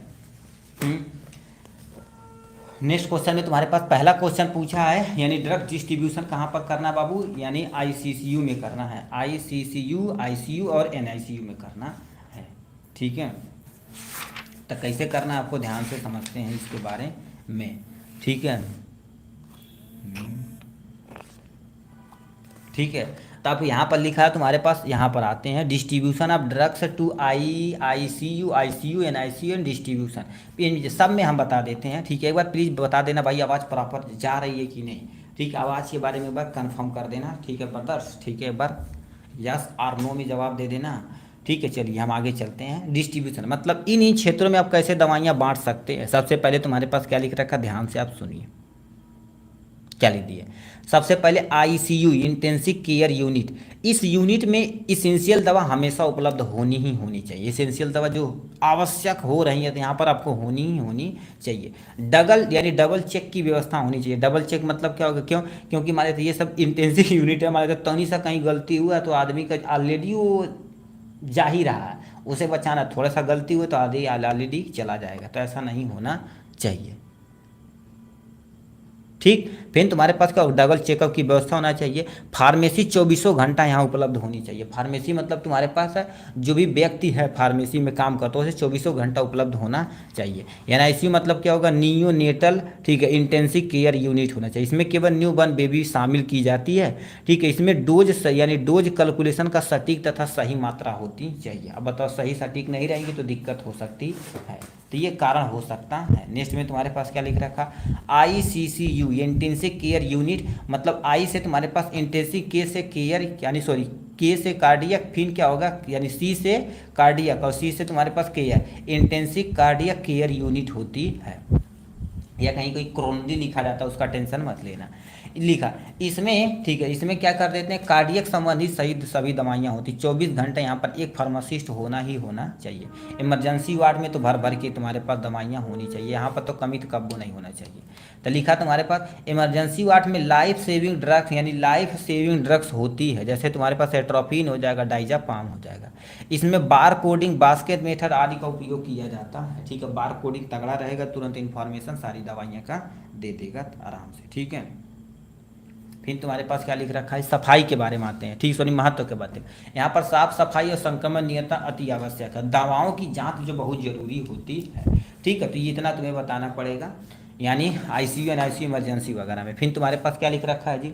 नेक्स्ट क्वेश्चन में तुम्हारे पास पहला क्वेश्चन पूछा है, यानी ड्रग डिस्ट्रीब्यूशन कहाँ पर करना बाबू, यानी आईसीसीयू में करना है, आईसीसीयू, आईसीयू और एनआईसीयू में करना है, ठीक है। तो कैसे करना है आपको ध्यान से समझते हैं इसके बारे में, ठीक है, ठीक है। तो आप यहाँ पर लिखा है तुम्हारे पास, यहाँ पर आते हैं distribution of drugs to ICU NICU and distribution, इन सब में हम बता देते हैं, ठीक है। एक बार प्लीज़ बता देना भाई आवाज़ प्रॉपर जा रही है कि नहीं, ठीक है, आवाज़ के बारे में एक बार कंफर्म कर देना, ठीक है ब्रदर्स, ठीक है, एक बार यस और नो में जवाब दे देना, ठीक है, चलिए हम आगे चलते हैं। डिस्ट्रीब्यूशन मतलब इन क्षेत्रों में आप कैसे दवाइयाँ बांट सकते हैं। सबसे पहले तुम्हारे पास क्या लिख रखा, ध्यान से आप सुनिए क्या लिख दिए। सबसे पहले आईसीयू इंटेंसिव केयर यूनिट, इस यूनिट में इसेंशियल दवा हमेशा उपलब्ध होनी ही होनी चाहिए। इसेंशियल दवा जो आवश्यक हो रही है तो यहाँ पर आपको होनी ही होनी चाहिए। डबल चेक की व्यवस्था होनी चाहिए। डबल चेक मतलब क्या होगा, क्यों, क्योंकि हमारे तो ये सब इंटेंसिव यूनिट है, हमारे तो तनी सा कहीं गलती हुआ तो आदमी का ऑलरेडी वो जा ही रहा है, उसे बचाना, थोड़ा सा गलती हुई तो आदमी ऑलरेडी चला जाएगा, तो ऐसा नहीं होना चाहिए। ठीक, फिर तुम्हारे पास क्या डबल चेकअप की व्यवस्था होना चाहिए। फार्मेसी 24 घंटा यहाँ उपलब्ध होनी चाहिए। फार्मेसी मतलब तुम्हारे पास है जो भी व्यक्ति है फार्मेसी में काम करता है उसे 24 घंटा उपलब्ध होना चाहिए। एनआईसीयू मतलब क्या होगा, नियोनेटल, ठीक है, इंटेंसिव केयर यूनिट होना चाहिए। इसमें केवल न्यू बॉर्न बेबी शामिल की जाती है। ठीक है, इसमें डोज यानी डोज कैलकुलेशन का सटीक तथा सही मात्रा होती चाहिए। अब बताओ सही सटीक नहीं रहेंगी तो दिक्कत हो सकती है, तो ये कारण हो सकता है। नेक्स्ट में तुम्हारे पास क्या लिख रखा, आईसीसीयू इंटेंसिव केयर यूनिट मतलब आई से तुम्हारे पास इंटेंसिव, के से केयर यानी सॉरी के से कार्डियक, फिर क्या होगा यानी सी से कार्डियक और सी से तुम्हारे पास care, intensive cardiac care unit होती है। या कहीं कोई क्रोनरी लिखा जाता है उसका टेंशन मत लेना, लिखा इसमें। ठीक है, इसमें क्या कर देते हैं, कार्डियक संबंधित सभी दवाइयाँ होती। 24 घंटे यहाँ पर एक फार्मासिस्ट होना ही होना चाहिए। इमरजेंसी वार्ड में तो भर भर के तुम्हारे पास दवाइयाँ होनी चाहिए, यहाँ पर तो कमी तो कब्बो नहीं होना चाहिए। तो लिखा तुम्हारे पास इमरजेंसी वार्ड में लाइफ सेविंग ड्रग्स यानी लाइफ सेविंग ड्रग्स होती है, जैसे तुम्हारे पास एट्रोपिन हो जाएगा, डाइजापाम हो जाएगा। इसमें बार कोडिंग, बास्केट मेथड आदि का उपयोग किया जाता है। ठीक है, बार कोडिंग तगड़ा रहेगा, तुरंत इन्फॉर्मेशन सारी दवाइयाँ का दे देगा आराम से। ठीक है, फिर तुम्हारे पास क्या लिख रखा है, सफाई के बारे में आते हैं। ठीक, सॉरी महत्व के बातें यहाँ पर साफ सफाई और संक्रमण नियंत्रण अति आवश्यक है। दवाओं की जांच जो बहुत जरूरी होती है। ठीक है, तो ये इतना तुम्हें बताना पड़ेगा, यानी आईसीयू एनआईसीयू इमरजेंसी वगैरह में। फिर तुम्हारे पास क्या लिख रखा है जी,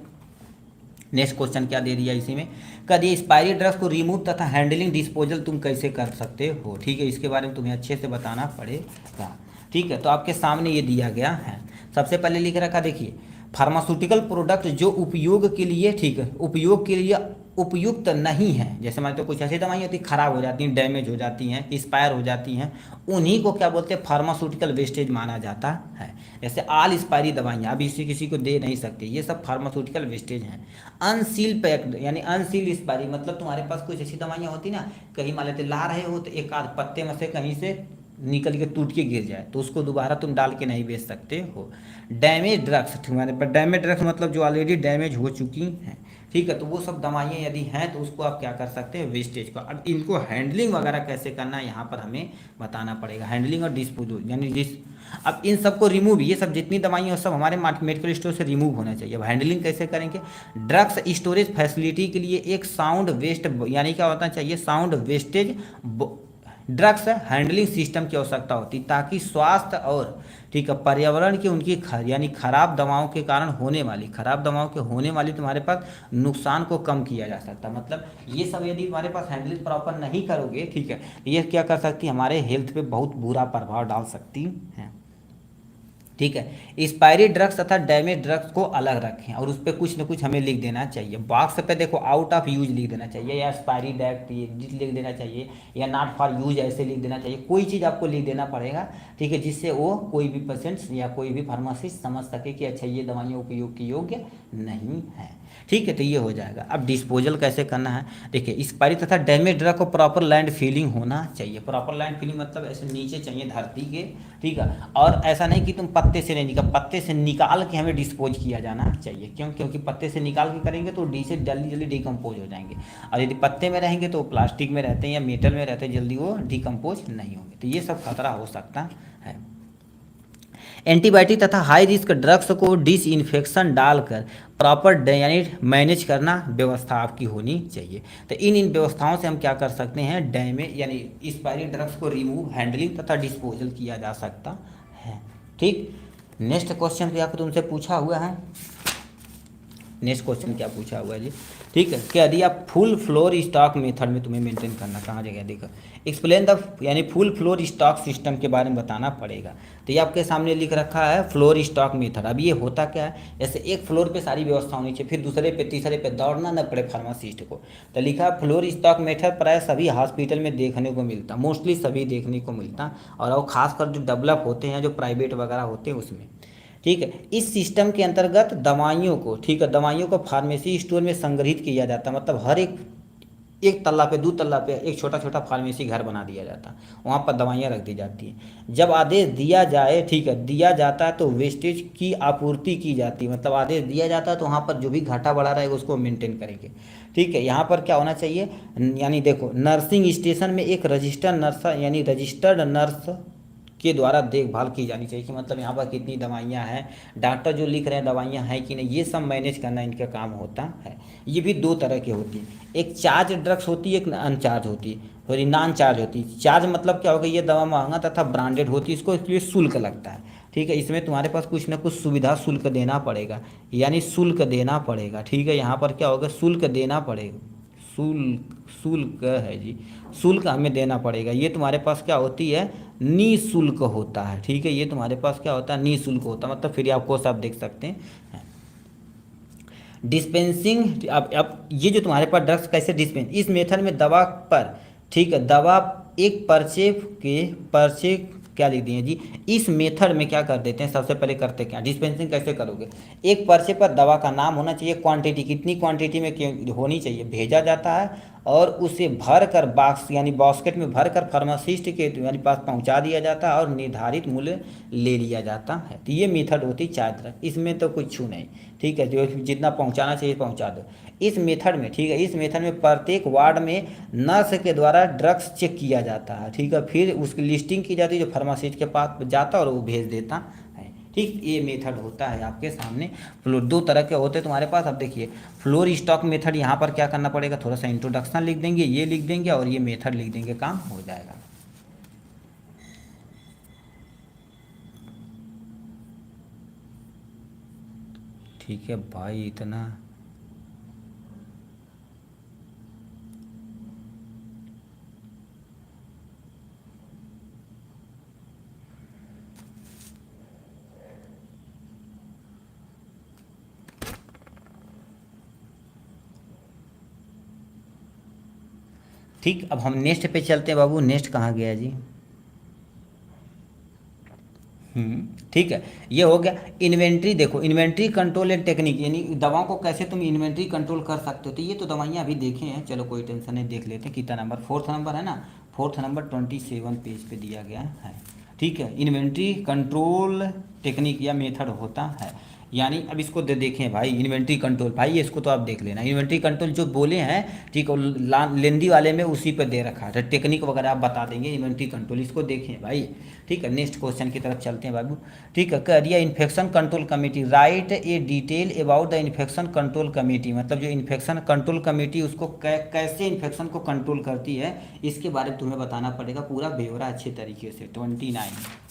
नेक्स्ट क्वेश्चन क्या दे दिया इसी में, कर ये एक्सपायरी ड्रग्स को रिमूव तथा हैंडलिंग डिस्पोजल तुम कैसे कर सकते हो। ठीक है, इसके बारे में तुम्हें अच्छे से बताना पड़ेगा। ठीक है, तो आपके सामने ये दिया गया है। सबसे पहले लिख रखा, देखिए फार्मास्यूटिकल प्रोडक्ट जो उपयोग के लिए, ठीक है, उपयोग के लिए उपयुक्त नहीं है, जैसे मान तो कुछ ऐसी दवाई होती खराब हो जाती हैं, डैमेज हो जाती हैं, एक्सपायर हो जाती हैं, उन्हीं को क्या बोलते हैं, फार्मास्यूटिकल वेस्टेज माना जाता है। जैसे आल एक्सपायरी दवाइयाँ अब इसी किसी को दे नहीं सकते, ये सब फार्मास्यूटिकल वेस्टेज हैं। अनसील पैक्ड यानी अनसील एक्सपायरी मतलब तुम्हारे पास कुछ ऐसी दवाइयाँ होती ना, कहीं मान लेते ला रहे हो तो एक आध पत्ते में से कहीं से निकल के टूट के गिर जाए तो उसको दोबारा तुम डाल के नहीं बेच सकते हो। डैमेज ड्रग्स, तुम्हारे पर डैमेज ड्रग्स मतलब जो ऑलरेडी डैमेज हो चुकी हैं। ठीक है, तो वो सब दवाइयाँ यदि हैं तो उसको आप क्या कर सकते हैं, वेस्टेज को। अब इनको हैंडलिंग वगैरह कैसे करना है यहाँ पर हमें बताना पड़ेगा, हैंडलिंग और डिस्पोजल यानी अब इन सबको रिमूव, ये सब जितनी दवाइयाँ सब हमारे मेडिकल स्टोर से रिमूव होना चाहिए। अब हैंडलिंग कैसे करेंगे, ड्रग्स स्टोरेज फैसिलिटी के लिए एक साउंड वेस्ट यानी क्या होना चाहिए, sound wastage drugs handling system की आवश्यकता होती ताकि स्वास्थ्य और, ठीक है, पर्यावरण की उनकी यानी खराब दवाओं के कारण होने वाली, खराब दवाओं के होने वाली तुम्हारे पास नुकसान को कम किया जा सकता। मतलब ये सब यदि तुम्हारे पास हैंडलिंग प्रॉपर नहीं करोगे, ठीक है, ये क्या कर सकती है, हमारे हेल्थ पे बहुत बुरा प्रभाव डाल सकती है। ठीक है, एक्सपायरी ड्रग्स तथा डैमेज ड्रग्स को अलग रखें और उस पर कुछ ना कुछ हमें लिख देना चाहिए। बॉक्स पे देखो आउट ऑफ यूज लिख देना चाहिए, या एक्सपायरी डेट लिख देना चाहिए, या नॉट फॉर यूज ऐसे लिख देना चाहिए। कोई चीज़ आपको लिख देना पड़ेगा, ठीक है, जिससे वो कोई भी पेशेंट्स या कोई भी फार्मासिस्ट समझ सके कि अच्छा ये दवाइयाँ उपयोग के योग्य नहीं है। ठीक है, तो ये हो जाएगा। अब डिस्पोजल कैसे करना है, देखिए एक्सपायरी तथा डैमेज ड्रग को प्रॉपर लैंड फीलिंग होना चाहिए। प्रॉपर लैंड फीलिंग मतलब ऐसे नीचे चाहिए धरती के, ठीक है, और ऐसा नहीं कि तुम पत्ते से नहीं निकाल, पत्ते से निकाल के हमें डिस्पोज किया जाना चाहिए। क्यों, क्योंकि पत्ते से निकाल के करेंगे तो डी से जल्दी जल्दी डिकम्पोज हो जाएंगे, और यदि पत्ते में रहेंगे तो प्लास्टिक में रहते हैं या मेटल में रहते हैं, जल्दी वो डिकम्पोज नहीं होंगे, तो ये सब खतरा हो सकता है। एंटीबायोटिक तथा हाई रिस्क ड्रग्स को डिसइंफेक्शन डालकर प्रॉपर यानी मैनेज करना व्यवस्था आपकी होनी चाहिए। तो इन व्यवस्थाओं से हम क्या कर सकते हैं, डैमेज यानी एक्सपायरी ड्रग्स को रिमूव, हैंडलिंग तथा डिस्पोजल किया जा सकता है। ठीक, नेक्स्ट क्वेश्चन भी आपको तुमसे पूछा हुआ है। नेक्स्ट क्वेश्चन क्या पूछा हुआ है जी, ठीक है, कि यदि आप फुल फ्लोर स्टॉक मेथड में तुम्हें मेंटेन करना, कहाँ जगह देखो, एक्सप्लेन द यानी फुल फ्लोर स्टॉक सिस्टम के बारे में बताना पड़ेगा। तो ये आपके सामने लिख रखा है फ्लोर स्टॉक मेथड। अब ये होता क्या है, जैसे एक फ्लोर पे सारी व्यवस्था होनी चाहिए, फिर दूसरे पे तीसरे पे दौड़ना न पड़े फार्मासिस्ट को। तो लिखा फ्लोर स्टॉक मेथड प्राय सभी हॉस्पिटल में देखने को मिलता, मोस्टली सभी देखने को मिलता, और वो खासकर जो डेवलप होते हैं जो प्राइवेट वगैरह होते हैं उसमें, ठीक है। इस सिस्टम के अंतर्गत दवाइयों को, ठीक है, दवाइयों को फार्मेसी स्टोर में संग्रहित किया जाता है, मतलब हर एक तल्ला पे, दो तल्ला पे एक छोटा छोटा फार्मेसी घर बना दिया जाता है, वहाँ पर दवाइयाँ रख दी जाती हैं। जब आदेश दिया जाए, ठीक है, दिया जाता है तो वेस्टेज की आपूर्ति की जाती है, मतलब आदेश दिया जाता है तो वहाँ पर जो भी घाटा बढ़ा रहेगा उसको मेंटेन करेंगे, ठीक है। यहाँ पर क्या होना चाहिए, यानी देखो नर्सिंग स्टेशन में एक रजिस्टर्ड नर्स यानी रजिस्टर्ड नर्स के द्वारा देखभाल की जानी चाहिए, कि मतलब यहाँ पर कितनी दवाइयाँ हैं, डॉक्टर जो लिख रहे हैं दवाइयाँ हैं कि नहीं, ये सब मैनेज करना इनका काम होता है। ये भी दो तरह की होती है, एक चार्ज ड्रग्स होती है, एक अनचार्ज होती है, सॉरी नॉन चार्ज होती है। चार्ज मतलब क्या होगा, ये दवा महंगा तथा ब्रांडेड होती है, इसको इसलिए शुल्क लगता है, ठीक है। इसमें तुम्हारे पास कुछ ना कुछ सुविधा शुल्क देना पड़ेगा, यानी शुल्क देना पड़ेगा, ठीक है। यहाँ पर क्या होगा, शुल्क देना पड़ेगा, शुल्क शुल्क है जी, शुल्क हमें देना पड़ेगा। ये तुम्हारे पास क्या होती है, निःशुल्क होता है, ठीक है। ये तुम्हारे पास क्या होता है, निःशुल्क होता है, मतलब फ्री ऑफ कॉस्ट आप देख सकते हैं। डिस्पेंसिंग, अब ये जो तुम्हारे पास ड्रग्स कैसे डिस्पेंस, इस मेथड में दवा पर, ठीक है, दवा एक पर्चे क्या लिख दिए जी, इस मेथड में क्या कर देते हैं, सबसे पहले करते क्या, डिस्पेंसिंग कैसे करोगे, एक पर्चे पर दवा का नाम होना चाहिए, क्वांटिटी कितनी क्वांटिटी में होनी चाहिए भेजा जाता है, और उसे भर कर बॉक्स यानी बास्केट में भर कर फार्मासिस्ट के तुम्हारे पास पहुंचा दिया जाता है और निर्धारित मूल्य ले लिया जाता है। तो ये मेथड होती है चार्ज, इसमें तो कुछ छू नहीं, ठीक है, जो जितना पहुंचाना चाहिए पहुंचा दो। इस मेथड में, ठीक है, इस मेथड में प्रत्येक वार्ड में नर्स के द्वारा ड्रग्स चेक किया जाता है, ठीक है, फिर उसकी लिस्टिंग की जाती है, जो फार्मासिस्ट के पास जाता है और वो भेज देता है, ठीक। ये मेथड होता है आपके सामने। फ्लोर दो तरह के होते हैं तुम्हारे पास। अब देखिए फ्लोर स्टॉक मेथड, यहाँ पर क्या करना पड़ेगा, थोड़ा सा इंट्रोडक्शन लिख देंगे, ये लिख देंगे और ये मेथड लिख देंगे, काम हो जाएगा। ठीक है भाई, इतना ठीक। अब हम नेक्स्ट पे चलते हैं बाबू, नेक्स्ट कहाँ गया जी, ठीक है, ये हो गया इन्वेंट्री। देखो इन्वेंट्री कंट्रोल एंड टेक्निक, यानी दवाओं को कैसे तुम इन्वेंट्री कंट्रोल कर सकते हो। तो ये तो दवाइयाँ अभी देखे हैं, चलो कोई टेंशन नहीं, देख लेते हैं कितना नंबर, फोर्थ नंबर है ना, फोर्थ नंबर 27 पेज पे दिया गया है, ठीक है। इन्वेंट्री कंट्रोल टेक्निक या मेथड होता है, यानी अब इसको देखें भाई, इन्वेंट्री कंट्रोल, भाई ये इसको तो आप देख लेना, इन्वेंट्री कंट्रोल जो बोले हैं, ठीक है, लेंदी वाले में उसी पे दे रखा है, टेक्निक वगैरह आप बता देंगे, इन्वेंट्री कंट्रोल इसको देखें भाई, ठीक है। नेक्स्ट क्वेश्चन की तरफ चलते हैं बाबू, ठीक है। कह दिया infection control committee, right A detail about the infection control committee, मतलब जो इन्फेक्शन कंट्रोल कमेटी उसको कैसे इन्फेक्शन को कंट्रोल करती है, इसके बारे में तुम्हें बताना पड़ेगा पूरा ब्यौरा अच्छे तरीके से। 29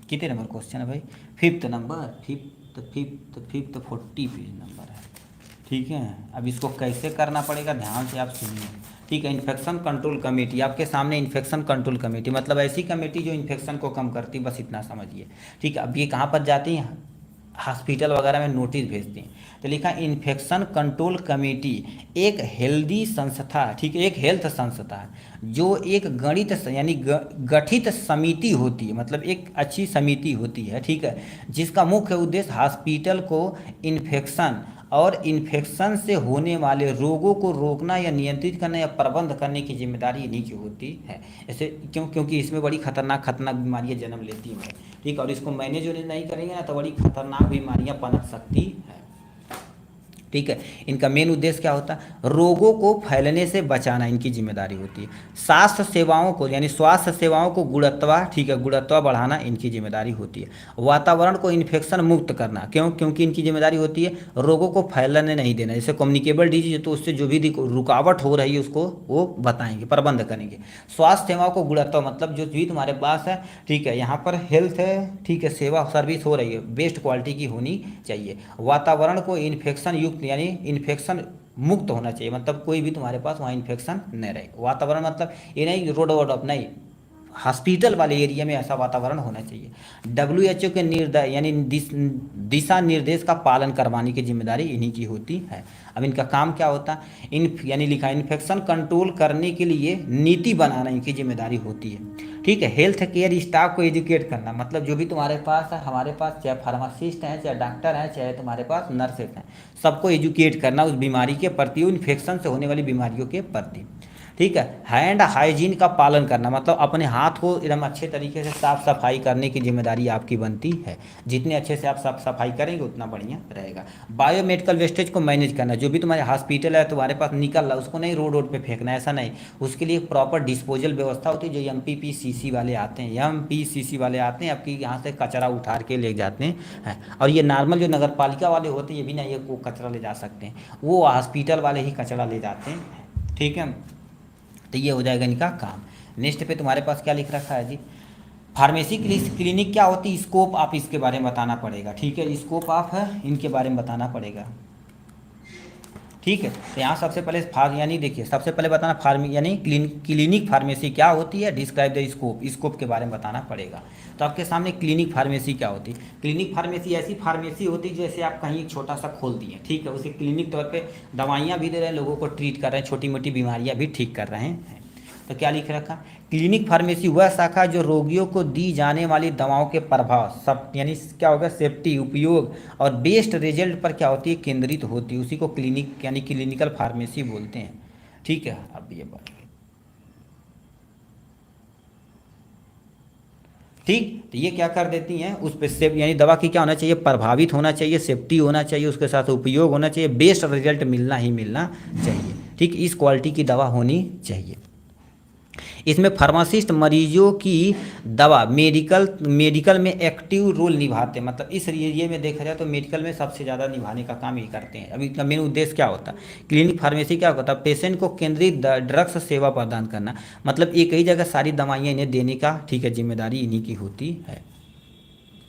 कितने नंबर क्वेश्चन है भाई, fifth number, fifth 40 page number है, ठीक है। अब इसको कैसे करना पड़ेगा ध्यान से आप सुनिए, ठीक है। इन्फेक्शन कंट्रोल कमेटी आपके सामने, इन्फेक्शन कंट्रोल कमेटी मतलब ऐसी कमेटी जो इन्फेक्शन को कम करती, बस इतना समझिए, ठीक है। अब ये कहाँ पर जाती हैं, हॉस्पिटल वगैरह में नोटिस भेजते हैं। तो लिखा इन्फेक्शन कंट्रोल कमेटी एक हेल्दी संस्था, ठीक है, एक हेल्थ संस्था है जो एक गणित यानी गठित समिति होती है, मतलब एक अच्छी समिति होती है, ठीक है, जिसका मुख्य उद्देश्य हॉस्पिटल को इन्फेक्शन और इन्फेक्शन से होने वाले रोगों को रोकना या नियंत्रित करना या प्रबंध करने की जिम्मेदारी इन्हीं की होती है। ऐसे क्योंकि इसमें बड़ी खतरनाक बीमारियां जन्म लेती हैं, ठीक, और इसको मैनेज नहीं करेंगे ना तो बड़ी खतरनाक बीमारियां पनप सकती है। ठीक है। इनका मेन उद्देश्य क्या होता है, रोगों को फैलने से बचाना इनकी जिम्मेदारी होती है। स्वास्थ्य सेवाओं को यानी स्वास्थ्य सेवाओं को गुणवत्ता, ठीक है, गुणवत्ता बढ़ाना इनकी जिम्मेदारी होती है। वातावरण को इन्फेक्शन मुक्त करना, क्यों, क्योंकि इनकी जिम्मेदारी होती है रोगों को फैलने नहीं देना। जैसे कम्युनिकेबल डिजीज, तो उससे जो भी रुकावट हो रही है उसको वो बताएंगे, प्रबंध करेंगे। स्वास्थ्य सेवाओं को गुणवत्ता मतलब जो भी तुम्हारे पास है, ठीक है, यहाँ पर हेल्थ है, ठीक है, सेवा सर्विस हो रही है, बेस्ट क्वालिटी की होनी चाहिए। वातावरण को इन्फेक्शन युक्त यानी इन्फेक्शन मुक्त होना चाहिए, मतलब कोई भी तुम्हारे पास वहाँ इन्फेक्शन नहीं रहे। वातावरण मतलब ये नहीं रोड वोड अप नहीं, हॉस्पिटल वाले एरिया में ऐसा वातावरण होना चाहिए। WHO के निर्देश यानी दिशा निर्देश का पालन करवाने की जिम्मेदारी इन्हीं की होती है। अब इनका काम क्या होता है, यानी लिखा इन्फेक्शन कंट्रोल करने के लिए नीति बनाना इनकी जिम्मेदारी होती है। ठीक है। हेल्थ केयर स्टाफ को एजुकेट करना, मतलब जो भी तुम्हारे पास है, हमारे पास चाहे फार्मासिस्ट हैं, चाहे डॉक्टर हैं, चाहे तुम्हारे पास नर्सेज हैं, सबको एजुकेट करना उस बीमारी के प्रति, इन्फेक्शन से होने वाली बीमारियों के प्रति। ठीक है। हैंड हाइजीन का पालन करना, मतलब अपने हाथ को एकदम अच्छे तरीके से साफ सफाई करने की जिम्मेदारी आपकी बनती है। जितने अच्छे से आप साफ सफाई करेंगे उतना बढ़िया रहेगा। बायोमेडिकल वेस्टेज को मैनेज करना, जो भी तुम्हारे हॉस्पिटल है तुम्हारे पास निकल रहा, उसको नहीं रोड पे फेंकना, ऐसा नहीं, उसके लिए प्रॉपर डिस्पोजल व्यवस्था होती है। जो MPPCC वाले आते हैं, MPCC वाले आते हैं, आपकी यहाँ से कचरा उठार के ले जाते हैं। और ये नॉर्मल जो नगर पालिका वाले होते हैं, ये भी नहीं ये वो कचरा ले जा सकते हैं, वो हॉस्पिटल वाले ही कचरा ले जाते हैं। ठीक है, तो ये हो जाएगा इनका काम। नेक्स्ट पे तुम्हारे पास क्या लिख रखा है जी, फार्मेसी क्लिनिक क्या होती है, स्कोप आप इसके बारे में बताना पड़ेगा। ठीक है, स्कोप आप है इनके बारे में बताना पड़ेगा। ठीक है, तो यहाँ सबसे पहले यानी देखिए, सबसे पहले बताना यानी क्लिनिक फार्मेसी क्या होती है, डिस्क्राइब द स्कोप, स्कोप के बारे में बताना पड़ेगा। तो आपके सामने क्लिनिक फार्मेसी क्या होती है। क्लिनिक फार्मेसी ऐसी फार्मेसी होती है जैसे आप कहीं एक छोटा सा खोल दिए, ठीक है, उसे क्लिनिक तौर पे दवाइयाँ भी दे रहे हैं, लोगों को ट्रीट कर रहे हैं, छोटी मोटी बीमारियाँ भी ठीक कर रहे हैं। तो क्या लिख रखा, क्लिनिक फार्मेसी वह शाखा जो रोगियों को दी जाने वाली दवाओं के प्रभाव सब यानी क्या होगा, सेफ्टी, उपयोग और बेस्ट रिजल्ट पर क्या होती है, केंद्रित होती है। उसी को क्लिनिक यानी क्लिनिकल फार्मेसी बोलते हैं। ठीक है, अब ये बात ठीक, तो ये क्या कर देती हैं, उस पर सेफ यानी दवा की क्या होना चाहिए, प्रभावित होना चाहिए, सेफ्टी होना चाहिए, उसके साथ उपयोग होना चाहिए, बेस्ट रिजल्ट मिलना ही मिलना चाहिए। ठीक, इस क्वालिटी की दवा होनी चाहिए। इसमें फार्मासिस्ट मरीजों की दवा मेडिकल में एक्टिव रोल निभाते हैं, मतलब इस एरिए में देखा जाए तो मेडिकल में सबसे ज़्यादा निभाने का काम ये करते हैं। अभी इनका मेन उद्देश्य क्या होता है, क्लिनिक फार्मेसी क्या होता है, पेशेंट को केंद्रित ड्रग्स सेवा प्रदान करना, मतलब एक ही जगह सारी दवाइयाँ इन्हें देने का, ठीक है, जिम्मेदारी इन्हीं की होती है।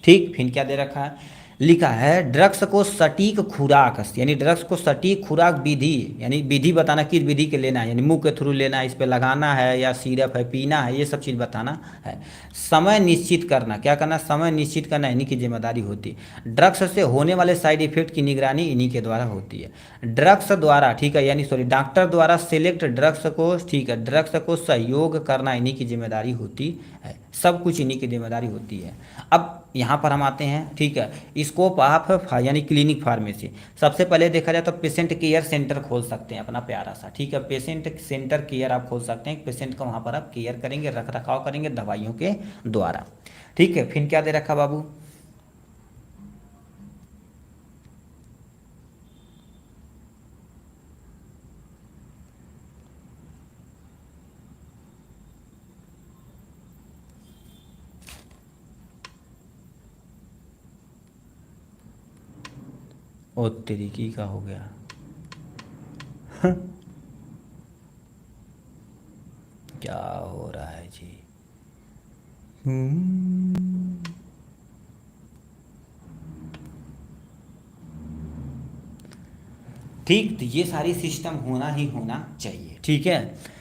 ठीक, फिर क्या दे रखा है, लिखा है ड्रग्स को सटीक खुराक यानी ड्रग्स को सटीक खुराक विधि यानी विधि बताना, किस विधि के लेना है, यानी मुंह के थ्रू लेना है, इस पे लगाना है या सिरप है पीना है, ये सब चीज़ बताना है। समय निश्चित करना, क्या करना, समय निश्चित करना इन्हीं की जिम्मेदारी होती है। ड्रग्स से होने वाले साइड इफेक्ट की निगरानी इन्हीं के द्वारा होती है। ड्रग्स द्वारा, ठीक है, यानी सॉरी डॉक्टर द्वारा सिलेक्ट ड्रग्स को, ठीक है, ड्रग्स को सहयोग करना इन्हीं की जिम्मेदारी होती है। सब कुछ इन्हीं की जिम्मेदारी होती है। अब यहाँ पर हम आते हैं, ठीक है, स्कोप ऑफ यानी क्लिनिक फार्मेसी। सबसे पहले देखा जाए तो पेशेंट केयर सेंटर खोल सकते हैं अपना प्यारा सा, ठीक है, पेशेंट सेंटर केयर आप खोल सकते हैं। पेशेंट का वहाँ पर आप केयर करेंगे, रख रखाव करेंगे दवाइयों के द्वारा। ठीक है, फिर क्या दे रखा बाबू, ओ तरीकी का हो गया क्या हो रहा है जी। ठीक, तो ये सारी सिस्टम होना ही होना चाहिए। ठीक है,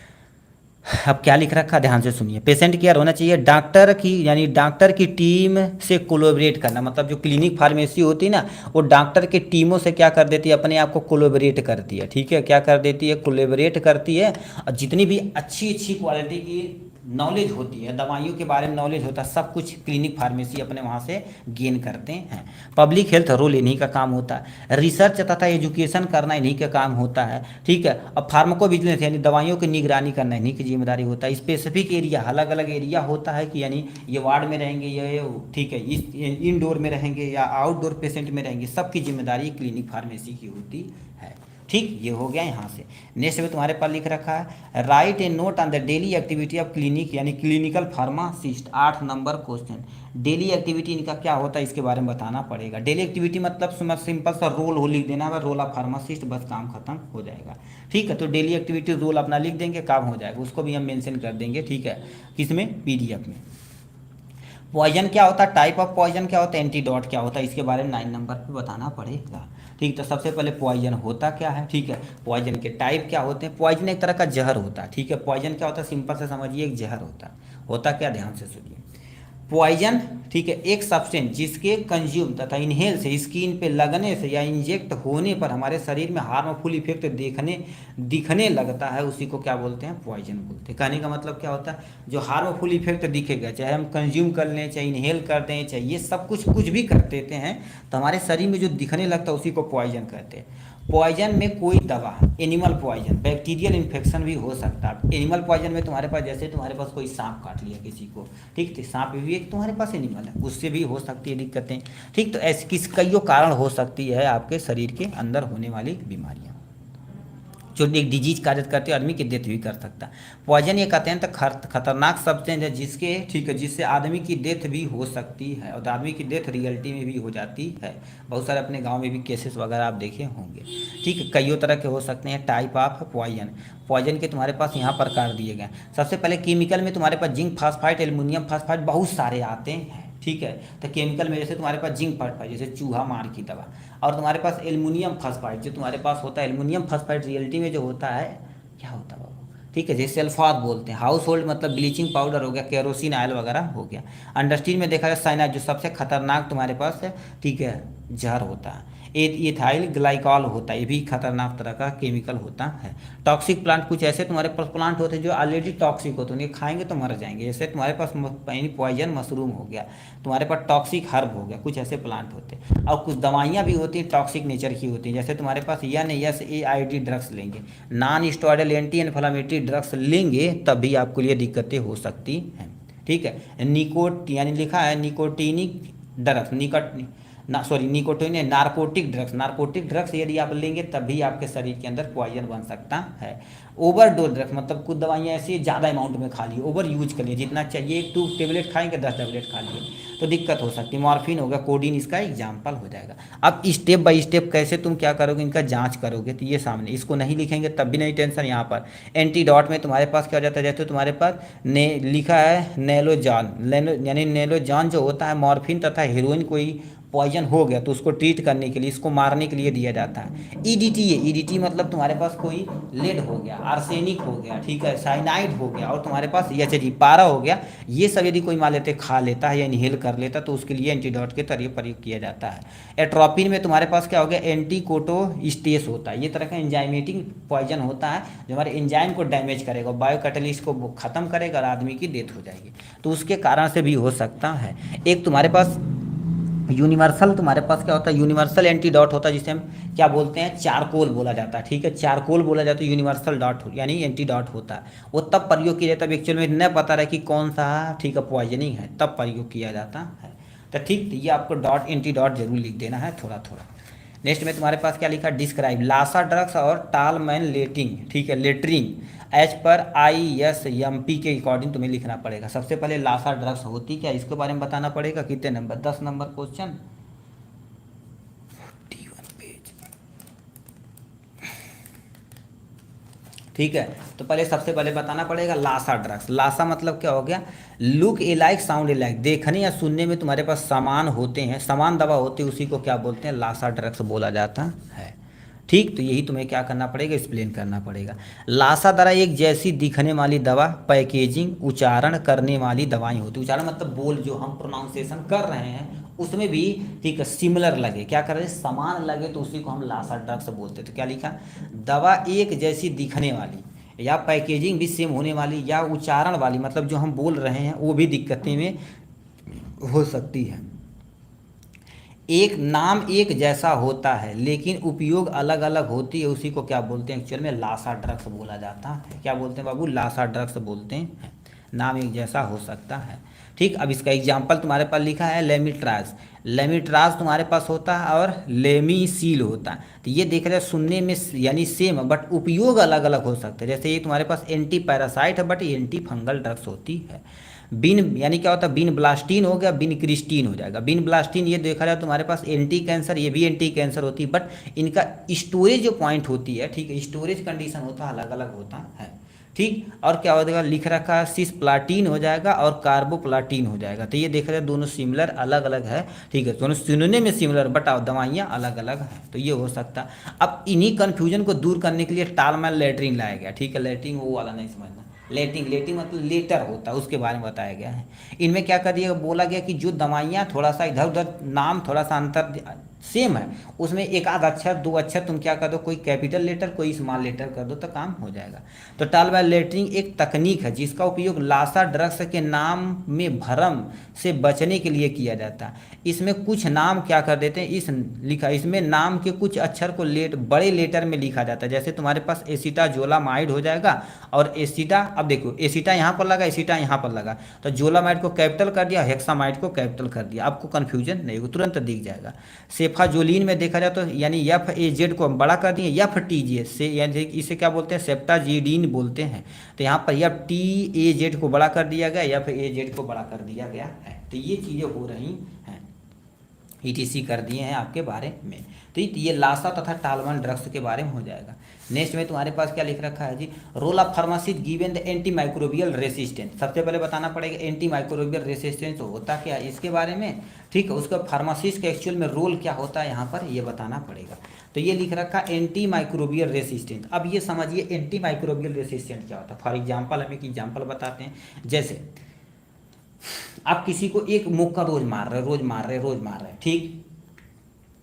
अब क्या लिख रखा ध्यान से सुनिए, पेशेंट केयर होना चाहिए, डॉक्टर की यानी डॉक्टर की टीम से कोलैबोरेट करना, मतलब जो क्लिनिक फार्मेसी होती है ना, वो डॉक्टर की टीमों से क्या कर देती है, अपने आप को कोलैबोरेट करती है। ठीक है, क्या कर देती है, कोलैबोरेट करती है, और जितनी भी अच्छी अच्छी क्वालिटी की नॉलेज होती है, दवाइयों के बारे में नॉलेज होता है, सब कुछ क्लिनिक फार्मेसी अपने वहाँ से गेन करते हैं। पब्लिक हेल्थ रोल इन्हीं का काम होता है, रिसर्च तथा एजुकेशन करना इन्हीं का काम होता है, ठीक है। अब फार्माको विजिलेंस यानी दवाइयों की निगरानी करना इन्हीं की जिम्मेदारी होता है। स्पेसिफिक एरिया, अलग अलग एरिया होता है कि यानी ये वार्ड में रहेंगे, ये ठीक है, इस इनडोर में रहेंगे या आउटडोर पेशेंट में रहेंगे, सबकी जिम्मेदारी क्लिनिक फार्मेसी की होती है। ठीक, ये हो गया यहाँ से। नेक्स्ट में तुम्हारे पास लिख रखा है write a note on the daily activity of clinic यानी clinical pharmacist. 8 number question, daily activity इनका क्या होता है इसके बारे में बताना पड़ेगा। डेली एक्टिविटी मतलब सिंपल सा रोल हो लिख देना है, रोल ऑफ फार्मासिस्ट, बस काम खत्म हो जाएगा। ठीक है, तो डेली एक्टिविटी रोल अपना लिख देंगे, काम हो जाएगा। उसको भी हम मेंशन कर देंगे, ठीक है, किसमें, पीडीएफ में। पॉइजन क्या होता है, टाइप ऑफ पॉइजन क्या होता है, एंटीडोट क्या होता है, इसके बारे में 9 नंबर पे बताना पड़ेगा। ठीक, तो सबसे पहले पॉइजन होता क्या है, ठीक है, पॉइजन के टाइप क्या होते हैं। पॉइजन एक तरह का जहर होता है, ठीक है। पॉइजन क्या होता है, सिंपल से समझिए, एक जहर होता क्या, ध्यान से सुनिए। पॉइजन, ठीक है, एक सब्सटेंस जिसके कंज्यूम तथा इनहेल से, स्किन पे लगने से या इंजेक्ट होने पर हमारे शरीर में हार्मफुल इफेक्ट दिखने लगता है, उसी को क्या बोलते हैं, पॉइजन बोलते हैं। कहने का मतलब क्या होता है, जो हार्मफुल इफेक्ट दिखेगा, चाहे हम कंज्यूम कर लें, चाहे इनहेल कर दें, चाहे ये सब कुछ भी कर देते हैं, तो हमारे शरीर में जो दिखने लगता है उसी को पॉइजन कहते हैं। पॉइजन में कोई दवा, एनिमल पॉइजन, बैक्टीरियल इन्फेक्शन भी हो सकता है। एनिमल पॉइजन में तुम्हारे पास, जैसे तुम्हारे पास कोई सांप काट लिया किसी को, ठीक, तो सांप भी एक तुम्हारे पास एनिमल है, उससे भी हो सकती है दिक्कतें। ठीक, तो ऐसे कईयों कारण हो सकती है आपके शरीर के अंदर होने वाली बीमारियाँ, जो एक डिजीज कार्य करते हैं, आदमी की डेथ भी कर सकता है। पॉइजन एक अत्यंत खतरनाक सब्सटेंस है जिसके, ठीक है, जिससे आदमी की डेथ भी हो सकती है, और आदमी की डेथ रियलिटी में भी हो जाती है। बहुत सारे अपने गांव में भी केसेस वगैरह आप देखे होंगे। ठीक है, कईयों तरह के हो सकते हैं टाइप ऑफ पॉइजन। पॉइजन के तुम्हारे पास यहाँ प्रकार दिए गए। सबसे पहले केमिकल में तुम्हारे पास जिंक फास्फाइड, एल्युमिनियम फास्फाइड, बहुत सारे आते हैं, ठीक है। तो केमिकल में जैसे तुम्हारे पास जिंक फास्फाइड, जैसे चूहा मार की दवा, और तुम्हारे पास एल्युमिनियम फास्फाइड, जो तुम्हारे पास होता है एल्युमिनियम फास्फाइड रियलिटी में जो होता है, क्या होता है बाबू, ठीक है, जैसे सल्फात बोलते हैं। हाउस होल्ड मतलब ब्लीचिंग पाउडर हो गया, केरोसिन ऑयल वगैरह हो गया। इंडस्ट्री में देखा जाए साइनाइड, जो सबसे खतरनाक तुम्हारे पास है, ठीक है, जहर होता है। इथाइल ग्लाइकॉल होता है, ये भी खतरनाक तरह का केमिकल होता है। टॉक्सिक प्लांट, कुछ ऐसे तुम्हारे पास प्लांट होते हैं जो ऑलरेडी टॉक्सिक होते हैं, उन्हें खाएंगे तो मर जाएंगे। जैसे तुम्हारे पास पॉइजन मशरूम हो गया, तुम्हारे पास टॉक्सिक हर्ब हो गया, कुछ ऐसे प्लांट होते हैं। और कुछ दवाइयाँ भी होती हैं टॉक्सिक नेचर की होती हैं, जैसे तुम्हारे पास NSAID ड्रग्स लेंगे, non steroidal anti inflammatory drugs लेंगे, तब भी आपके लिए दिक्कतें हो सकती हैं। ठीक है, निकोट यानी लिखा है nicotinic drugs, nicotine narcotic drugs, narcotic drugs यदि आप लेंगे तब भी आपके शरीर के अंदर पॉइजन बन सकता है। ओवरडोज ड्रग्स मतलब कुछ दवाइयाँ ऐसी ज़्यादा अमाउंट में खा ली, ओवर यूज कर लिए, जितना चाहिए 2 टेबलेट खाएंगे 10 टेबलेट खा लिए तो दिक्कत हो सकती है। मॉर्फिन होगा, कोडीन इसका एग्जाम्पल हो जाएगा। अब स्टेप बाय स्टेप कैसे तुम क्या करोगे, इनका जांच करोगे, तो ये सामने, इसको नहीं लिखेंगे तब भी नहीं टेंशन। यहाँ पर एंटीडॉट में तुम्हारे पास क्या हो जाता है, जैसे तुम्हारे पास लिखा है नेलोजान, यानी नेलोजान जो होता है मॉर्फिन तथा हीरोइन कोई पॉइजन हो गया तो उसको ट्रीट करने के लिए, इसको मारने के लिए दिया जाता है। ईडीटी है, ईडीटी मतलब तुम्हारे पास कोई लेड हो गया, आर्सेनिक हो गया, ठीक है, साइनाइड हो गया, और तुम्हारे पास एचजी पारा हो गया, ये सब यदि कोई मान लेते खा लेता है या इनहेल कर लेता तो उसके लिए एंटीडॉट के तरीके प्रयोग किया जाता है। एट्रोपिन में तुम्हारे पास क्या हो गया, एंटीकोटोस्टेस होता है, ये तरह का एंजाइमेटिक पॉइजन होता है जो हमारे एंजाइम को डैमेज करेगा, बायो कैटलिस्ट को खत्म करेगा और आदमी की डेथ हो जाएगी, तो उसके कारण से भी हो सकता है। एक तुम्हारे पास यूनिवर्सल, तुम्हारे पास क्या होता है, यूनिवर्सल एंटीडॉट होता है, जिसे हम क्या बोलते हैं, चारकोल बोला जाता है, ठीक है, चारकोल बोला जाता है, यूनिवर्सल डॉट यानी एंटीडॉट होता है। वो तब प्रयोग किया जाता है एक्चुअल में न पता रहे कि कौन सा, ठीक है, पॉइजनिंग है, तब प्रयोग किया जाता है। तो ठीक, तो ये आपको डॉट एंटीडॉट जरूर लिख देना है थोड़ा थोड़ा। नेक्स्ट में तुम्हारे पास क्या लिखा, डिस्क्राइब लासा ड्रग्स और टालमैन लेटिंग, ठीक है, लेटरिंग एज पर ISMP के अकॉर्डिंग तुम्हें लिखना पड़ेगा। सबसे पहले लासा ड्रग्स होती क्या, इसके बारे में बताना पड़ेगा। कितने नंबर, 10 नंबर क्वेश्चन, 41 पेज, ठीक है। तो पहले सबसे पहले बताना पड़ेगा लासा ड्रग्स। लासा मतलब क्या हो गया, लुक ए लाइक साउंड ए लाइक, देखने या सुनने में तुम्हारे पास समान होते हैं, समान दवा होती है, उसी को क्या बोलते हैं, लासा ड्रग्स बोला जाता है। ठीक, तो यही तुम्हें क्या करना पड़ेगा, एक्सप्लेन करना पड़ेगा। लासा दवा एक जैसी दिखने वाली दवा, पैकेजिंग उच्चारण करने वाली दवाएं होती है। उच्चारण मतलब बोल, जो हम प्रोनाउंसिएशन कर रहे हैं उसमें भी, ठीक है, सिमिलर लगे, क्या कर रहे हैं, समान लगे, तो उसी को हम लासा ड्रग्स बोलते हैं। तो क्या लिखा, दवा एक जैसी दिखने वाली, या पैकेजिंग भी सेम होने वाली, या उच्चारण वाली, मतलब जो हम बोल रहे हैं वो भी दिक्कतें में हो सकती है। एक नाम एक जैसा होता है लेकिन उपयोग अलग अलग होती है, उसी को क्या बोलते हैं एक्चुअल में, लासा ड्रग्स बोला जाता है। क्या बोलते हैं बाबू, लासा ड्रग्स बोलते हैं। नाम एक जैसा हो सकता है, ठीक। अब इसका एग्जाम्पल तुम्हारे पास लिखा है लेमिट्राज। लेमिट्राज तुम्हारे पास होता है और लेमीसील होता है। तो ये देख रहे हैं सुनने में यानी सेम बट उपयोग अलग अलग हो सकते हैं। जैसे ये तुम्हारे पास एंटी पैरासाइट है बट एंटी फंगल ड्रग्स होती है। बिन यानी क्या होता है, बिन ब्लास्टीन हो गया, बिन क्रिस्टीन हो जाएगा। बिन ब्लास्टीन ये देखा जाए तुम्हारे पास एंटी कैंसर, ये भी एंटी कैंसर होती है बट इनका स्टोरेज जो पॉइंट होती है, ठीक है, स्टोरेज कंडीशन होता है अलग अलग होता है, ठीक। और क्या हो जाएगा, लिख रखा है सिस्प्लाटीन हो जाएगा और कार्बोप्लाटीन हो जाएगा। तो ये देखा जाए दोनों सिमिलर अलग अलग है, ठीक है, दोनों सुनने में सिमिलर बट दवाइयाँ अलग अलग है। तो ये हो सकता है। अब इन्हीं कन्फ्यूजन को दूर करने के लिए टालमैन लेटरिन लाया गया, ठीक है। लेटरिन वो वाला नहीं समझना, लेटिंग लेटिंग मतलब लेटर होता है, उसके बारे में बताया गया है। इनमें क्या कर दिया, बोला गया कि जो दवाइयाँ थोड़ा सा इधर उधर नाम थोड़ा सा अंतर सेम है, उसमें एक आध अक्षर दो अक्षर तुम क्या कर दो, कोई कैपिटल लेटर कोई स्मॉल लेटर कर दो तो काम हो जाएगा। तो टालमैन लेटरिंग एक तकनीक है जिसका उपयोग लासा ड्रग्स के नाम में भ्रम से बचने के लिए किया जाता है। इसमें कुछ नाम क्या कर देते हैं, इसमें नाम के कुछ अक्षर को बड़े लेटर में लिखा जाता है। जैसे तुम्हारे पास एसिटाजोलामाइड हो जाएगा और एसिटा, अब देखो एसिटा यहाँ पर लगा, एसिटा यहाँ पर लगा, तो जोलामाइड को कैपिटल कर दिया, हेक्सामाइड को कैपिटल कर दिया, आपको कन्फ्यूजन नहीं होगा, तुरंत दिख जाएगा। सेफाजोलिन में देखा जाए तो यानी FAZ को हम बड़ा कर दिए, FTJ से यानी इसे क्या बोलते हैं, सेप्टाजीडीन बोलते हैं। तो यहाँ पर TAZ को बड़ा कर दिया गया, FAZ को बड़ा कर दिया गया है। तो ये चीज़ें हो रही हैं, ETC कर दिए हैं आपके बारे में। तो ये लासा तथा टालमैन ड्रग्स के बारे में हो जाएगा। नेक्स्ट में तुम्हारे पास क्या लिख रखा है जी, role of pharmacist given the anti microbial resistance. सबसे पहले बताना पड़ेगा एंटी माइक्रोबियल रेसिस्टेंस होता क्या है इसके बारे में, ठीक है। उसका फार्मासिस्ट का एक्चुअल में रोल क्या होता है यहाँ पर ये बताना पड़ेगा। तो ये लिख रखा एंटी माइक्रोबियल रेसिस्टेंट। अब ये समझिए एंटी माइक्रोबियल रेसिस्टेंट क्या होता है। फॉर एग्जाम्पल हम एक एग्जाम्पल बताते हैं। जैसे आप किसी को एक मुक्का रोज मार रहे, ठीक।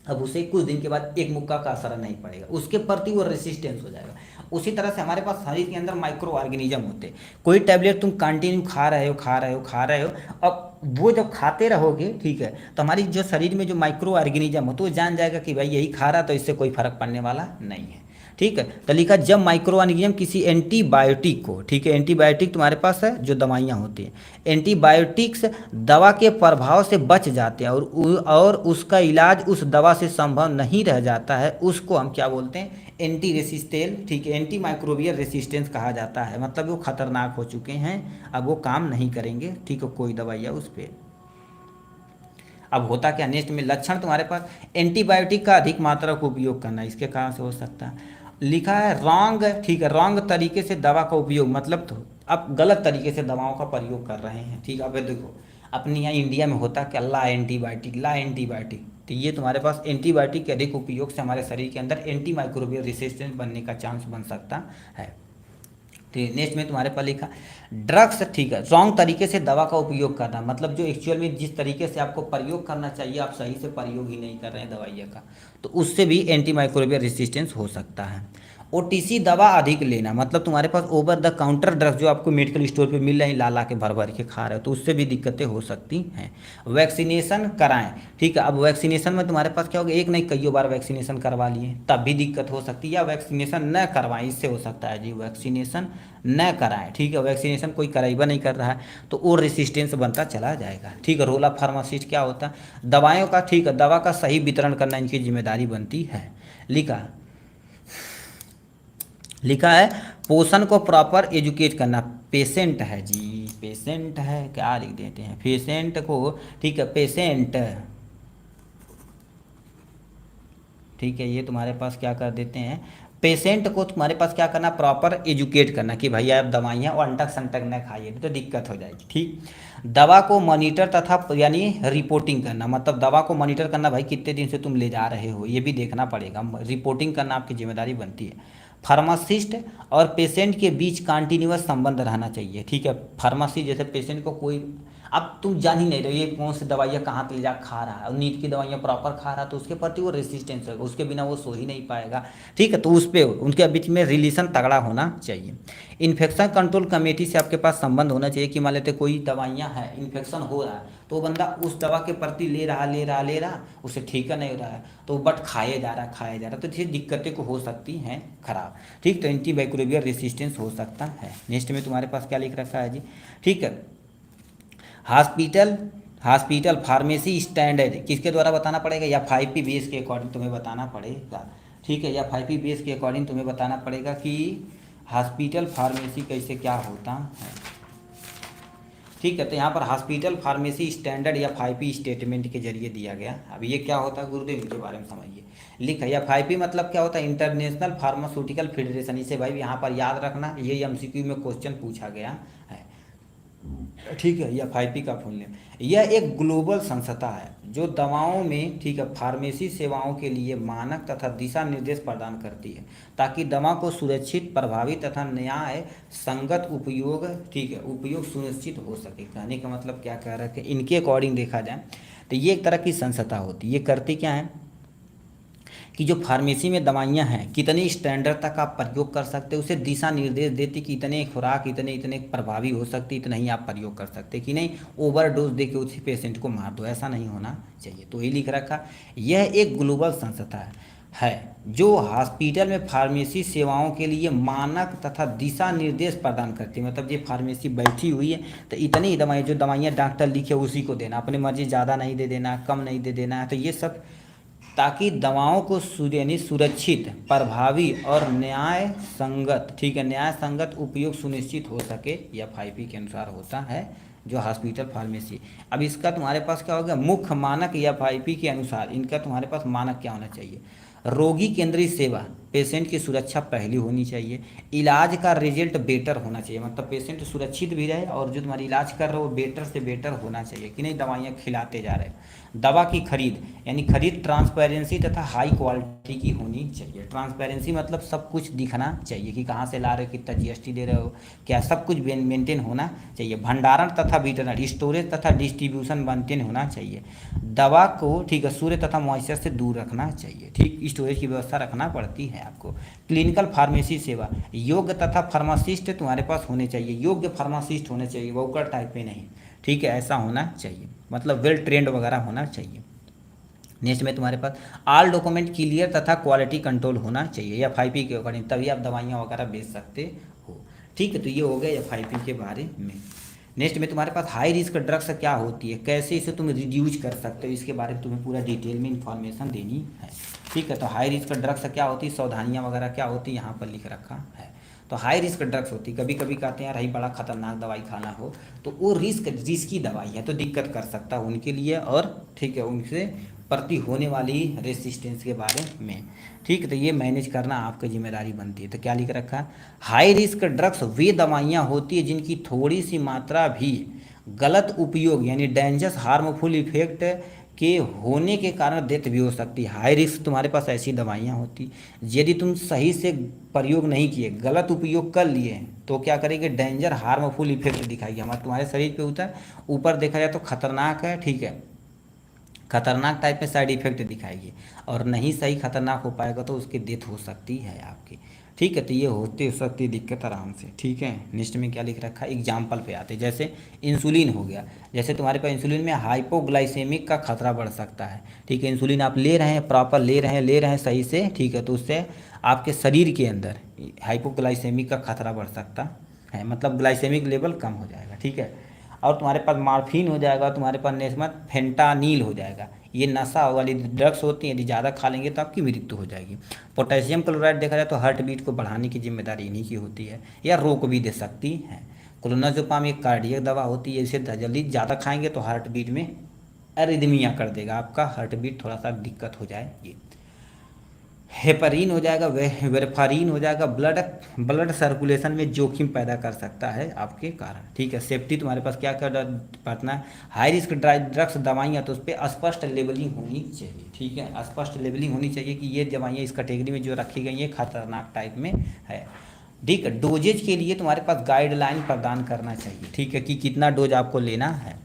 अब उसे कुछ दिन के बाद एक मुक्का का असर नहीं पड़ेगा, उसके प्रति वो रेसिस्टेंस हो जाएगा। उसी तरह से हमारे पास शरीर के अंदर माइक्रो ऑर्गेनिज्म होते हैं। कोई टैबलेट तुम कंटिन्यू खा रहे हो, अब वो जब खाते रहोगे, ठीक है, तो हमारी जो शरीर में जो माइक्रो ऑर्गेनिज्म हो तो वो जान जाएगा कि भाई यही खा रहा, तो इससे कोई फर्क पड़ने वाला नहीं है, ठीक है। तो लिखा जब माइक्रो ऑर्गेनिज्म किसी एंटीबायोटिक को, ठीक है, एंटीबायोटिक तुम्हारे पास है जो दवाइयाँ होती हैं, एंटीबायोटिक्स दवा के प्रभाव से बच जाते हैं और उसका इलाज उस दवा से संभव नहीं रह जाता है, उसको हम क्या बोलते हैं, एंटी रेसिस्टेंस, ठीक है, एंटी माइक्रोबियल रेसिस्टेंस कहा जाता है। मतलब वो खतरनाक हो चुके हैं, अब वो काम नहीं करेंगे, ठीक है, कोई दवाइयाँ उस पर। अब होता क्या, नेक्स्ट में लक्षण तुम्हारे पास एंटीबायोटिक का अधिक मात्रा का उपयोग करना, इसके कारण से हो सकता है। लिखा है रॉन्ग, ठीक है, रॉन्ग तरीके से दवा का उपयोग, मतलब तो अब गलत तरीके से दवाओं का प्रयोग कर रहे हैं, ठीक है। अब देखो अपने यहाँ इंडिया में होता क्या, ला एंटीबायोटिक, तो ये तुम्हारे पास एंटीबायोटिक के अधिक उपयोग से हमारे शरीर के अंदर एंटी माइक्रोबियल रेसिस्टेंस बनने का चांस बन सकता है। तो नेक्स्ट में तुम्हारे पास लिखा ड्रग्स, ठीक है, रॉन्ग तरीके से दवा का उपयोग करना, मतलब जो एक्चुअल में जिस तरीके से आपको प्रयोग करना चाहिए आप सही से प्रयोग ही नहीं कर रहे हैं दवाइयों का, तो उससे भी एंटी माइक्रोबियल रेसिस्टेंस हो सकता है। OTC दवा अधिक लेना, मतलब तुम्हारे पास ओवर द काउंटर ड्रग्स जो आपको मेडिकल स्टोर पे मिल रहे हैं, ला के भर के खा रहे हो, तो उससे भी दिक्कतें हो सकती हैं। वैक्सीनेशन कराएं, ठीक है। अब वैक्सीनेशन में तुम्हारे पास क्या होगा, एक नहीं कई बार वैक्सीनेशन करवा लिए तब भी दिक्कत हो सकती है, या वैक्सीनेशन न करवाएं, इससे हो सकता है जी वैक्सीनेशन न कराएं, ठीक है। वैक्सीनेशन कोई कराइबा नहीं कर रहा है तो और रेसिस्टेंस बनता चला जाएगा, ठीक है। रोल ऑफ फार्मासिस्ट क्या होता है, दवाइयों का, ठीक है, दवा का सही वितरण करना इनकी जिम्मेदारी बनती है। लिखा है पोषण को प्रॉपर एजुकेट करना, पेशेंट है जी, पेशेंट है, क्या लिख देते हैं पेशेंट को, ठीक है, पेशेंट, ठीक है, ये तुम्हारे पास क्या कर देते हैं, पेशेंट को तुम्हारे पास क्या करना, प्रॉपर एजुकेट करना कि भाई आप दवाइयाँ और अंटक संटक न खाइए तो दिक्कत हो जाएगी, ठीक। दवा को मॉनिटर तथा यानी रिपोर्टिंग करना, मतलब दवा को मॉनिटर करना, भाई कितने दिन से तुम ले जा रहे हो ये भी देखना पड़ेगा, रिपोर्टिंग करना आपकी जिम्मेदारी बनती है। फार्मासिस्ट और पेशेंट के बीच कंटिन्यूअस संबंध रहना चाहिए, ठीक है। फार्मासिस्ट जैसे पेशेंट को कोई अब तुम जान ही नहीं रहे ये कौन सी दवाइयाँ कहाँ ले जा खा रहा है, और नींद की दवाइयाँ प्रॉपर खा रहा है तो उसके प्रति वो रेसिस्टेंस रहेगा, उसके बिना वो सो ही नहीं पाएगा। ठीक है, तो उस पर उनके बीच में रिलेशन तगड़ा होना चाहिए। इन्फेक्शन कंट्रोल कमेटी से आपके पास संबंध होना चाहिए कि मान लेते कोई दवाइयाँ हैं, इन्फेक्शन हो रहा है तो वो बंदा उस दवा के प्रति ले रहा उसे ठीक नहीं हो रहा है तो बट खाए जा रहा तो ये दिक्कतें को हो सकती हैं खराब। ठीक, तो एंटीमाइक्रोबियल रेसिस्टेंस हो सकता है। नेक्स्ट में तुम्हारे पास क्या लिख रखा है जी, ठीक है, हॉस्पिटल फार्मेसी स्टैंडर्ड किसके द्वारा बताना पड़ेगा, या 5P के अकॉर्डिंग तुम्हें बताना पड़ेगा। ठीक है, या 5P के अकॉर्डिंग तुम्हें बताना पड़ेगा कि हॉस्पिटल फार्मेसी कैसे क्या होता है। ठीक है, तो यहाँ पर हॉस्पिटल फार्मेसी स्टैंडर्ड या 5P स्टेटमेंट के जरिए दिया गया। अब ये क्या होता है गुरुदेव, इनके बारे में समझिए। लिखा या 5P मतलब क्या होता है, इंटरनेशनल फार्मास्यूटिकल फेडरेशन। इसे भाई यहाँ पर याद रखना, ये MCQ में क्वेश्चन पूछा गया है। ठीक है, यह 5P का फुल नेम। यह एक ग्लोबल संस्था है जो दवाओं में, ठीक है, फार्मेसी सेवाओं के लिए मानक तथा दिशा निर्देश प्रदान करती है ताकि दवा को सुरक्षित, प्रभावी तथा न्याय संगत उपयोग, ठीक है, उपयोग सुनिश्चित हो सके। कहने का मतलब क्या कह रहा है कि इनके अकॉर्डिंग देखा जाए तो ये एक तरह की संस्था होती है। ये करती क्या है कि जो फार्मेसी में दवाइयाँ हैं कितने स्टैंडर्ड तक आप प्रयोग कर सकते हो, उसे दिशा निर्देश देती कि इतने खुराक इतने प्रभावी हो सकती, इतना ही आप प्रयोग कर सकते कि नहीं ओवरडोज दे के उसी पेशेंट को मार दो, ऐसा नहीं होना चाहिए। तो ये लिख रखा, यह एक ग्लोबल संस्था है जो हॉस्पिटल में फार्मेसी सेवाओं के लिए मानक तथा दिशा निर्देश प्रदान करती है। मतलब ये फार्मेसी बैठी हुई है तो इतनी ही दवाएँ, जो दवाइयाँ डॉक्टर लिखे उसी को देना, अपने मर्जी ज़्यादा नहीं दे देना, कम नहीं दे देना है। तो ये सब ताकि दवाओं को यानी सुरक्षित, प्रभावी और न्याय संगत, ठीक है, न्याय संगत उपयोग सुनिश्चित हो सके, यह 5P के अनुसार होता है जो हॉस्पिटल फार्मेसी। अब इसका तुम्हारे पास क्या होगा मुख्य मानक, या 5P के अनुसार इनका तुम्हारे पास मानक क्या होना चाहिए, रोगी केंद्रित सेवा, पेशेंट की सुरक्षा पहली होनी चाहिए, इलाज का रिजल्ट बेटर होना चाहिए, मतलब पेशेंट सुरक्षित भी रहे और जो तुम्हारी इलाज कर रहे हो वो बेटर से बेटर होना चाहिए कि नहीं दवाइयाँ खिलाते जा रहे हैं। दवा की खरीद यानी खरीद ट्रांसपेरेंसी तथा हाई क्वालिटी की होनी चाहिए। ट्रांसपेरेंसी मतलब सब कुछ दिखना चाहिए कि कहाँ से ला रहे हो, कितना GST दे रहे हो, क्या सब कुछ मेंटेन होना चाहिए। भंडारण तथा वितरण, स्टोरेज तथा डिस्ट्रीब्यूशन मेंटेन होना चाहिए। दवा को, ठीक है, सूर्य तथा मॉइस्चर से दूर रखना चाहिए। ठीक, स्टोरेज की व्यवस्था रखना पड़ती है आपको। क्लिनिकल फार्मेसी सेवा, योग्य तथा फार्मासिस्ट तुम्हारे पास होने चाहिए, योग्य फार्मासिस्ट होने चाहिए, वोकर टाइप में नहीं। ठीक है, ऐसा होना चाहिए, मतलब वेल ट्रेंड वगैरह होना चाहिए। नेक्स्ट में तुम्हारे पास ऑल डॉक्यूमेंट क्लियर तथा क्वालिटी कंट्रोल होना चाहिए, या 5P के अकॉर्डिंग, तभी आप दवाइयाँ वगैरह बेच सकते हो। ठीक है, तो ये हो गया या 5P के बारे में। नेक्स्ट में तुम्हारे पास हाई रिस्क ड्रग्स क्या होती है, कैसे इसे तुम रिड्यूस कर सकते हो, इसके बारे में तुम्हें पूरा डिटेल में इंफॉर्मेशन देनी है। ठीक है, तो हाई रिस्क ड्रग्स क्या होती है, सावधानियाँ वगैरह क्या होती है यहाँ पर लिख रखा है। तो हाई रिस्क ड्रग्स होती, कभी कभी कहते हैं यार बड़ा खतरनाक दवाई खाना हो तो वो रिस्की दवाई है तो दिक्कत कर सकता है उनके लिए, और ठीक है उनसे प्रति होने वाली रेसिस्टेंस के बारे में। ठीक है, तो ये मैनेज करना आपकी जिम्मेदारी बनती है। तो क्या लिख रखा है, हाई रिस्क ड्रग्स वे दवाइयाँ होती है जिनकी थोड़ी सी मात्रा भी गलत उपयोग यानी डेंजरस हार्मफुल इफेक्ट के होने के कारण डेथ भी हो सकती है। हाई रिस्क तुम्हारे पास ऐसी दवाइयाँ होती, यदि तुम सही से प्रयोग नहीं किए, गलत उपयोग कर लिए तो क्या करेंगे, डेंजर हार्मफुल इफेक्ट दिखाएगी हमारे तुम्हारे शरीर पे उतर ऊपर देखा जाए तो खतरनाक है। ठीक है, खतरनाक टाइप में साइड इफेक्ट दिखाएगी, और नहीं सही खतरनाक हो पाएगा तो उसकी डेथ हो सकती है आपकी। ठीक है, तो ये होती हो सकती है दिक्कत आराम से। ठीक है, नेक्स्ट में क्या लिख रखा है, एग्जाम्पल पे आते, जैसे इंसुलिन हो गया, जैसे तुम्हारे पास इंसुलिन में हाइपोग्लाइसेमिक का खतरा बढ़ सकता है। ठीक है, इंसुलिन आप ले रहे हैं, प्रॉपर ले रहे हैं सही से, ठीक है, तो उससे आपके शरीर के अंदर हाइपोग्लाइसेमिक का खतरा बढ़ सकता है, मतलब ग्लाइसेमिक लेवल कम हो जाएगा। ठीक है, और तुम्हारे पास मॉर्फिन हो जाएगा, तुम्हारे पास नेस्मत फेंटानील हो जाएगा, ये नशा वाली ड्रग्स होती हैं, यदि ज़्यादा खा लेंगे तो आपकी मृत्यु हो जाएगी। पोटेशियम क्लोराइड देखा जाए तो हार्ट बीट को बढ़ाने की जिम्मेदारी इन्हीं की होती है, या रोक भी दे सकती है। क्लोनाज़ेपाम एक कार्डियक दवा होती है, इसे जल्दी ज़्यादा खाएंगे तो हार्ट बीट में एरिदमिया कर देगा, आपका हार्ट बीट थोड़ा सा दिक्कत हो जाएगी। हेपरीन हो जाएगा, वेरफारीन हो जाएगा, ब्लड सर्कुलेशन में जोखिम पैदा कर सकता है आपके कारण। ठीक है, सेफ्टी तुम्हारे पास क्या कर पड़ना है, हाई रिस्क ड्रग्स दवाइयाँ तो उस पर स्पष्ट लेबलिंग होनी चाहिए। ठीक है, स्पष्ट लेबलिंग होनी चाहिए कि ये दवाइयाँ इस कैटेगरी में जो रखी गई हैं खतरनाक टाइप में है। ठीक है, डोजेज के लिए तुम्हारे पास गाइडलाइन प्रदान करना चाहिए। ठीक है, कि कितना डोज आपको लेना है।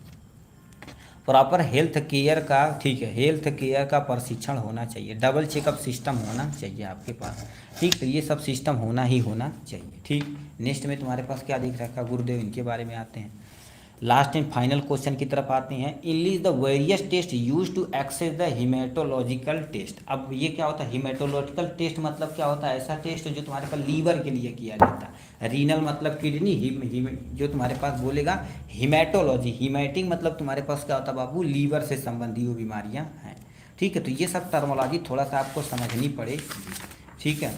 प्रॉपर हेल्थ केयर का, ठीक है, हेल्थ केयर का प्रशिक्षण होना चाहिए, डबल चेकअप सिस्टम होना चाहिए आपके पास, ठीक। तो ये सब सिस्टम होना ही होना चाहिए, ठीक। नेक्स्ट में तुम्हारे पास क्या दिख रखा गुरुदेव, इनके बारे में आते हैं। लास्ट एंड फाइनल क्वेश्चन की तरफ आते हैं। Enlist the various test use to access the haematological test. अब ये क्या होता है हीमेटोलॉजिकल टेस्ट, मतलब क्या होता है, ऐसा टेस्ट जो तुम्हारे पास लीवर के लिए किया जाता है। रीनल मतलब किडनी, जो तुम्हारे पास बोलेगा हीमेटोलॉजी, हीमेटिक मतलब तुम्हारे पास क्या होता है बाबू, लीवर से संबंधी वो बीमारियां हैं, ठीक है। तो ये सब टर्मोलॉजी थोड़ा सा आपको समझनी पड़ेगी, ठीक है।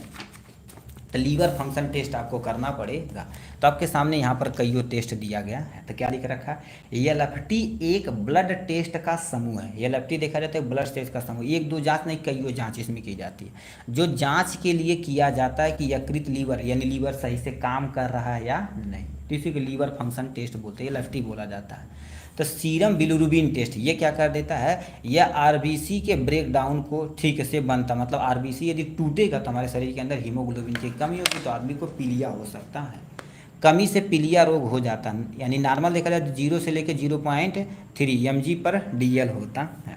तो लीवर फंक्शन टेस्ट आपको करना पड़ेगा। तो आपके सामने यहाँ पर कईयों टेस्ट दिया गया है। तो क्या लिख रखा है, एलएफटी एक ब्लड टेस्ट का समूह है। एलएफटी देखा जाता है ब्लड टेस्ट का समूह, एक दो जांच नहीं कईयों जांच इसमें की जाती है। जो जांच के लिए किया जाता है कि यकृत लीवर यानी लीवर सही से काम कर रहा है या नहीं, तो इसी को लीवर फंक्शन टेस्ट बोलते हैं, एलएफटी बोला जाता है। तो सीरम बिलिरुबिन टेस्ट ये क्या कर देता है, यह आरबीसी के ब्रेकडाउन को ठीक से बनता, मतलब आरबीसी यदि टूटेगा तो हमारे शरीर के अंदर हीमोग्लोबिन की कमी होगी तो आदमी को पीलिया हो सकता है। कमी से पीलिया रोग हो जाता है, यानी नॉर्मल देखा जाए तो 0 से लेकर 0.3 mg/dl होता है।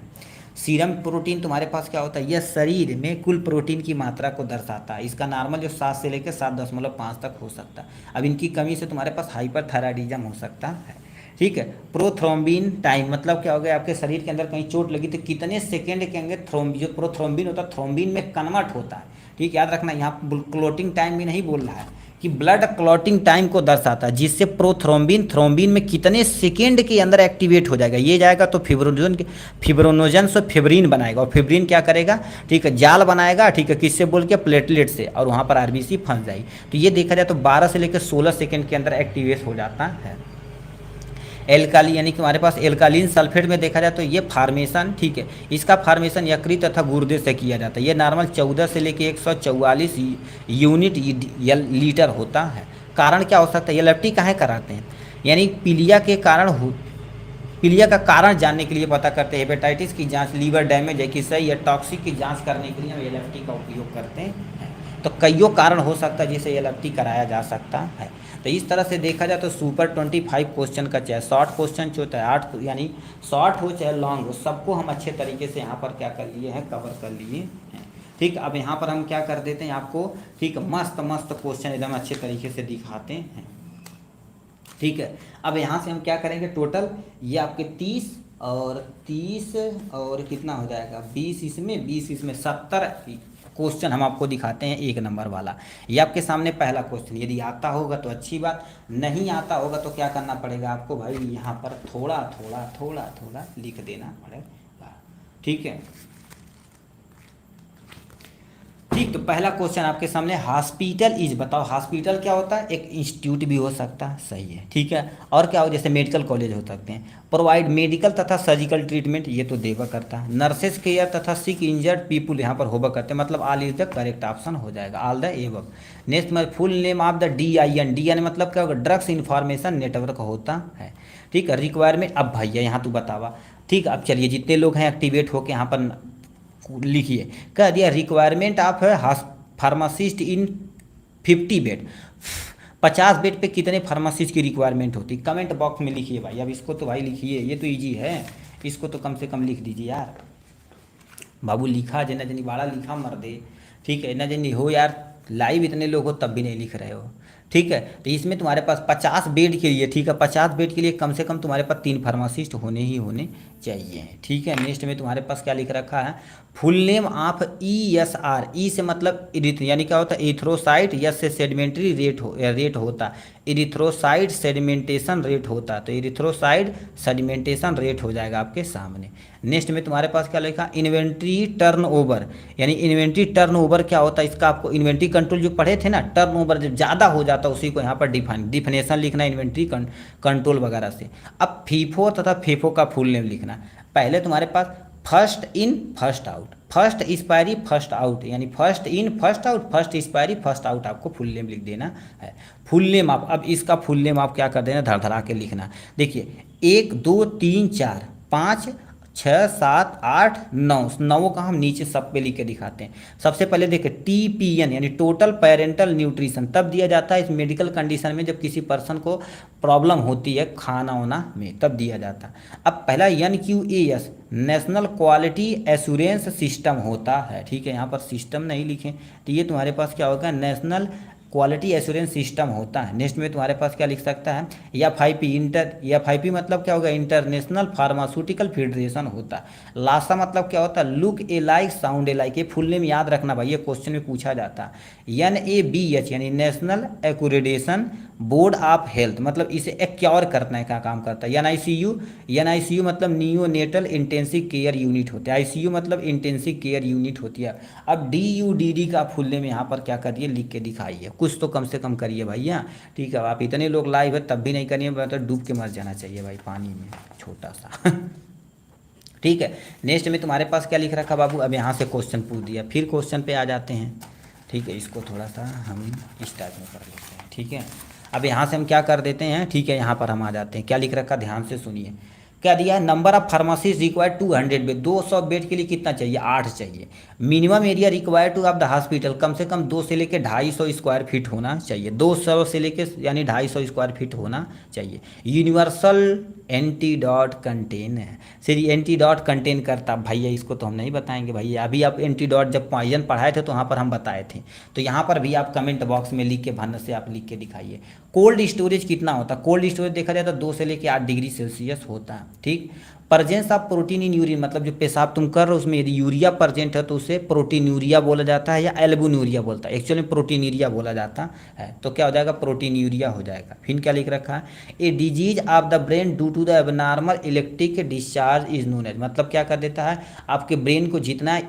सीरम प्रोटीन तुम्हारे पास क्या होता है, यह शरीर में कुल प्रोटीन की मात्रा को दर्शाता है। इसका नॉर्मल जो 7 से लेकर 7.5 तक हो सकता है। अब इनकी कमी से तुम्हारे पास हाइपरथायराइडिज्म हो सकता है, ठीक है। प्रोथ्रोम्बिन टाइम मतलब क्या हो गया, आपके शरीर के अंदर कहीं चोट लगी तो कितने सेकेंड के अंदर जो प्रोथ्रोम्बिन होता है थ्रोम्बिन में कन्वर्ट होता है, ठीक। याद रखना यहाँ क्लोटिंग टाइम भी नहीं बोल रहा है कि ब्लड क्लॉटिंग टाइम को दर्शाता है, जिससे प्रोथ्रोम्बिन थ्रोम्बिन में कितने सेकेंड के अंदर एक्टिवेट हो जाएगा। ये जाएगा तो फिब्रोनोजन से फिब्रिन बनाएगा, और फिब्रिन क्या करेगा, ठीक है, जाल बनाएगा, ठीक है, किससे बोल के, प्लेटलेट से, और वहाँ पर आरबीसी फंस जाएगी। तो ये देखा जाए तो 12 से लेकर 16 सेकेंड के अंदर एक्टिवेट हो जाता है। एल्काली यानी कि हमारे पास एल्कालीन सल्फेट में देखा जाए तो ये फार्मेशन, ठीक है, इसका फार्मेशन यकृत तथा गुर्दे से किया जाता है। ये नॉर्मल 14 से लेकर 144 यूनिट लीटर होता है। कारण क्या हो सकता है, एलएफटी काहे कराते हैं, यानी पीलिया के कारण पीलिया का कारण जानने के लिए पता करते हैं। हेपेटाइटिस की जांच, लीवर डैमेज है कि सही या टॉक्सिक की जांच करने के लिए हम एलएफटी का उपयोग करते हैं। तो कईयों कारण हो सकता है जिसे एलएफटी कराया जा सकता है। तो इस तरह से देखा जाए तो सुपर 25 क्वेश्चन का, चाहे शॉर्ट क्वेश्चन होता है 8 यानी शॉर्ट हो चाहे लॉन्ग हो, सबको हम अच्छे तरीके से यहाँ पर क्या कर लिए हैं, कवर कर लिए हैं, ठीक। अब यहाँ पर हम क्या कर देते हैं आपको, ठीक, मस्त मस्त क्वेश्चन एकदम अच्छे तरीके से दिखाते हैं, ठीक है। अब यहाँ से हम क्या करेंगे, टोटल ये आपके 30 और कितना हो जाएगा, 20 इसमें 20 इसमें 70 क्वेश्चन हम आपको दिखाते हैं 1 नंबर वाला। ये आपके सामने पहला क्वेश्चन, यदि आता होगा तो अच्छी बात, नहीं आता होगा तो क्या करना पड़ेगा आपको भाई, यहाँ पर थोड़ा थोड़ा लिख देना पड़ेगा, ठीक है, ठीक। तो पहला क्वेश्चन आपके सामने, हॉस्पिटल इज, बताओ हॉस्पिटल क्या होता है, एक इंस्टीट्यूट भी हो सकता है, सही है, ठीक है। और क्या हो, जैसे मेडिकल कॉलेज हो सकते हैं। प्रोवाइड मेडिकल तथा सर्जिकल ट्रीटमेंट, ये तो देवा करता है। नर्सेस केयर तथा सिक इंजर्ड पीपुल यहाँ पर होगा करते हैं, मतलब all is the correct option हो जाएगा, ऑल द एबव। नेक्स्ट में full name of the DIN मतलब क्या होगा, ड्रग्स इंफॉर्मेशन नेटवर्क होता है, ठीक है। रिक्वायरमेंट, अब भैया यहाँ तू बतावा, ठीक। अब चलिए जितने लोग हैं एक्टिवेट होकर यहाँ पर लिखिए, कह दिया requirement of pharmacist in 50 bed, 50 bed पे कितने फार्मासिस्ट की रिक्वायरमेंट होती, कमेंट बॉक्स में लिखिए भाई। अब इसको तो भाई लिखिए, ये तो इजी है, इसको तो कम से कम लिख दीजिए यार बाबू, लिखा जना जनी बाड़ा लिखा मर दे, ठीक है ना जनी हो यार, लाइव इतने लोग हो तब भी नहीं लिख रहे हो, ठीक है। तो इसमें तुम्हारे पास 50 बेड के लिए, ठीक है, 50 बेड के लिए कम से कम तुम्हारे पास 3 फार्मासिस्ट होने ही होने चाहिए, ठीक है। नेक्स्ट में तुम्हारे पास क्या लिख रखा है, फुल नेम ऑफ ESR, ई से मतलब यानी क्या होता है, इथ्रोसाइट, यस से सेडिमेंट्री रेट होता, इरिथ्रोसाइड सेडिमेंटेशन रेट होता, तो इरिथ्रोसाइड सेडिमेंटेशन रेट हो जाएगा आपके सामने। नेक्स्ट में तुम्हारे पास क्या लिखा, इन्वेंट्री टर्नओवर, यानी इन्वेंट्री टर्नओवर क्या होता है, इसका आपको इन्वेंट्री कंट्रोल जो पढ़े थे ना, टर्नओवर जब ज़्यादा हो जाता है उसी को यहाँ पर डिफिनेशन लिखना इन्वेंट्री कंट्रोल वगैरह से। अब फीफो तथा फेफो का फुल नेम लिखना, पहले तुम्हारे पास first in first out, first expiry first out, यानी first in first out, first expiry first out, आपको फुल नेम लिख देना है। फुल नेम आप, अब इसका फुल नेम आप क्या कर देना, धड़धड़ा के लिखना। देखिए 1 2 3 4 5 छः सात आठ नौ, नौ का हम नीचे सब पे लिख के दिखाते हैं। सबसे पहले देखिए TPN यानी टोटल पेरेंटल न्यूट्रिशन तब दिया जाता है इस मेडिकल कंडीशन में जब किसी पर्सन को प्रॉब्लम होती है खाना वाना में, तब दिया जाता है। अब पहला NQAS national quality assurance system होता है, ठीक है, यहाँ पर सिस्टम नहीं लिखें तो ये तुम्हारे पास क्या होगा, नेशनल क्वालिटी एश्योरेंस सिस्टम होता है। नेक्स्ट में तुम्हारे पास क्या लिख सकता है, FIP FIP मतलब क्या होगा, इंटरनेशनल फार्मास्यूटिकल फेडरेशन होता है। लासा मतलब क्या होता है, लुक ए लाइक साउंड ए लाइक, ये फुल नेम याद रखना भाई, ये क्वेश्चन में पूछा जाता है। NABH यानी national accreditation board of health मतलब इसे एक्योर करने का काम करता है। NICU मतलब नियोनेटल इंटेंसिव केयर यूनिट होते हैं। ICU मतलब इंटेंसिव केयर यूनिट होती है। अब DUDD का फुल नेम यहाँ पर क्या करिए, लिख के दिखाइए, कुछ तो कम से कम करिए भैया, ठीक है। आप इतने लोग लाइव है तब भी नहीं करिए, मतलब डूब के मर जाना चाहिए भाई पानी में छोटा सा ठीक है। नेक्स्ट में तुम्हारे पास क्या लिख रखा बाबू, अब यहाँ से क्वेश्चन पूछ दिया, फिर क्वेश्चन पे आ जाते हैं, ठीक है। इसको थोड़ा सा हम इस टाइप में कर लेते हैं, ठीक है। अब यहाँ से हम क्या कर देते हैं, ठीक है, यहाँ पर हम आ जाते हैं, क्या लिख रखा ध्यान से सुनिए। क्या दिया है, number of pharmacies required 200 bed, 200 bed के लिए कितना चाहिए, 8 चाहिए। Minimum area required to of the hospital कम से कम 2 से लेकर 250 स्क्वायर फीट होना चाहिए, 200 से लेकर यानी 250 स्क्वायर फीट होना चाहिए। यूनिवर्सल एंटीडॉट कंटेन है, सिर्फ एंटीडॉट कंटेन करता, भैया इसको तो हम नहीं बताएंगे भैया, अभी आप एंटीडॉट जब पॉइजन पढ़ाए थे तो वहाँ पर हम बताए थे, तो यहाँ पर भी आप कमेंट बॉक्स में लिख के भन्न से आप लिख के दिखाइए। कोल्ड स्टोरेज कितना होता है, कोल्ड स्टोरेज देखा जाए तो 2 से लेकर 8 डिग्री सेल्सियस होता है, ठीक। Presence of protein in urine मतलब जो पेशाब तुम कर रहे हो उसमें यदि यूरिया प्रेजेंट है तो उसे प्रोटीनयूरिया बोला जाता है या एल्बुन्यूरिया बोलता है, एक्चुअली प्रोटीनयूरिया बोला जाता है, तो क्या हो जाएगा, प्रोटीनयूरिया हो जाएगा। फिर क्या लिख रखा है, a disease of the brain due to the abnormal electric discharge is known as, मतलब क्या कर देता है, आपके ब्रेन को जितना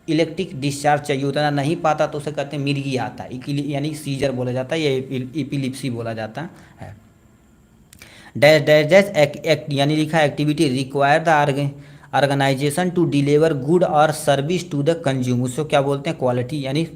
इलेक्ट्रिक डिस्चार्ज चाहिए उतना नहीं पाता तो उसे कहते हैं मिर्गी आता है, यानी सीजर बोला जाता है या एपिलिप्सी बोला जाता है। डैश डैश डैश यानी लिखा activity require the organisation to deliver good और सर्विस टू द कंज्यूमर, उसको क्या बोलते हैं, क्वालिटी यानी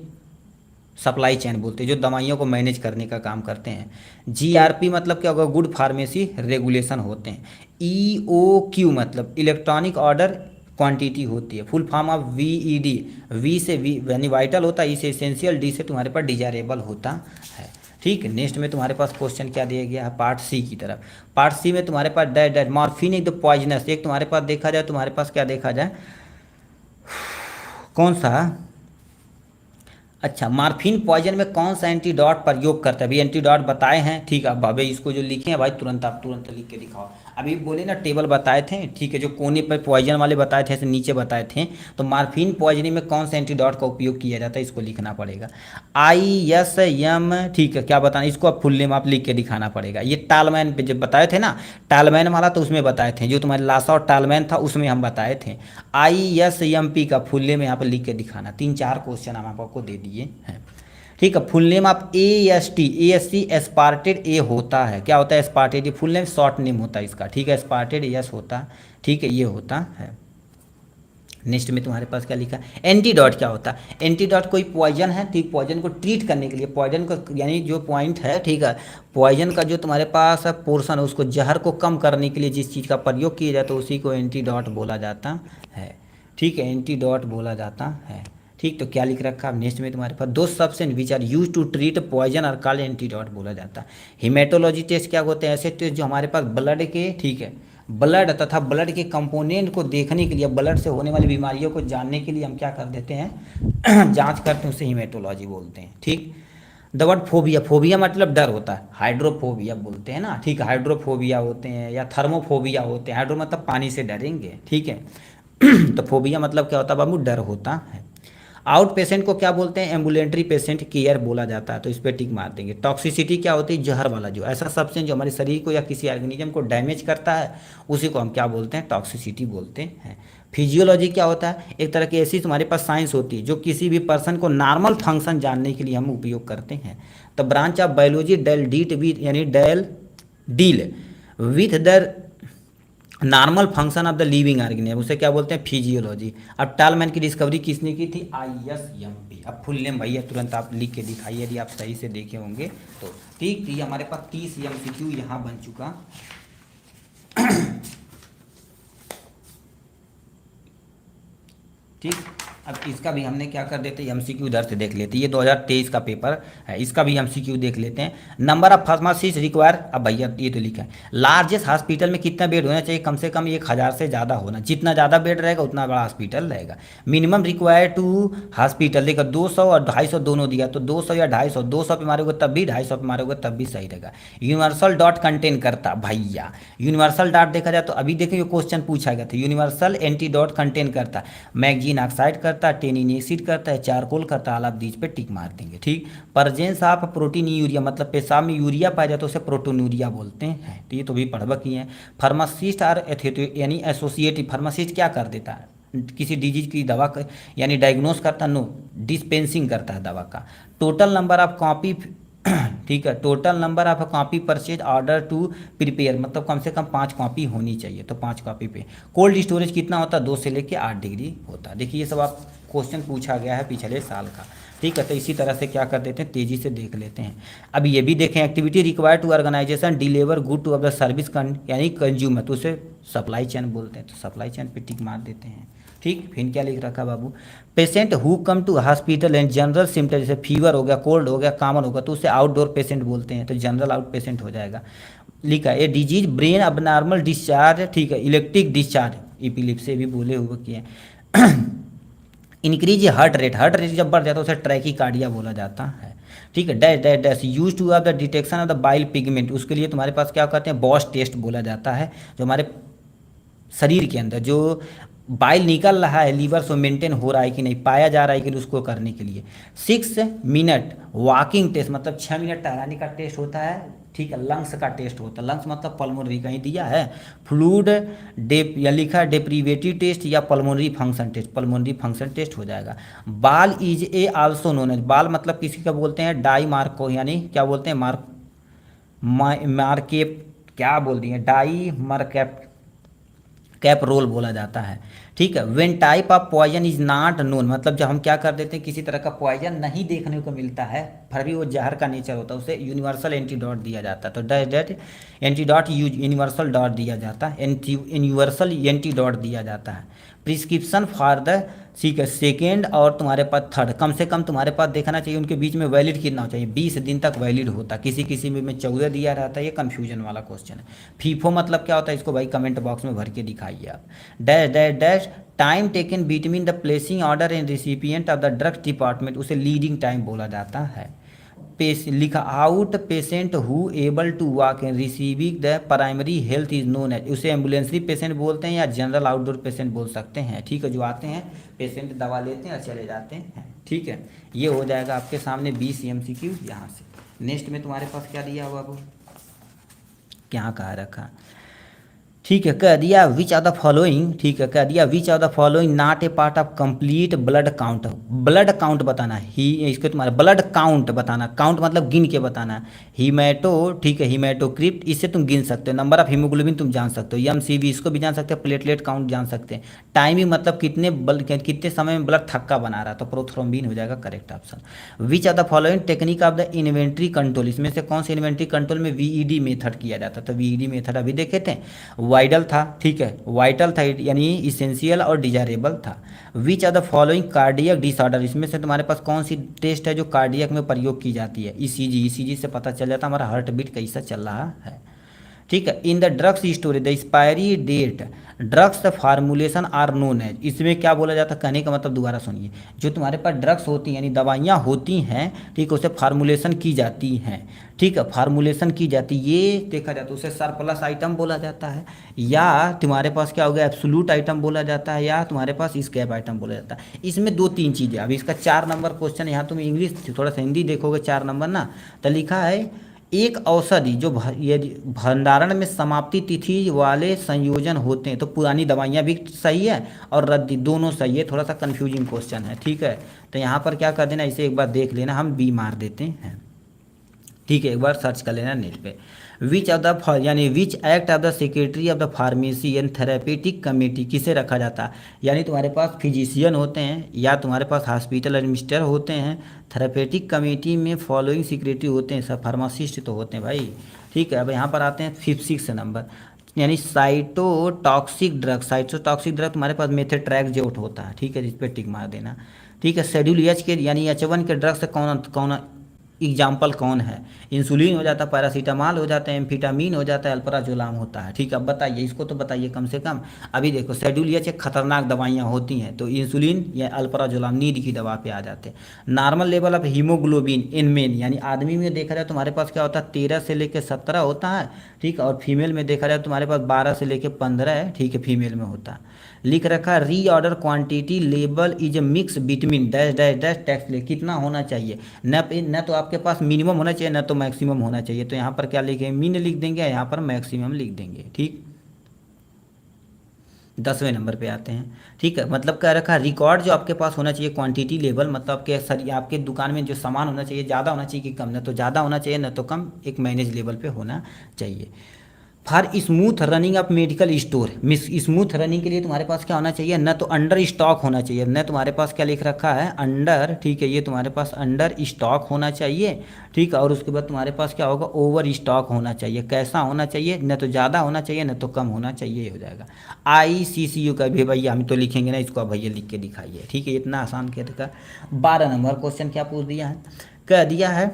सप्लाई चेन बोलते हैं, जो दवाइयों को मैनेज करने का काम करते हैं। GRP मतलब क्या होगा, गुड फार्मेसी रेगुलेशन होते हैं। EOQ मतलब इलेक्ट्रॉनिक ऑर्डर क्वांटिटी होती है, full form of VED, V से यानी वाइटल होता है, E से एसेंशियल, D से तुम्हारे पास डिजायरेबल होता है, ठीक। नेक्स्ट में तुम्हारे पास क्वेश्चन क्या दिया गया है, पार्ट सी की तरफ। पार्ट सी में तुम्हारे पास डैश डैश मॉर्फिन एक द पॉइजनस, एक तुम्हारे पास देखा जाए, तुम्हारे पास क्या देखा जाए, कौन सा, अच्छा, मॉर्फिन पॉइजन में कौन सा एंटीडॉट प्रयोग करता है, अभी एंटीडॉट बताए हैं, ठीक है। अब भाई इसको जो लिखे हैं भाई तुरंत आप तुरंत लिख के दिखाओ, अभी बोले ना टेबल बताए थे, ठीक है, जो कोने पर पॉइजन वाले बताए थे ऐसे नीचे बताए थे, तो मॉर्फिन पॉइजनिंग में कौन सा एंटीडॉट का उपयोग किया जाता है इसको लिखना पड़ेगा। ISM, ठीक है, क्या बताना इसको, आप फुल नेम आप लिख के दिखाना पड़ेगा। ये टालमैन पे जब बताए थे ना, टालमैन वाला तो उसमें बताए थे, जो तुम्हारे लासा और टालमैन था उसमें हम बताए थे। ISMP का फुल नेम यहाँ पर लिख के दिखाना, 3-4 क्वेश्चन हम आपको दे दिए हैं, ठीक है। फुल नेम आप AST एस्पार्टेड ए होता है, क्या होता है एस्पार्टेड, फुल नेम शॉर्ट नेम होता है इसका, ठीक है, एस्पार्टेड यस होता है, ठीक है, ये होता है। नेक्स्ट में तुम्हारे पास क्या लिखा, एंटीडॉट क्या होता है, एंटीडॉट कोई पॉइजन है, ठीक, पॉइजन को ट्रीट करने के लिए, पॉइजन को यानी जो पॉइंट है, ठीक है, पॉइजन का जो तुम्हारे पास पोर्शन है उसको जहर को कम करने के लिए जिस चीज़ का प्रयोग किया जाता है उसी को एंटीडॉट बोला जाता है, ठीक है, एंटीडॉट बोला जाता है, ठीक। तो क्या लिख रखा है, नेक्स्ट में तुम्हारे पास दो substance which are use to treat poison और कॉल्ड एंटीडॉट बोला जाता है। हिमेटोलॉजी टेस्ट क्या होते हैं, ऐसे टेस्ट जो हमारे पास ब्लड के, ठीक है, ब्लड तथा ब्लड के कंपोनेंट को देखने के लिए, ब्लड से होने वाली बीमारियों को जानने के लिए हम क्या कर देते हैं जांच करते हैं, उसे हिमेटोलॉजी बोलते हैं, ठीक। द वर्ड फोबिया, फोबिया मतलब डर होता है, हाइड्रोफोबिया बोलते हैं ना, ठीक, हाइड्रोफोबिया होते हैं या थर्मोफोबिया होते हैं, हाइड्रो मतलब पानी से डरेंगे, ठीक है तो फोबिया मतलब क्या होता है बाबू, डर होता है। आउट पेशेंट को क्या बोलते हैं, एम्बुलेंट्री पेशेंट केयर बोला जाता है, तो इस पर टिक मार देंगे। टॉक्सिसिटी क्या होती है, जहर वाला, जो ऐसा सब्सटेंस जो हमारे शरीर को या किसी ऑर्गेनिज्म को डैमेज करता है उसी को हम क्या बोलते हैं, टॉक्सिसिटी बोलते हैं। फिजियोलॉजी क्या होता है, एक तरह की ऐसी तुम्हारे पास साइंस होती है जो किसी भी पर्सन को नॉर्मल फंक्शन जानने के लिए हम उपयोग करते हैं। तो ब्रांच ऑफ बायोलॉजी डेल डीट विथ यानी deal deal with the normal function of the living organism, उसे क्या बोलते हैं, फिजियोलॉजी। अब टालमैन की डिस्कवरी किसने की थी, ISMP। अब फुल नेम भैया तुरंत आप लिख के दिखाइए यदि आप सही से देखे होंगे तो, ठीक। ये हमारे पास 30 MCQ यहाँ बन चुका ठीक। अब इसका भी हमने क्या कर देते हैं, एमसीक्यू इधर से देख लेते हैं। ये 2023 का पेपर है, इसका भी एमसीक्यू देख लेते हैं। नंबर ऑफ फार्मासिस्ट रिक्वायर, अब भैया ये तो लिखा है लार्जेस्ट हॉस्पिटल में कितना बेड होना चाहिए, कम से कम 1000 से ज़्यादा होना, जितना ज़्यादा बेड रहेगा उतना बड़ा हॉस्पिटल रहेगा। मिनिमम रिक्वायर टू हॉस्पिटल देखो 200 और 250 दोनों दिया, तो 200 या 250, 200 पे मारोगे तब भी, 250 पे मारोगे तब भी सही रहेगा। यूनिवर्सल डॉट कंटेन करता भैया, यूनिवर्सल डॉट देखा जाए तो अभी देखिए ये क्वेश्चन पूछा गया था, यूनिवर्सल एंटीडोट कंटेन करता, मैगजीन ऑक्साइड करता, टेनिन एसिड करता है, चारकोल करता, ऑल ऑफ दीज पे टिक मार देंगे। ठीक। प्रेजेंस ऑफ प्रोटीन यूरिया, मतलब पेशाब में यूरिया पाया जाता है तो उसे प्रोटोनूरिया बोलते हैं। तो ये तो भी पढ़वा किए हैं। फार्मासिस्ट और यानी एसोसिएटिव फार्मासिस्ट क्या कर देता है, किसी डिजीज की दवा यानी डायग्नोस करता, नो डिस्पेंसिंग करता है दवा का। टोटल नंबर ऑफ कॉपी, ठीक है, total number of copy purchase order to prepare, मतलब कम से कम 5 कॉपी होनी चाहिए, तो 5 कॉपी पे। कोल्ड स्टोरेज कितना होता है, 2 से लेके 8 डिग्री होता है। देखिए ये सब आप क्वेश्चन पूछा गया है पिछले साल का। ठीक है, तो इसी तरह से क्या कर देते हैं, तेजी से देख लेते हैं। अब ये भी देखें, activity required to organisation deliver good to of the service यानी कंज्यूमर, तो उसे सप्लाई चेन बोलते हैं, तो सप्लाई चेन पे टिक मार देते हैं। ठीक। फिर क्या लिख रखा बाबू, patient who come to hospital and general symptom, जैसे फीवर हो गया, कोल्ड हो गया, कॉमन होगा, तो उसे आउटडोर पेशेंट बोलते हैं, तो जनरल आउट पेशेंट हो जाएगा। लिखा है a disease brain abnormal discharge, ठीक है, इलेक्ट्रिक डिस्चार्ज, इपिलिप्सी भी बोले हुए किए। Increase heart rate, heart rate जब बढ़ जाता है उसे ट्रैकीकार्डिया बोला जाता है। ठीक है। Dash dash dash use to of the detection of the bile pigment, उसके लिए तुम्हारे पास क्या कहते हैं, बॉस टेस्ट बोला जाता है, जो हमारे शरीर के अंदर जो बाइल निकल रहा है लीवर से मेंटेन हो रहा है कि नहीं, पाया जा रहा है कि नहीं, उसको करने के लिए 6 मिनट वॉकिंग टेस्ट, मतलब 6 मिनट टहलाने का टेस्ट होता है। ठीक है। लंग्स का टेस्ट होता है, लंग्स मतलब पल्मोनरी, कहीं दिया है फ्लूड डेप या लिखा है डेप्रीवेटिव टेस्ट या pulmonary function test, pulmonary function test हो जाएगा। BAL is a also known as, BAL मतलब किसी का बोलते हैं डाई मार्को, यानी क्या बोलते हैं मार्केप, क्या बोल दिए, डाई मार्केप कैप रोल बोला जाता है। ठीक है। When type of poison is not known, मतलब जब हम क्या कर देते हैं, किसी तरह का पॉइजन नहीं देखने को मिलता है, फिर भी वो जहर का नेचर होता है, उसे यूनिवर्सल एंटीडोट दिया जाता है। तो डेट एंटीडोट यूनिवर्सल डॉट दिया जाता है, यूनिवर्सल एंटीडोट दिया जाता है। प्रिस्क्रिप्शन फॉर द, ठीक है, सेकेंड और तुम्हारे पास थर्ड, कम से कम तुम्हारे पास देखना चाहिए उनके बीच में वैलिड कितना हो चाहिए, 20 दिन तक वैलिड होता, किसी किसी में 14 दिया रहता है। ये कन्फ्यूजन वाला क्वेश्चन है। फीफो मतलब क्या होता है, इसको भाई कमेंट बॉक्स में भर के दिखाइए आप। Dash dash dash time taken between the placing order and recipient of the drugs department, उसे लीडिंग टाइम बोला जाता है। लिखा outpatient who able to walk and receiving the primary health is known as, उसे ambulatory patient बोलते हैं या general outdoor patient बोल सकते हैं। ठीक है। जो आते हैं पेशेंट दवा लेते हैं और चले जाते हैं। ठीक है। ये हो जाएगा आपके सामने 20 MCQ यहाँ से। नेक्स्ट में तुम्हारे पास क्या दिया हुआ वो, क्या कहा रखा, ठीक है, कह दिया विच आर द फॉलोइंग, ठीक है, कह दिया which are the following not a part of complete blood count, blood count बताना ही, इसके तुम्हारे ब्लड काउंट बताना, काउंट मतलब गिन के बताना। हीमेटो, ठीक है, हीमेटोक्रिप्ट, इससे तुम गिन सकते हो, नंबर ऑफ हीमोग्लोबिन तुम जान सकते हो, MCV इसको भी जान सकते हो, प्लेटलेट काउंट जान सकते हैं, टाइमिंग मतलब कितने समय में ब्लड थक्का बना रहा है, तो प्रोथ्रोम्बिन हो जाएगा correct option. Which are the following technique of the inventory control, इसमें से कौन से इन्वेंट्री कंट्रोल में VED मेथड किया जाता है, तो VED मेथड अभी देखे थे, वाइटल था, ठीक है, वाइटल था यानी इसेंशियल और डिजायरेबल था। Which are the following cardiac disorder, इसमें से तुम्हारे पास कौन सी टेस्ट है जो कार्डियक में प्रयोग की जाती है, ECG से पता चल जाता है हमारा हार्ट बीट कैसा चल रहा है। ठीक है। In the drugs storage the expiry date drugs formulation are known as, इसमें क्या बोला जाता है, कहने का मतलब दोबारा सुनिए, जो तुम्हारे पास ड्रग्स होती हैं यानी दवाइयाँ होती हैं, ठीक है, उसे फार्मूलेशन की जाती हैं, ठीक है, फार्मूलेशन की जाती, ये देखा जाता है, उसे सरप्लस आइटम बोला जाता है, या तुम्हारे पास क्या हो गया एब्सोल्यूट आइटम बोला जाता है, या तुम्हारे पास स्कैप आइटम बोला जाता है। इसमें 2-3 चीज़ें, अभी इसका 4 नंबर क्वेश्चन, यहाँ तुम इंग्लिश थोड़ा सा हिंदी देखोगे 4 नंबर ना, तो लिखा है एक औषधि जो यदि भंडारण में समाप्ति तिथि वाले संयोजन होते हैं, तो पुरानी दवाइयाँ भी सही है और रद्दी दोनों सही है, थोड़ा सा कंफ्यूजिंग क्वेश्चन है। ठीक है। तो यहाँ पर क्या कर देना, इसे एक बार देख लेना, हम बी मार देते हैं। ठीक है, एक बार सर्च कर लेना नेट पे। विच ऑफ द यानी which act of the secretary of the pharmacy and therapeutic committee, किसे रखा जाता है, यानी तुम्हारे पास फिजिशियन होते हैं या तुम्हारे पास हॉस्पिटल एडमिनिस्ट्रेटर होते हैं, थेरेपेटिक कमेटी में फॉलोइंग सेक्रेटरी होते हैं, सब फार्मासिस्ट तो होते हैं भाई। ठीक है। अब यहाँ पर आते हैं 5-6 नंबर, यानी साइटोटॉक्सिक ड्रग, साइटोटॉक्सिक ड्रग तुम्हारे पास मेथोट्रैक्सोट होता है, ठीक है, जिस पे टिक मार देना। ठीक है, शेड्यूल एच के यानी H1 के ड्रग से कौन कौन एग्जाम्पल कौन है? इंसुलिन हो जाता है, पैरासीटामॉल हो जाता है, एम्फिटामिन हो जाता है, अल्प्राजोलाम होता है। ठीक है, अब बताइए, इसको तो बताइए कम से कम। अभी देखो शेड्यूल एच एक खतरनाक दवाइयाँ होती हैं, तो इंसुलिन या अल्प्राजोलाम नींद की दवा पे आ जाते हैं। Normal level of haemoglobin in main, यानी आदमी में देखा जाए तुम्हारे पास क्या होता है, 13 से लेकर 17 होता है। ठीक है, और फीमेल में देखा जाए तुम्हारे पास 12 से लेकर 15 है। ठीक है, फीमेल में होता है। लिख रखा है reorder quantity level is a mix between dash dash dash tax ले, कितना होना चाहिए? न तो आपके पास मिनिमम होना चाहिए, न तो मैक्सिमम होना चाहिए। तो यहाँ पर क्या लिखेंगे, मिन लिख देंगे, यहाँ पर मैक्सिमम लिख देंगे। ठीक, 10वें नंबर पे आते हैं। ठीक है, मतलब क्या रखा, रिकॉर्ड जो आपके पास होना चाहिए, क्वांटिटी लेवल मतलब आपके सर आपके दुकान में जो सामान होना चाहिए, ज़्यादा होना चाहिए कि कम? न तो ज़्यादा होना चाहिए, न तो कम, एक मैनेज लेवल पे होना चाहिए। For smooth running of medical store, miss smooth running के लिए तुम्हारे पास क्या होना चाहिए, न तो अंडर स्टॉक होना चाहिए, न तुम्हारे पास क्या लिख रखा है, अंडर। ठीक है, ये तुम्हारे पास अंडर स्टॉक होना चाहिए। ठीक है, और उसके बाद तुम्हारे पास क्या होगा, ओवर स्टॉक होना चाहिए। कैसा होना चाहिए, न तो ज़्यादा होना चाहिए, न तो कम होना चाहिए, ये हो जाएगा। ICCU का भी भैया हम तो लिखेंगे ना, इसको आप भैया लिख के दिखाइए। ठीक है, इतना आसान कह देगा। 12 नंबर क्वेश्चन क्या पूछ दिया है, कह दिया है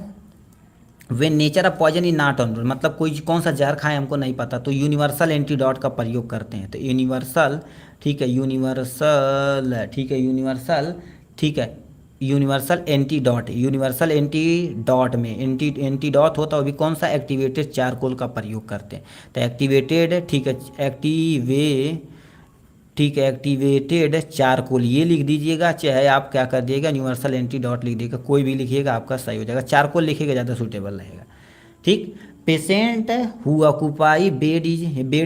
way nature of poison in not on, मतलब कोई कौन सा जहर खाए हमको नहीं पता, तो यूनिवर्सल एंटीडॉट का प्रयोग करते हैं। तो यूनिवर्सल, ठीक है, यूनिवर्सल, ठीक है, यूनिवर्सल, ठीक है, यूनिवर्सल एंटीडॉट, यूनिवर्सल एंटीडॉट में एंटीडॉट होता है वो भी कौन सा, एक्टिवेटेड चारकोल का प्रयोग करते हैं। तो एक्टिवेटेड, ठीक है, ठीक है, एक्टिवेटेड चारकोल ये लिख दीजिएगा, चाहे आप क्या कर दिएगा, यूनिवर्सल एंटीडॉट लिख दीजिएगा, कोई भी लिखिएगा आपका सही हो जाएगा। चारकोल लिखिएगा, ज़्यादा सूटेबल रहेगा। ठीक, patient who occupy bed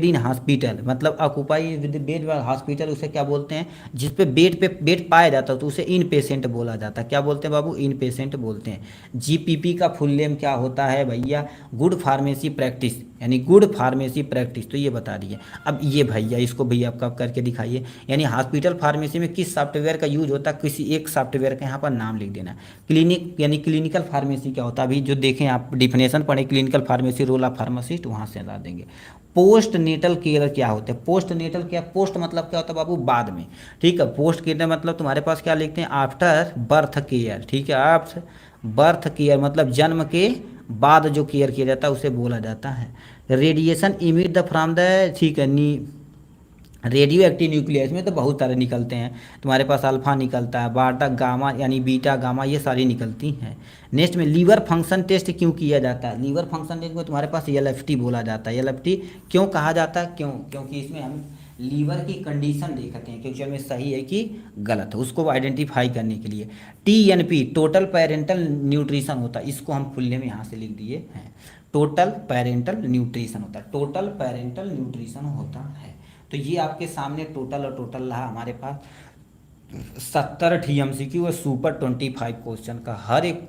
in hospital, मतलब ऑक्यूपाई विद बेड हॉस्पिटल, उसे क्या बोलते हैं, जिस पे बेड पाया जाता है तो उसे इन पेशेंट बोला जाता है। क्या बोलते हैं बाबू, इन पेशेंट बोलते हैं। GPP का फुल नेम क्या होता है भैया, गुड फार्मेसी प्रैक्टिस, यानी गुड फार्मेसी प्रैक्टिस, तो ये बता दिए। अब ये भैया इसको भैया आप कब करके दिखाइए, यानी हॉस्पिटल फार्मेसी में किस सॉफ्टवेयर का यूज होता है, किसी एक सॉफ्टवेयर का यहाँ पर नाम लिख देना। क्लिनिक यानी क्लिनिकल फार्मेसी क्या होता है, अभी जो देखें आप डिफिनेशन पढ़े, clinical pharmacy, role of pharmacist, वहाँ से हटा देंगे। पोस्ट नेटल केयर क्या होता है, पोस्ट नेटल केयर, पोस्ट मतलब क्या होता है बाबू, बाद में। ठीक है, पोस्ट केयर मतलब तुम्हारे पास क्या लिखते हैं, आफ्टर बर्थ केयर। ठीक है, आफ्टर बर्थ केयर मतलब जन्म के बाद जो केयर किया जाता है उसे बोला जाता है। Radiation emit the from the, ठीक है, नी रेडियो एक्टिव न्यूक्लियस में तो बहुत सारे निकलते हैं, तुम्हारे पास अल्फा निकलता है, बाटा गामा यानी बीटा गामा, ये सारी निकलती हैं। नेक्स्ट में लीवर फंक्शन टेस्ट क्यों किया जाता है, लीवर फंक्शन टेस्ट में तुम्हारे पास LFT बोला जाता है। LFT क्यों कहा जाता है, क्यों, क्योंकि इसमें हम लीवर की कंडीशन देखते हैं कि उसमें सही है कि गलत है, उसको आइडेंटिफाई करने के लिए। TNP टोटल पेरेंटल न्यूट्रिशन होता है, इसको हम खुले में यहाँ से लिख दिए हैं, टोटल पेरेंटल न्यूट्रिशन होता है, टोटल पेरेंटल न्यूट्रिशन होता है। तो ये आपके सामने टोटल और टोटल रहा हमारे पास 70 TMCQ और सुपर 25 क्वेश्चन का, हर एक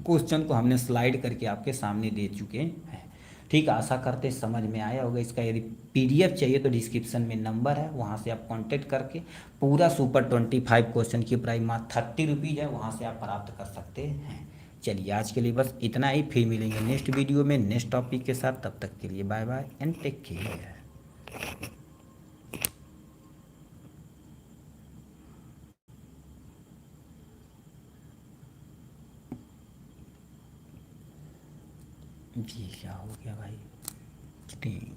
क्वेश्चन को हमने स्लाइड करके आपके सामने दे चुके हैं। ठीक, आशा करते समझ में आया होगा। इसका यदि PDF चाहिए तो डिस्क्रिप्शन में नंबर है, वहाँ से आप कांटेक्ट करके पूरा सुपर 25 क्वेश्चन की प्राइस मात्र 30 रुपीज़ है, वहाँ से आप प्राप्त कर सकते हैं। चलिए आज के लिए बस इतना ही, फिर मिलेंगे नेक्स्ट वीडियो में नेक्स्ट टॉपिक के साथ। तब तक के लिए bye bye and take care. जी क्या हो गया भाई, ठीक।